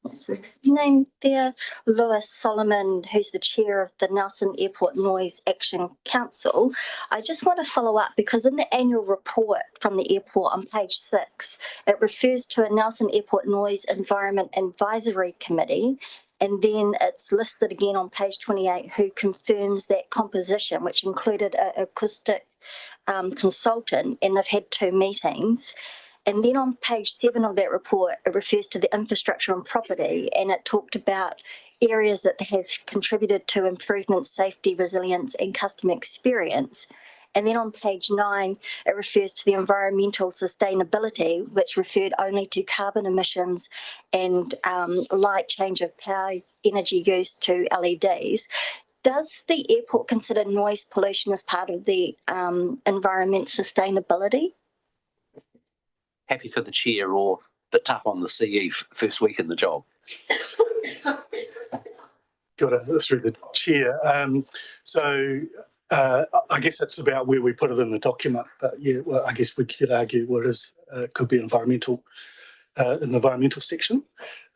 what's his name there? Lewis Solomon, who's the chair of the Nelson Airport Noise Action Council. I just want to follow up because in the annual report from the airport on page 6, it refers to a Nelson Airport Noise Environment Advisory Committee. And then it's listed again on page 28 who confirms that composition, which included an acoustic consultant, and they've had 2 meetings. And then on page 7 of that report, it refers to the infrastructure and property, and it talked about areas that have contributed to improvement, safety, resilience, and customer experience. And then on page 9, it refers to the environmental sustainability, which referred only to carbon emissions and light change of power energy use to LEDs. Does the airport consider noise pollution as part of the environment sustainability? Happy for the chair or the tough on the CE first week in the job. Got it through the chair. I guess it's about where we put it in the document, but yeah, well, I guess we could argue what it is. Could be environmental, in the environmental section.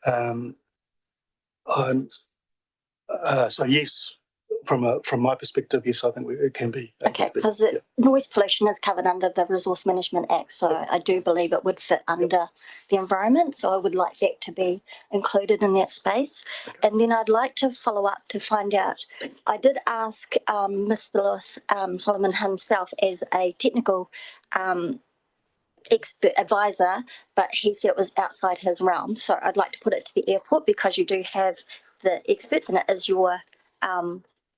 So yes, from my perspective, yes, I think it can be. Okay, because noise pollution is covered under the Resource Management Act, so I do believe it would fit under the environment. So I would like that to be included in that space. And then I'd like to follow up to find out. I did ask Mr. Lewis Solomon himself as a technical expert advisor, but he said it was outside his realm. So I'd like to put it to the airport because you do have the experts and it is your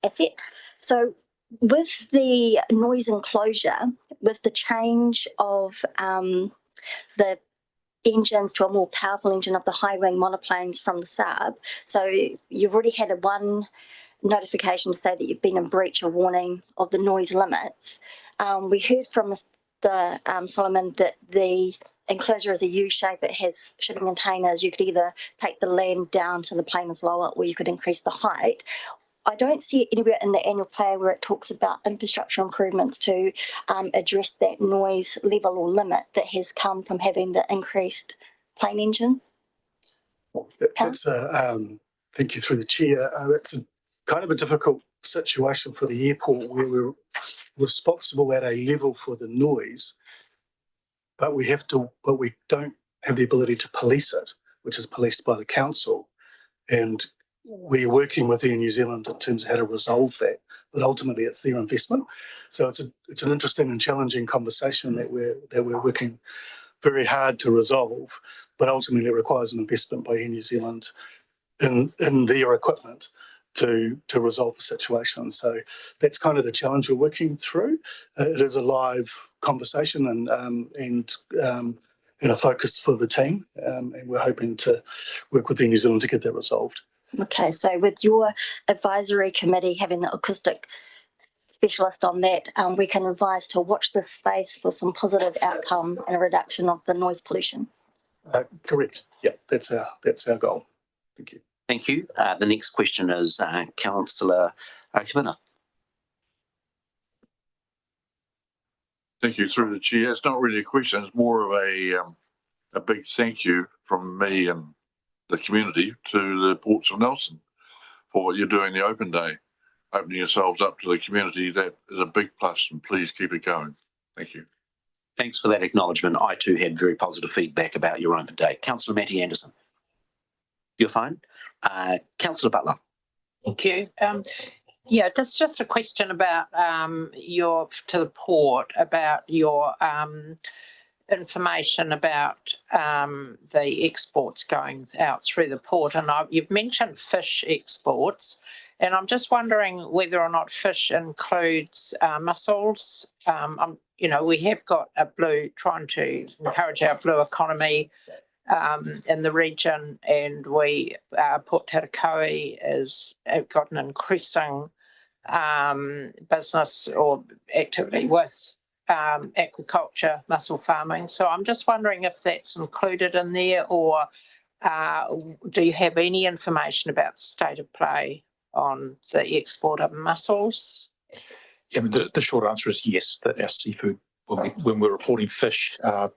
asset. So with the noise enclosure, with the change of the engines to a more powerful engine of the high wing monoplanes from the Saab, so you've already had one notification to say that you've been in breach or warning of the noise limits. We heard from Mr. Solomon that the enclosure is a U shape. It has shipping containers. You could either take the land down so the plane is lower, or you could increase the height. I don't see it anywhere in the annual plan where it talks about infrastructure improvements to address that noise level or limit that has come from having the increased plane engine. That's thank you through the chair. That's a kind of a difficult situation for the airport where we're responsible at a level for the noise, but we don't have the ability to police it, which is policed by the council. And we're working with Air New Zealand in terms of how to resolve that, but ultimately it's their investment. So it's an interesting and challenging conversation that we're working very hard to resolve, but ultimately it requires an investment by Air New Zealand in their equipment to resolve the situation. So that's kind of the challenge we're working through. It is a live conversation and a focus for the team, and we're hoping to work with Air New Zealand to get that resolved. Okay, so with your advisory committee having the acoustic specialist on that, we can advise to watch this space for some positive outcome and a reduction of the noise pollution. Correct. Yeah, that's our goal. Thank you. Thank you. The next question is Councillor O'Connor. Thank you. Through the chair. It's not really a question. It's more of a big thank you from me and the community to the Ports of Nelson for what you're doing the open day, opening yourselves up to the community. That is a big plus, and please keep it going. Thank you. Thanks for that acknowledgement. I too had very positive feedback about your open day. Councillor Matty Anderson. You're fine. Councillor Butler. Thank you. Yeah, that's just a question about to the port about your information about the exports going out through the port, and you've mentioned fish exports, and I'm just wondering whether or not fish includes mussels. We have got trying to encourage our blue economy in the region, and Port Tarakoe has got an increasing business or activity with aquaculture, mussel farming. So I'm just wondering if that's included in there, or do you have any information about the state of play on the export of mussels? Yeah, I mean, the short answer is yes, that our seafood, when we're reporting fish, the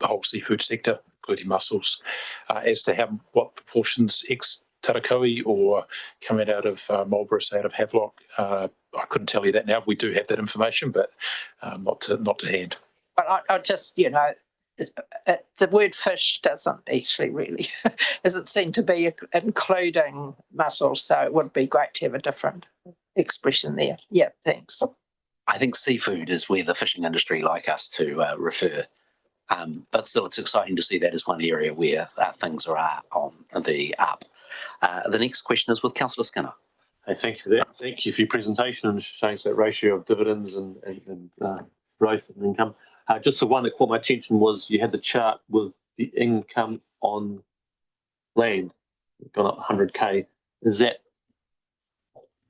whole seafood sector, including mussels, as to what proportions ex-Tarakoi or coming out of Marlborough, out of Havelock, I couldn't tell you that now. We do have that information, but not to hand. But I just, the word fish doesn't actually really, doesn't seem to be including mussels, so it would be great to have a different expression there. Yeah, thanks. I think seafood is where the fishing industry like us to refer. But still, it's exciting to see that as one area where things are on the up. The next question is with Councillor Skinner. Hey, thank you for that. Thank you for your presentation and showing that ratio of dividends and growth and income. Just the one that caught my attention was you had the chart with the income on land gone up 100k. Is that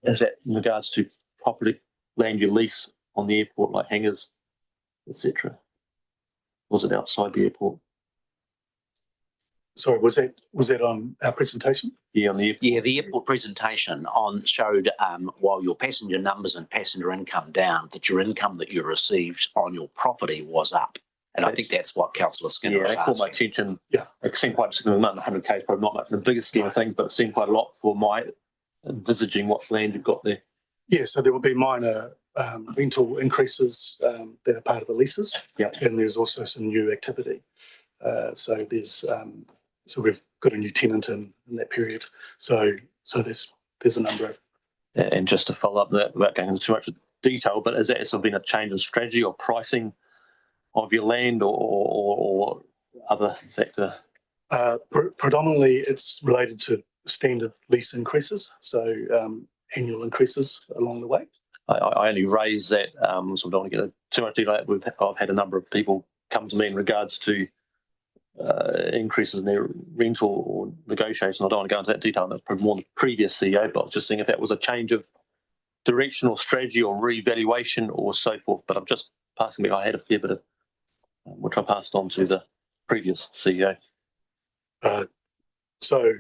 in regards to property land you lease on the airport, like hangars, etc.? Was it outside the airport? Sorry, was that on our presentation? Yeah, on the airport. Yeah, the airport presentation showed while your passenger numbers and passenger income down, that your income that you received on your property was up. And I think that's what Councillor Skinner was asking. Yeah, that caught my attention. Yeah. It seemed quite a significant amount. 100k is probably not much in the bigger scheme of things, but it seemed quite a lot for my envisaging what land you've got there. Yeah, so there will be minor rental increases that are part of the leases. Yeah. And there's also some new activity. So we've got a new tenant in that period. So there's a number of. And just to follow up that, without going into too much detail, but has that been a change in strategy or pricing of your land or other factor? Predominantly, it's related to standard lease increases, so annual increases along the way. I only raise that, so I don't want to get too much detail. I've had a number of people come to me in regards to increases in their rental or negotiation. I don't want to go into that detail. That's probably more the previous CEO, but I was just seeing if that was a change of direction or strategy or revaluation or so forth. But I'm just passing me. I had a fair bit of which I passed on to the previous CEO. So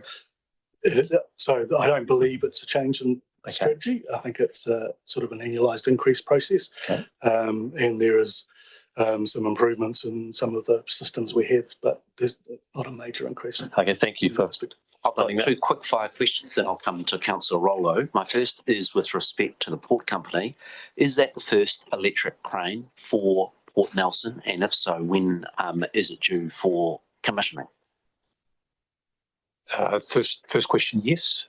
I don't believe it's a change in strategy. I think it's sort of an annualised increase process, and there is some improvements in some of the systems we have, but there's not a major increase. Okay, thank you for. I've got two quick fire questions, then I'll come to Councillor Rollo. My first is with respect to the port company. Is that the first electric crane for Port Nelson? And if so, when is it due for commissioning? First question, yes.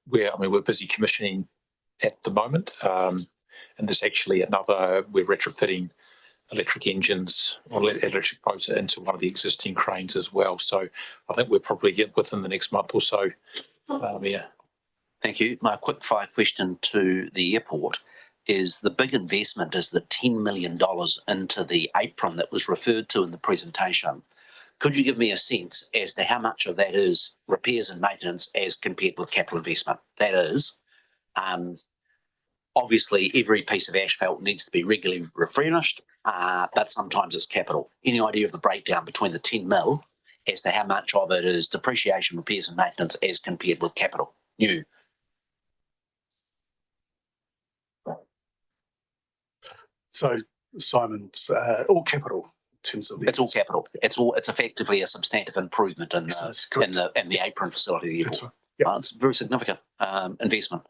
We're busy commissioning at the moment, and there's actually we're retrofitting electric engines or electric motor into one of the existing cranes as well. So I think we're probably within the next month or so. Yeah. Thank you. My quick fire question to the airport is the big investment is the $10 million into the apron that was referred to in the presentation. Could you give me a sense as to how much of that is repairs and maintenance as compared with capital investment? That is, obviously every piece of asphalt needs to be regularly refreshed, but sometimes it's capital. Any idea of the breakdown between the 10 mil as to how much of it is depreciation, repairs and maintenance as compared with capital, new? So, Simon's all capital in terms of it's all capital. It's effectively a substantive improvement in the apron facility of the airport. Right. Yep. It's a very significant investment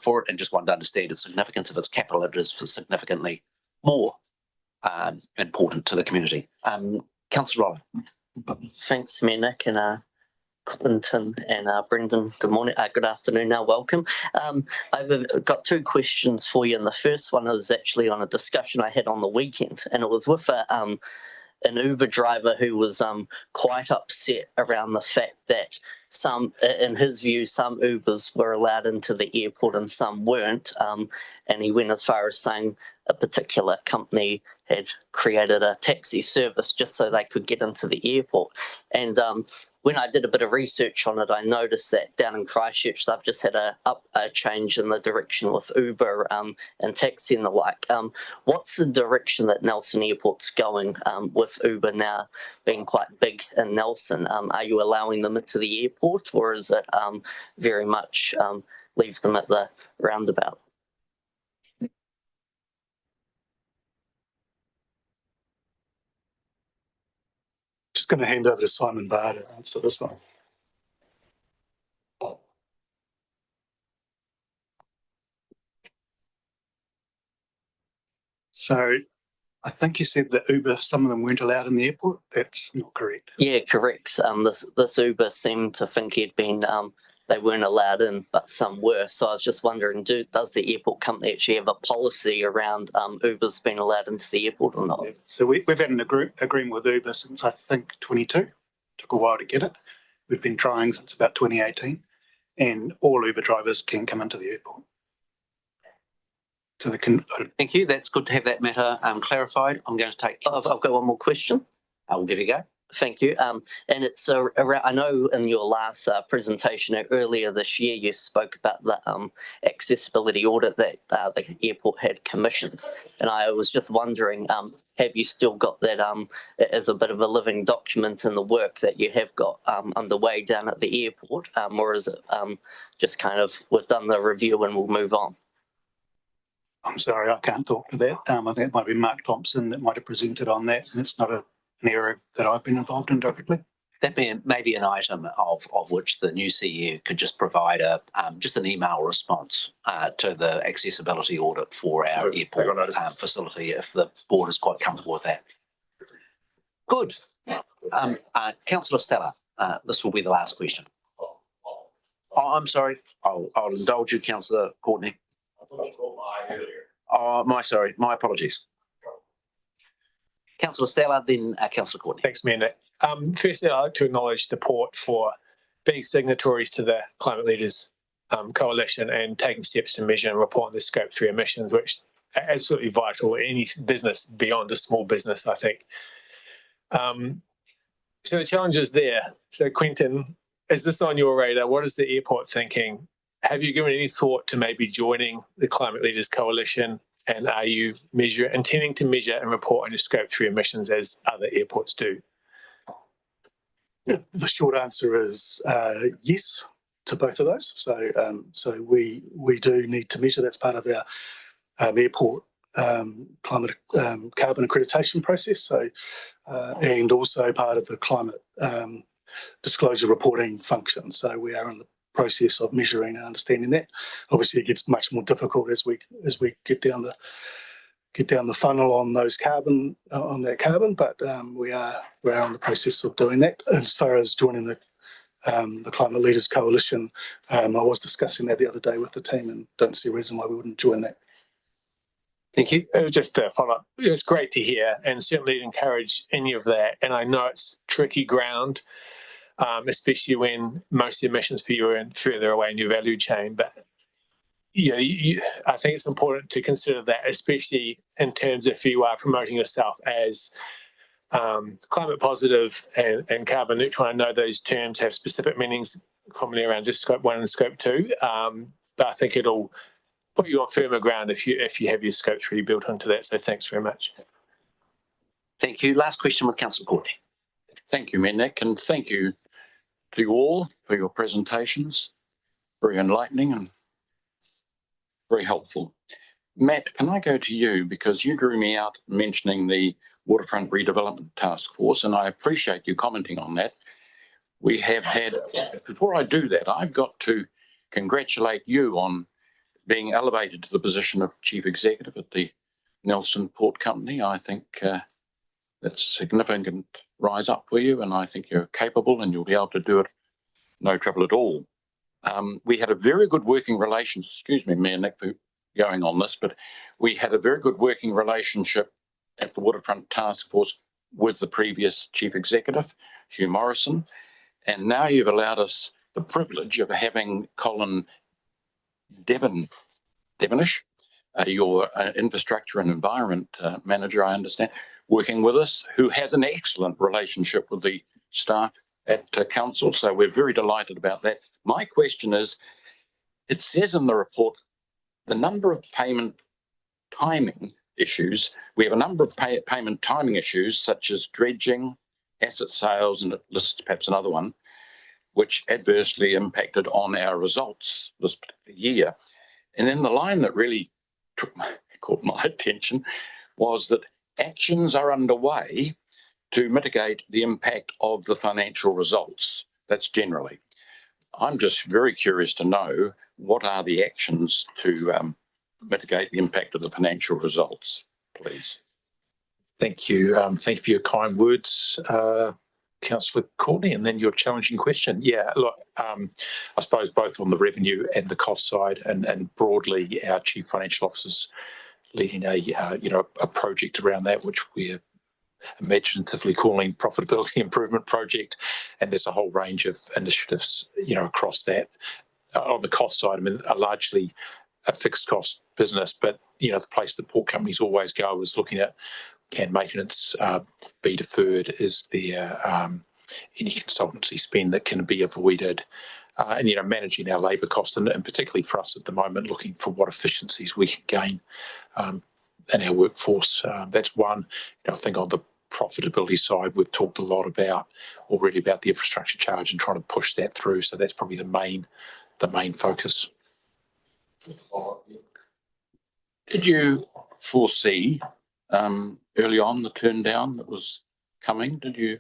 for it, and just want to understand its significance of its capital. It is significantly more important to the community. Councillor Rollo. Thanks, Mayor Nick, and Clinton and Brendan. Good morning, good afternoon. Now, welcome. I've got two questions for you, and the first one is actually on a discussion I had on the weekend, and it was with an Uber driver who was quite upset around the fact that in his view, some Ubers were allowed into the airport and some weren't. And he went as far as saying a particular company had created a taxi service just so they could get into the airport. And when I did a bit of research on it, I noticed that down in Christchurch, they've just had a change in the direction with Uber and taxi and the like. What's the direction that Nelson Airport's going with Uber now being quite big in Nelson? Are you allowing them into the airport, or is it very much leave them at the roundabout. Just going to hand over to Simon Barr to answer this one. So I think you said that Uber, some of them weren't allowed in the airport. That's not correct. Yeah, correct. This Uber seemed to think he'd been they weren't allowed in, but some were. So I was just wondering, does the airport company actually have a policy around Ubers being allowed into the airport or not? So we've had an agreement with Uber since I think 22. Took a while to get it. We've been trying since about 2018, and all Uber drivers can come into the airport. So they can. Thank you. That's good to have that matter clarified. I'm going to take. I've got one more question. I will give you a go. Thank you. And it's around, I know in your last presentation earlier this year, you spoke about the accessibility audit that the airport had commissioned. And I was just wondering, have you still got that as a bit of a living document in the work that you have got underway down at the airport? Or is it just kind of, we've done the review and we'll move on? I'm sorry, I can't talk to that. I think it might be Mark Thompson that might have presented on that, and it's not an area that I've been involved in directly. That may be an item of which the new CEO could just provide just an email response to the accessibility audit for our airport facility, if the board is quite comfortable with that. Good. Councillor Stella, this will be the last question. Oh, I'm sorry. I'll indulge you, Councillor Courtney. Oh, my apologies. Councillor Stella, then Councillor Courtney. Thanks, Mayor Nick. Firstly, I'd like to acknowledge the port for being signatories to the Climate Leaders Coalition and taking steps to measure and report on the Scope 3 emissions, which are absolutely vital in any business beyond a small business, I think. So the challenge is there. So Quentin, is this on your radar? What is the airport thinking? Have you given any thought to maybe joining the Climate Leaders Coalition? And are you intending to measure and report on your Scope 3 emissions as other airports do? The short answer is yes to both of those. So we do need to measure. That's part of our airport climate carbon accreditation process. So and also part of the climate disclosure reporting function. So we are in the process of measuring and understanding that. Obviously, it gets much more difficult as we get down the funnel on those carbon but we are in the process of doing that. As far as joining the Climate Leaders Coalition, I was discussing that the other day with the team and don't see a reason why we wouldn't join that. Thank you. It was just a follow-up. It was great to hear and certainly encourage any of that. And I know it's tricky ground, especially when most of the emissions for you are further away in your value chain. But I think it's important to consider that, especially in terms of if you are promoting yourself as climate positive and carbon neutral. I know those terms have specific meanings commonly around just Scope 1 and Scope 2, but I think it'll put you on firmer ground if you have your Scope 3 built into that. So thanks very much. Thank you. Last question with Councillor Courtney. Thank you, Mayor Nick, and thank you to you all for your presentations. Very enlightening and very helpful. Matt, can I go to you, because you drew me out mentioning the Waterfront Redevelopment Task Force, and I appreciate you commenting on that. We have had, before I do that, I've got to congratulate you on being elevated to the position of Chief Executive at the Nelson Port Company. I think that's a significant rise up for you, and I think you're capable and you'll be able to do it no trouble at all. We had a very good working relationship, excuse me, Mayor Nick, for going on this, but we had a very good working relationship at the Waterfront Task Force with the previous Chief Executive, Hugh Morrison, and now you've allowed us the privilege of having Colin Devonish, your infrastructure and environment manager, I understand, working with us, who has an excellent relationship with the staff at council. So we're very delighted about that. My question is, it says in the report, the number of payment timing issues, we have a number of payment timing issues, such as dredging, asset sales, and it lists perhaps another one. which adversely impacted on our results this particular year. And then the line that really caught my attention was that actions are underway to mitigate the impact of the financial results. That's generally. I'm just very curious to know what are the actions to mitigate the impact of the financial results, please. Thank you. Thank you for your kind words, Councillor Courtney, and then your challenging question. Yeah, look, I suppose both on the revenue and the cost side, and broadly, our Chief Financial Officer's leading a project around that, which we're imaginatively calling Profitability Improvement Project, and there's a whole range of initiatives, across that. On the cost side, I mean, are largely a fixed cost business, but the place that port companies always go is looking at, can maintenance be deferred? Is there any consultancy spend that can be avoided? And managing our labour cost, and particularly for us at the moment, looking for what efficiencies we can gain in our workforce. That's one. I think on the profitability side, we've talked a lot about the infrastructure charge and trying to push that through. So that's probably the main focus. Did you foresee early on the turn down that was coming? Did you?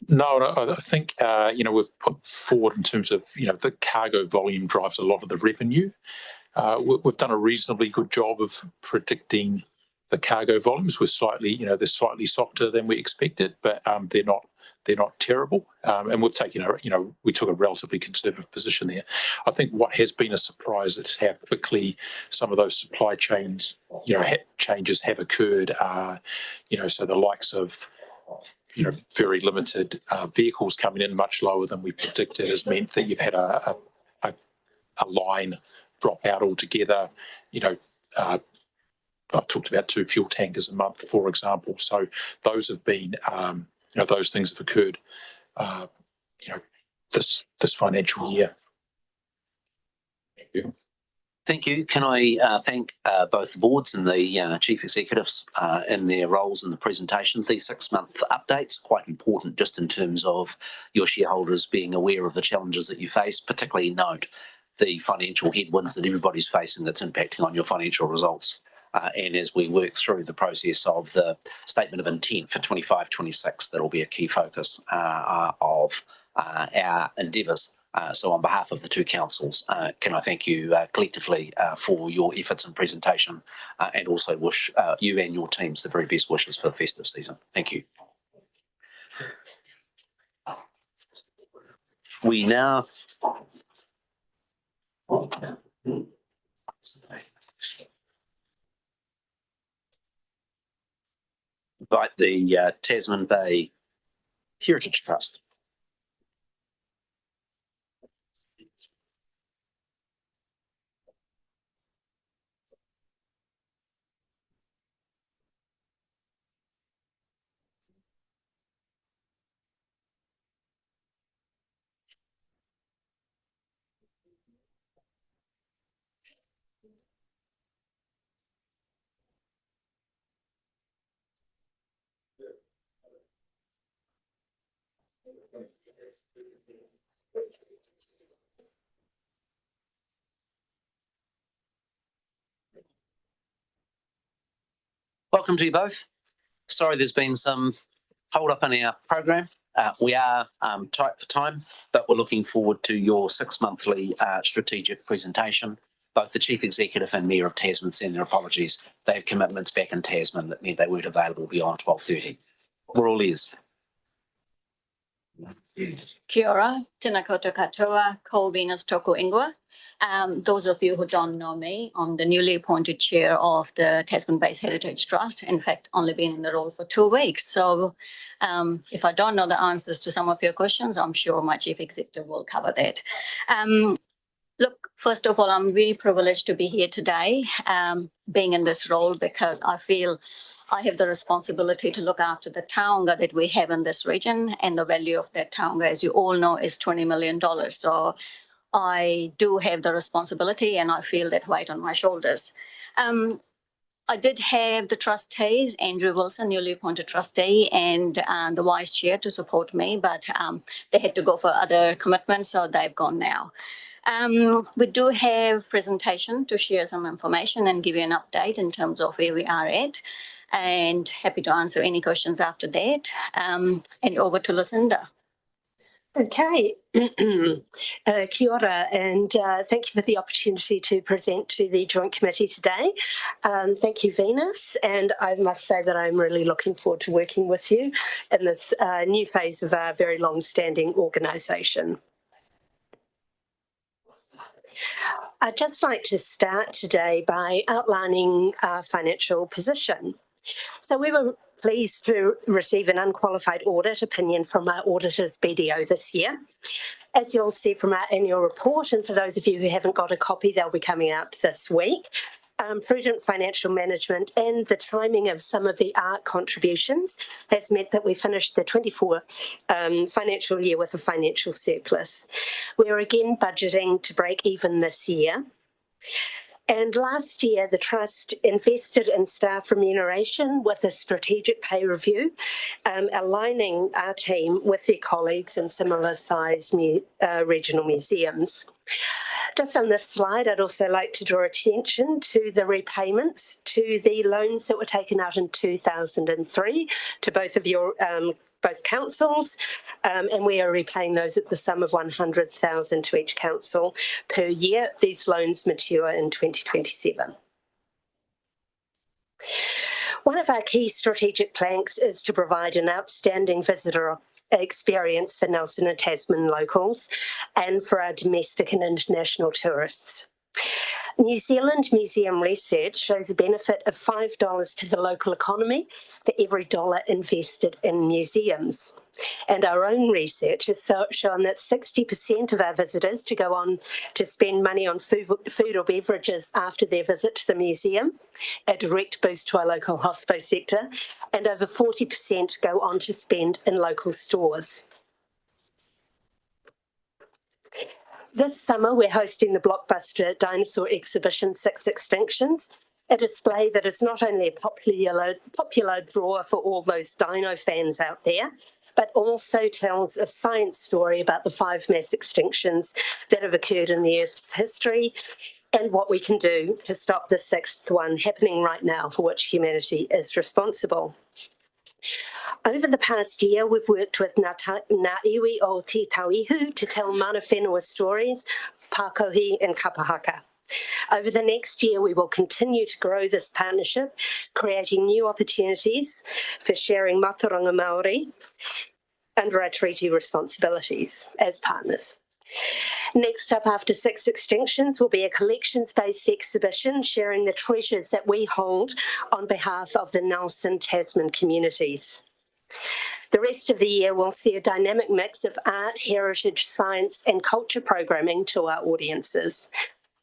No, I think we've put forward in terms of the cargo volume drives a lot of the revenue. We've done a reasonably good job of predicting the cargo volumes. We're slightly, they're slightly softer than we expected, but they're not terrible. And we've taken we took a relatively conservative position there. I think what has been a surprise is how quickly some of those supply chains, changes have occurred. So the likes of very limited vehicles coming in much lower than we predicted has meant that you've had a line drop out altogether. I talked about 2 fuel tankers a month, for example. So those have been, those things have occurred, this financial year. Thank you. Thank you. Can I thank both the boards and the chief executives in their roles in the presentation. These 6-month updates are quite important just in terms of your shareholders being aware of the challenges that you face, particularly note the financial headwinds that everybody's facing that's impacting on your financial results. And as we work through the process of the statement of intent for 25-26, that'll be a key focus of our endeavours. So on behalf of the two councils, can I thank you collectively for your efforts and presentation, and also wish you and your teams the very best wishes for the festive season. Thank you. We now invite the Tasman Bay Heritage Trust. Welcome to you both. Sorry there's been some hold up in our program. We are tight for time, but we're looking forward to your 6-monthly strategic presentation. Both the Chief Executive and Mayor of Tasman send their apologies. They have commitments back in Tasman that meant they weren't available beyond 12:30. We're all ears. Kia ora, tēnā koutou katoa, ko Venus tōku ingoa. Those of you who don't know me, I'm the newly appointed chair of the Tasman Bay Heritage Trust. In fact, only been in the role for 2 weeks. So if I don't know the answers to some of your questions, I'm sure my chief executive will cover that. Look, first of all, I'm really privileged to be here today, being in this role, because I feel I have the responsibility to look after the taonga that we have in this region, and the value of that taonga, as you all know, is $20 million. So I do have the responsibility, and I feel that weight on my shoulders. I did have the trustees, Andrew Wilson, newly appointed trustee, and the vice chair to support me, but they had to go for other commitments, so they've gone now. We do have presentation to share some information and give you an update in terms of where we are at, and happy to answer any questions after that. And over to Lucinda. Okay, kia ora, and thank you for the opportunity to present to the Joint Committee today. Thank you, Venus, and I must say that I'm really looking forward to working with you in this new phase of our very long-standing organisation. I'd just like to start today by outlining our financial position. So we were pleased to receive an unqualified audit opinion from our auditors BDO this year. As you'll see from our annual report, and for those of you who haven't got a copy, they'll be coming out this week. Prudent financial management and the timing of some of the ARC contributions has meant that we finished the 24 financial year with a financial surplus. We're again budgeting to break even this year. And last year, the Trust invested in staff remuneration with a strategic pay review, aligning our team with their colleagues in similar-sized regional museums. Just on this slide, I'd also like to draw attention to the repayments to the loans that were taken out in 2003 to both of your both councils, and we are repaying those at the sum of $100,000 to each council per year. These loans mature in 2027. One of our key strategic planks is to provide an outstanding visitor experience for Nelson and Tasman locals and for our domestic and international tourists. New Zealand museum research shows a benefit of $5 to the local economy for every dollar invested in museums. And our own research has shown that 60% of our visitors to go on to spend money on food or beverages after their visit to the museum, a direct boost to our local hospo sector, and over 40% go on to spend in local stores. This summer, we're hosting the blockbuster dinosaur exhibition, Six Extinctions, a display that is not only a popular draw for all those dino fans out there, but also tells a science story about the 5 mass extinctions that have occurred in the Earth's history and what we can do to stop the 6th one happening right now, for which humanity is responsible. Over the past year, we've worked with Ngā iwi o Te Tauihu to tell mana whenua stories of Pākohi and Kapahaka. Over the next year, we will continue to grow this partnership, creating new opportunities for sharing Mātauranga Māori under our treaty responsibilities as partners. Next up, after 6 extinctions, will be a collections-based exhibition sharing the treasures that we hold on behalf of the Nelson Tasman communities. The rest of the year will see a dynamic mix of art, heritage, science and culture programming to our audiences.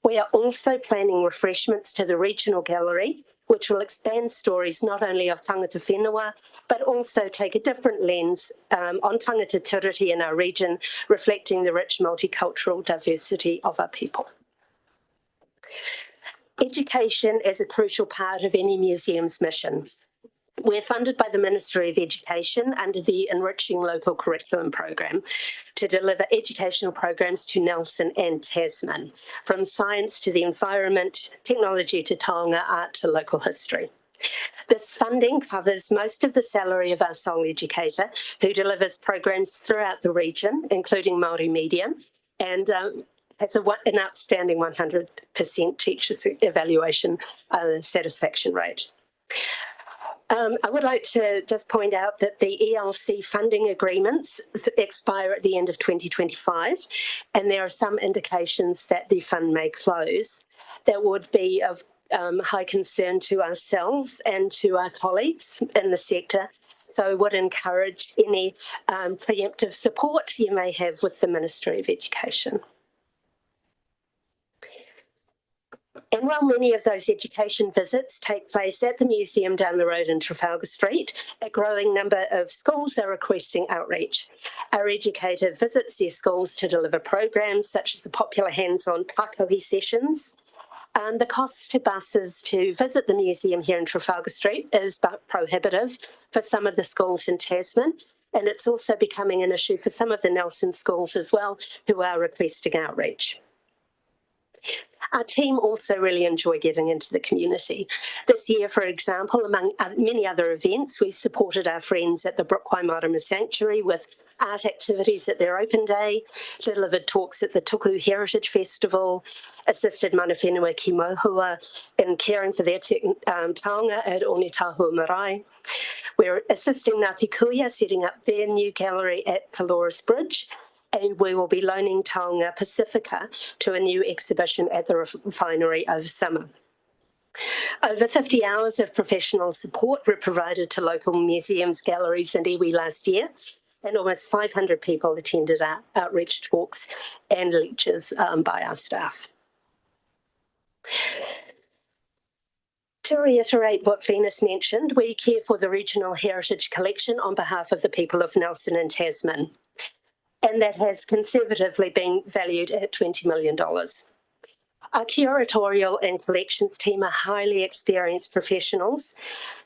We are also planning refreshments to the regional gallery, which will expand stories not only of tangata whenua, but also take a different lens on tangata tiriti in our region, reflecting the rich multicultural diversity of our people. Education is a crucial part of any museum's mission. We're funded by the Ministry of Education under the Enriching Local Curriculum program to deliver educational programs to Nelson and Tasman, from science to the environment, technology to taonga, art to local history. This funding covers most of the salary of our sole educator, who delivers programs throughout the region, including Māori medium, and has an outstanding 100% teacher evaluation satisfaction rate. I would like to just point out that the ELC funding agreements expire at the end of 2025, and there are some indications that the fund may close. That would be of high concern to ourselves and to our colleagues in the sector, so I would encourage any preemptive support you may have with the Ministry of Education. And while many of those education visits take place at the museum down the road in Trafalgar Street, a growing number of schools are requesting outreach. Our educator visits their schools to deliver programs such as the popular hands-on Pākohi sessions, The cost to buses to visit the museum here in Trafalgar Street is but prohibitive for some of the schools in Tasman, and it's also becoming an issue for some of the Nelson schools as well, who are requesting outreach. Our team also really enjoy getting into the community. This year, for example, among many other events, we've supported our friends at the Brook Waimarama Sanctuary with art activities at their open day, delivered talks at the Tuku Heritage Festival, assisted mana whenua ki Mohua in caring for their taonga at Onitahua Marae. We're assisting Ngāti Kuia setting up their new gallery at Pelorus Bridge, and we will be loaning Taonga Pacifica to a new exhibition at the refinery over summer. Over 50 hours of professional support were provided to local museums, galleries and iwi last year, and almost 500 people attended our outreach talks and lectures by our staff. To reiterate what Venus mentioned, we care for the Regional Heritage Collection on behalf of the people of Nelson and Tasman, and that has conservatively been valued at $20 million. Our curatorial and collections team are highly experienced professionals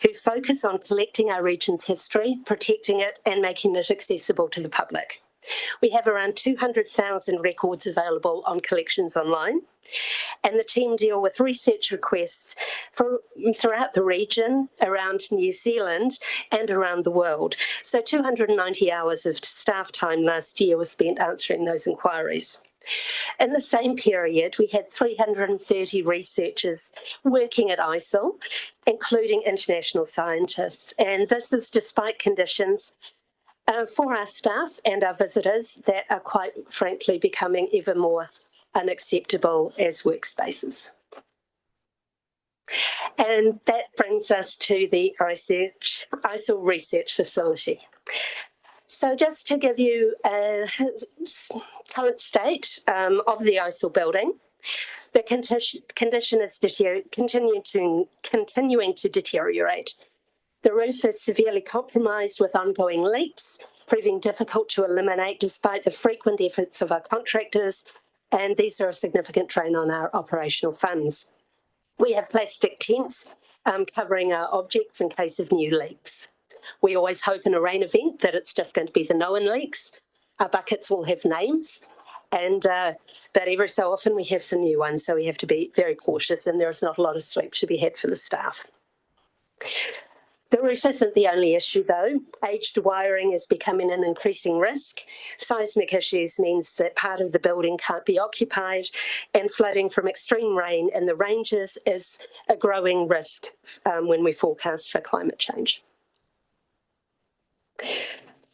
who focus on collecting our region's history, protecting it and making it accessible to the public. We have around 200,000 records available on collections online, and the team deal with research requests throughout the region, around New Zealand and around the world. So 290 hours of staff time last year was spent answering those inquiries. In the same period, we had 330 researchers working at ISIL, including international scientists, and this is despite conditions for our staff and our visitors that are quite frankly becoming ever more unacceptable as workspaces. And that brings us to the ISIL Research Facility. So just to give you a current state of the ISIL building, the condition is continuing to deteriorate. The roof is severely compromised with ongoing leaks, proving difficult to eliminate despite the frequent efforts of our contractors, and these are a significant drain on our operational funds. We have plastic tents covering our objects in case of new leaks. We always hope in a rain event that it's just going to be the known leaks. Our buckets will have names, and but every so often we have some new ones, so we have to be very cautious, and there is not a lot of sleep to be had for the staff. The roof isn't the only issue though. Aged wiring is becoming an increasing risk. Seismic issues means that part of the building can't be occupied, and flooding from extreme rain in the ranges is a growing risk when we forecast for climate change.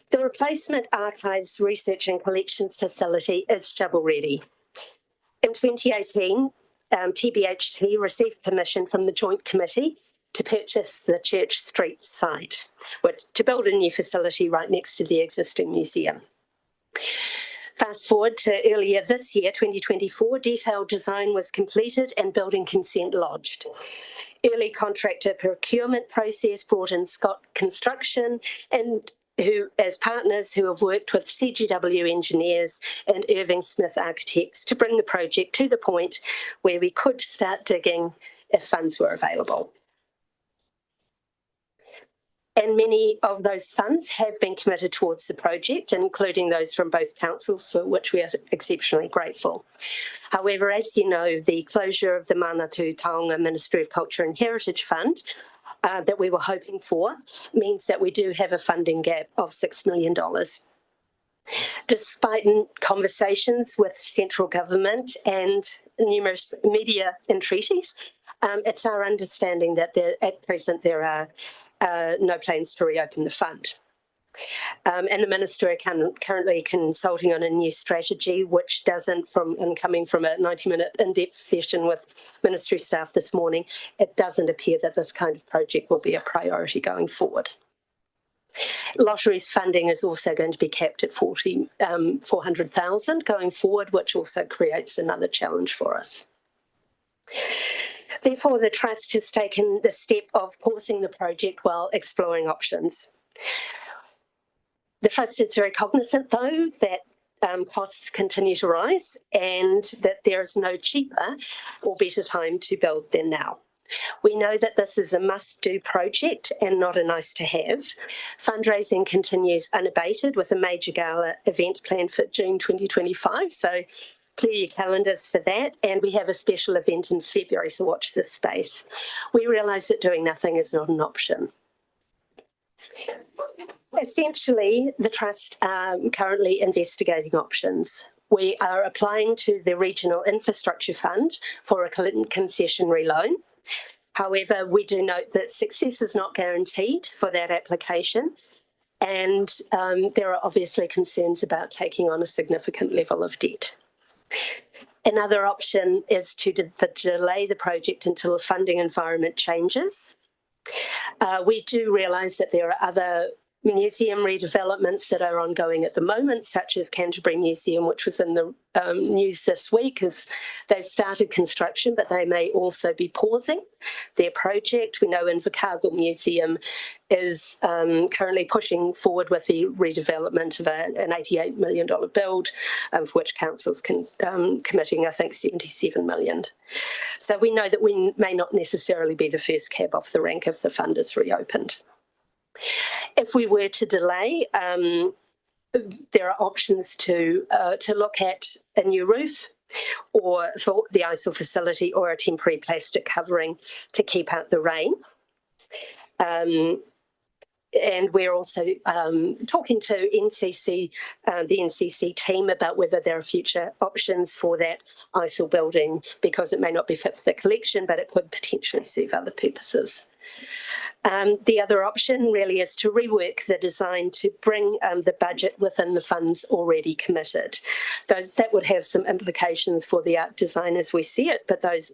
The replacement archives, research and collections facility is shovel ready. In 2018, TBHT received permission from the Joint Committee to purchase the Church Street site, to build a new facility right next to the existing museum. Fast forward to earlier this year, 2024, detailed design was completed and building consent lodged. Early contractor procurement process brought in Scott Construction, and who, as partners who have worked with CGW engineers and Irving Smith architects to bring the project to the point where we could start digging if funds were available. And many of those funds have been committed towards the project, including those from both councils, for which we are exceptionally grateful. However, as you know, the closure of the Manatū Taonga Ministry of Culture and Heritage Fund that we were hoping for means that we do have a funding gap of $6 million. Despite conversations with central government and numerous media entreaties, it's our understanding that at present there are no plans to reopen the fund. And the Minister are currently consulting on a new strategy, which doesn't, coming from a 90-minute in-depth session with Ministry staff this morning, it doesn't appear that this kind of project will be a priority going forward. Lotteries funding is also going to be capped at 400,000 going forward, which also creates another challenge for us. Therefore, the Trust has taken the step of pausing the project while exploring options. The Trust is very cognizant, though, that costs continue to rise and that there is no cheaper or better time to build than now. We know that this is a must-do project and not a nice-to-have. Fundraising continues unabated with a major gala event planned for June 2025, so clear your calendars for that, and we have a special event in February, so watch this space. We realise that doing nothing is not an option. Essentially, the Trust are currently investigating options. We are applying to the Regional Infrastructure Fund for a concessionary loan. However, we do note that success is not guaranteed for that application, and there are obviously concerns about taking on a significant level of debt. Another option is to delay the project until the funding environment changes. We do realise that there are other museum redevelopments that are ongoing at the moment, such as Canterbury Museum, which was in the news this week, as they've started construction, but they may also be pausing their project. We know Invercargill Museum is currently pushing forward with the redevelopment of an $88 million build, for which council's committing, I think, $77 million. So we know that we may not necessarily be the first cab off the rank if the fund is reopened. If we were to delay, there are options to look at a new roof or for the ISIL facility or a temporary plastic covering to keep out the rain. And we're also talking to NCC, the NCC team about whether there are future options for that ISIL building, because it may not be fit for the collection, but it could potentially serve other purposes. The other option really is to rework the design to bring the budget within the funds already committed. That would have some implications for the art design as we see it, but those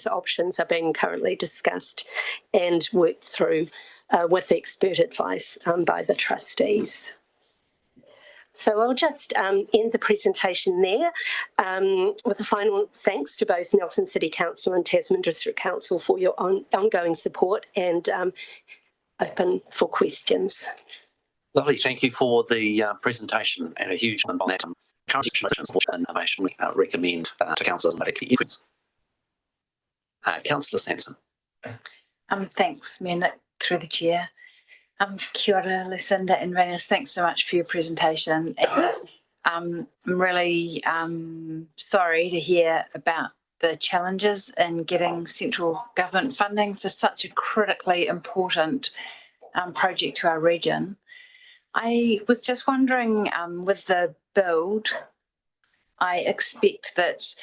options are being currently discussed and worked through with expert advice by the trustees. So I'll just end the presentation there with a final thanks to both Nelson City Council and Tasman District Council for your ongoing support, and open for questions. Lovely, thank you for the presentation, and a huge one on that. Current information we recommend to councillors and make inputs. Councillor Sanson. Thanks, Mayor Nick, through the chair. Kia ora, Lucinda and Ringers, thanks so much for your presentation. And, I'm really sorry to hear about the challenges in getting central government funding for such a critically important project to our region. I was just wondering, with the build, I expect that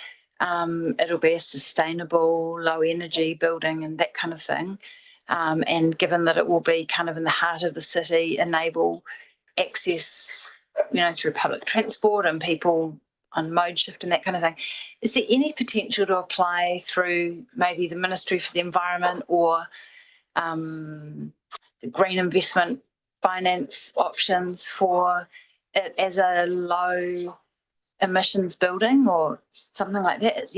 it'll be a sustainable, low energy building and that kind of thing. And given that it will be kind of in the heart of the city, enable access, through public transport and people on mode shift and that kind of thing. Is there any potential to apply through maybe the Ministry for the Environment or green investment finance options for it as a low emissions building or something like that?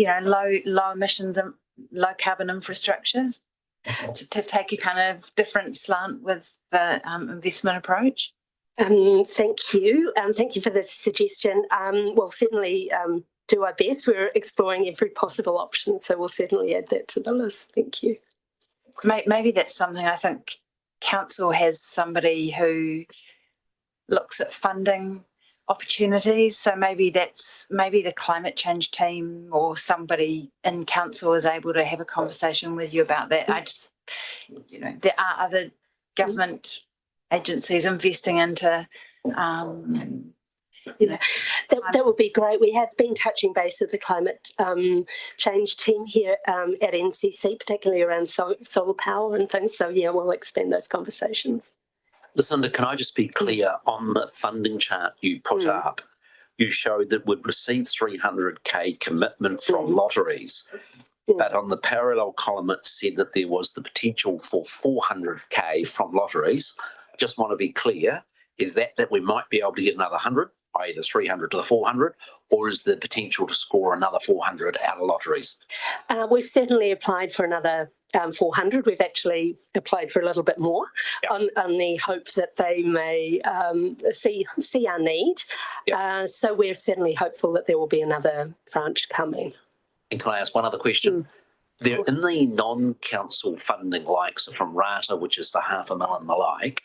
Low emissions and low carbon infrastructure? To take a kind of different slant with the investment approach? Thank you. Thank you for the suggestion. We'll certainly do our best. We're exploring every possible option, so we'll certainly add that to the list. Thank you. Maybe that's something. I think council has somebody who looks at funding opportunities, so maybe the climate change team or somebody in council is able to have a conversation with you about that. I just, there are other government agencies investing into that would be great. We have been touching base with the climate change team here at NCC, particularly around solar power and things, so yeah, we'll expand those conversations. Lucinda, can I just be clear on the funding chart you put up? You showed that we'd receive 300k commitment from lotteries, but on the parallel column it said that there was the potential for 400k from lotteries. I just want to be clear, is that we might be able to get another 100, i.e. the 300 to the 400, or is there potential to score another 400 out of lotteries? We've certainly applied for another 400. We've actually applied for a little bit more on the hope that they may see our need. So we're certainly hopeful that there will be another tranche coming. And can I ask one other question? There, in the non-council funding likes from RATA, which is for $500,000 and the like,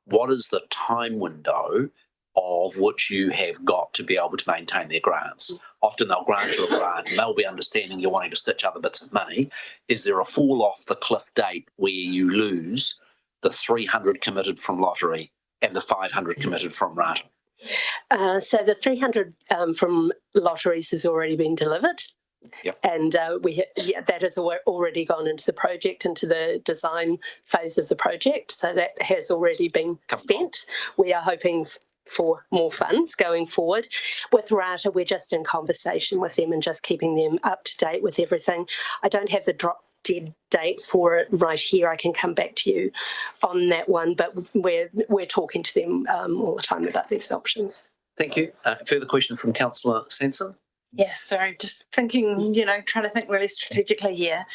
what is the time window of which you have got to be able to maintain their grants? Often they'll grant you a grant and they'll be understanding you're wanting to stitch other bits of money. Is there a fall off the cliff date where you lose the 300 committed from lottery and the 500 committed from RATA? So the 300 from lotteries has already been delivered. Yep. And that has already gone into the project, into the design phase of the project. So that has already been spent. We are hoping for more funds going forward. With RATA, we're just in conversation with them and just keeping them up to date with everything. I don't have the drop dead date for it right here. I can come back to you on that one, but we're talking to them all the time about these options. Thank you. Further question from Councillor Sanson. Yes, sorry, just thinking, trying to think really strategically here.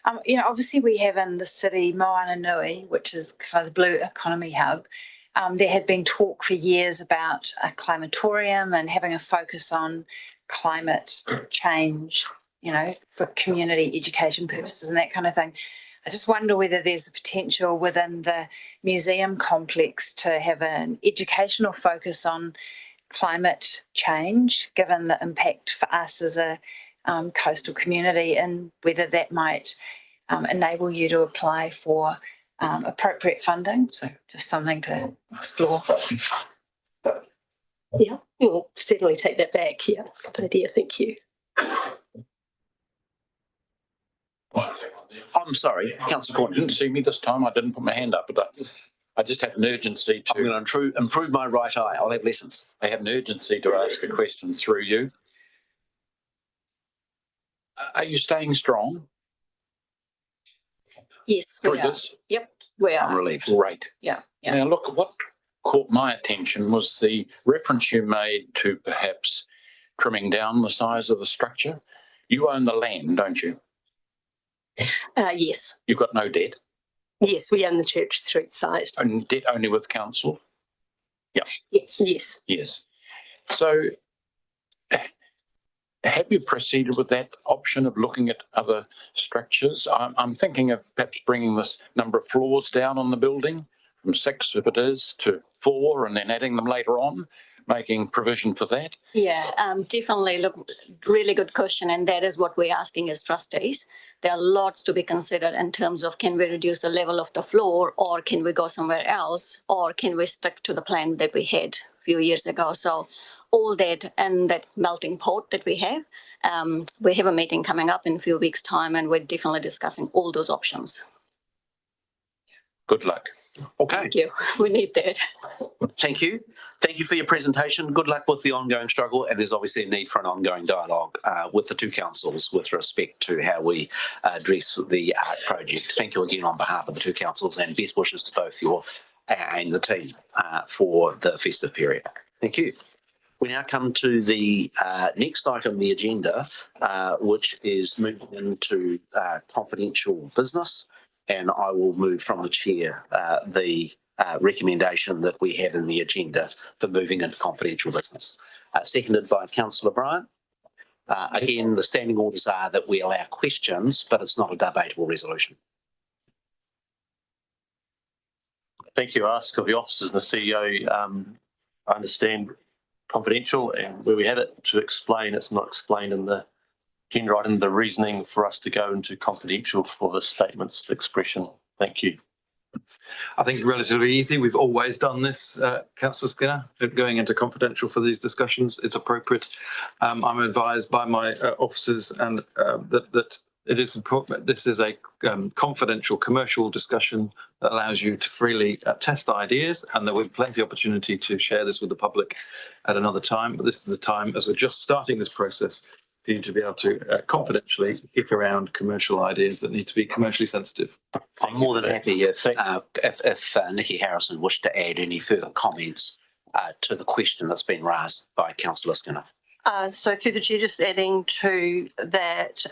Obviously we have in the city Moana Nui, which is kind of the blue economy hub. There had been talk for years about a climatorium and having a focus on climate change, for community education purposes and that kind of thing. I just wonder whether there's a potential within the museum complex to have an educational focus on climate change, given the impact for us as a coastal community, and whether that might enable you to apply for appropriate funding. So just something to explore. Yeah, we'll certainly take that back. Yeah, good idea. Thank you. I'm sorry, Councillor Courtney. You didn't see me this time. I didn't put my hand up, but I just have an urgency to... I'm going to improve my right eye. I'll have lessons. I have an urgency to ask a question through you. Are you staying strong? Yes, through we are. this? Yep, we are. I'm relieved. Great. Yeah. Now, look, what caught my attention was the reference you made to perhaps trimming down the size of the structure. You own the land, don't you? Yes. You've got no debt? Yes, we own the Church Street site. And debt only with council? Yeah. Yes. Yes. Yes. So have you proceeded with that option of looking at other structures? I'm thinking of perhaps bringing this number of floors down on the building from 6, if it is, to 4, and then adding them later on, making provision for that? Yeah, definitely. Look, really good question. And that is what we're asking as trustees. There are lots to be considered in terms of, can we reduce the level of the floor, or can we go somewhere else, or can we stick to the plan that we had a few years ago? So all that and that melting pot that we have a meeting coming up in a few weeks' time, and we're definitely discussing all those options. Good luck. Okay. Thank you. We need that. Thank you. Thank you for your presentation. Good luck with the ongoing struggle, and there's obviously a need for an ongoing dialogue with the two councils with respect to how we address the art project. Thank you again on behalf of the two councils, and best wishes to both you and the team for the festive period. Thank you. We now come to the next item on the agenda, which is moving into confidential business. And I will move from the chair the recommendation that we have in the agenda for moving into confidential business. Seconded by Councillor Bryant. Again, the standing orders are that we allow questions, but it's not a debatable resolution. Thank you. Ask of the officers and the CEO. I understand confidential, and where we have it to explain, it's not explained in the agenda item, the reasoning for us to go into confidential for the statements of expression. Thank you. I think it's relatively easy. We've always done this, Councillor Skinner, going into confidential for these discussions. It's appropriate. I'm advised by my officers and that it is important. This is a confidential commercial discussion that allows you to freely test ideas, and there will be plenty of opportunity to share this with the public at another time. But this is the time, as we're just starting this process, for you to be able to confidentially kick around commercial ideas that need to be commercially sensitive. I'm more than happy if Nikki Harrison wished to add any further comments to the question that's been raised by Councillor Skinner. So through the chair, just adding to that,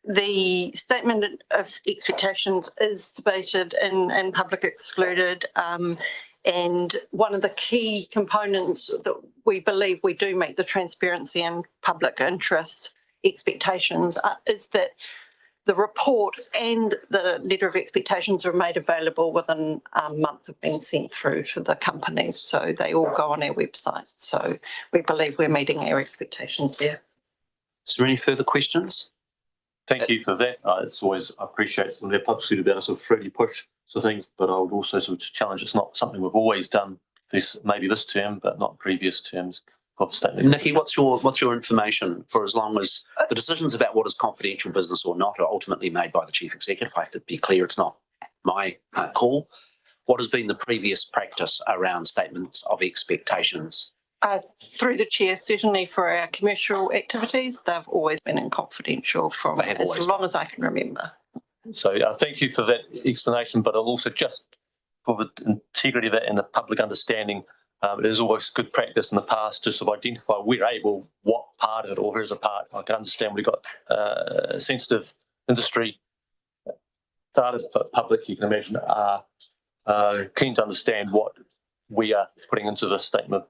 the statement of expectations is debated in public excluded, and one of the key components that we believe we do meet the transparency and public interest expectations is that the report and the letter of expectations are made available within a month of being sent through to the companies. So they all go on our website. So we believe we're meeting our expectations there. Is there any further questions? Thank you for that. It's always, I appreciate when they're publicly about a sort of freely push sort of things, but I would also sort of challenge it's not something we've always done maybe this term, but not previous terms. Nikki, what's your information for as long as the decisions about what is confidential business or not are ultimately made by the Chief Executive? I have to be clear, it's not my call. What has been the previous practice around statements of expectations? Through the chair, certainly for our commercial activities, they've always been in confidential from as long as I can remember. So thank you for that explanation, but I'll also just for the integrity of that and the public understanding, it is always good practice in the past to sort of identify where able, what part of it or who's a part. I can understand we've got sensitive industry data for public, you can imagine, are keen to understand what we are putting into this statement.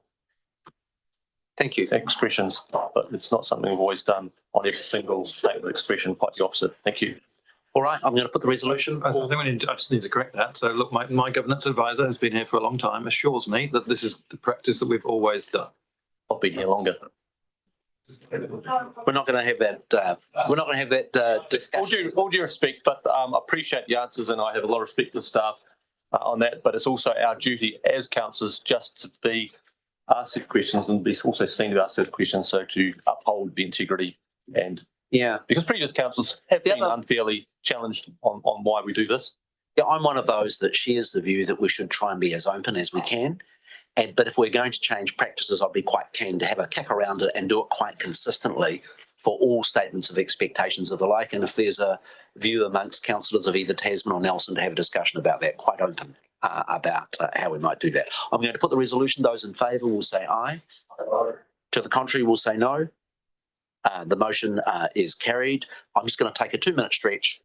Thank you. Expressions, but it's not something we've always done on every single statement expression, quite the opposite. Thank you. All right, I'm going to put the resolution. I think I just need to correct that. So look, my governance advisor has been here for a long time, assures me that this is the practice that we've always done. I've been here longer. We're not going to have that. We're not going to have that discussion. All due respect, but I appreciate the answers, and I have a lot of respect for the staff on that. But it's also our duty as councillors just to be asked these questions and be also seen to ask those questions, so to uphold the integrity and. Yeah, because previous councils have been unfairly challenged on why we do this. Yeah, I'm one of those that shares the view that we should try and be as open as we can. But if we're going to change practices, I'd be quite keen to have a kick around it and do it quite consistently for all statements of expectations of the like. And if there's a view amongst councillors of either Tasman or Nelson to have a discussion about that, quite open about how we might do that. I'm going to put the resolution. Those in favour will say aye. To the contrary, will say no. The motion is carried. I'm just going to take a 2-minute stretch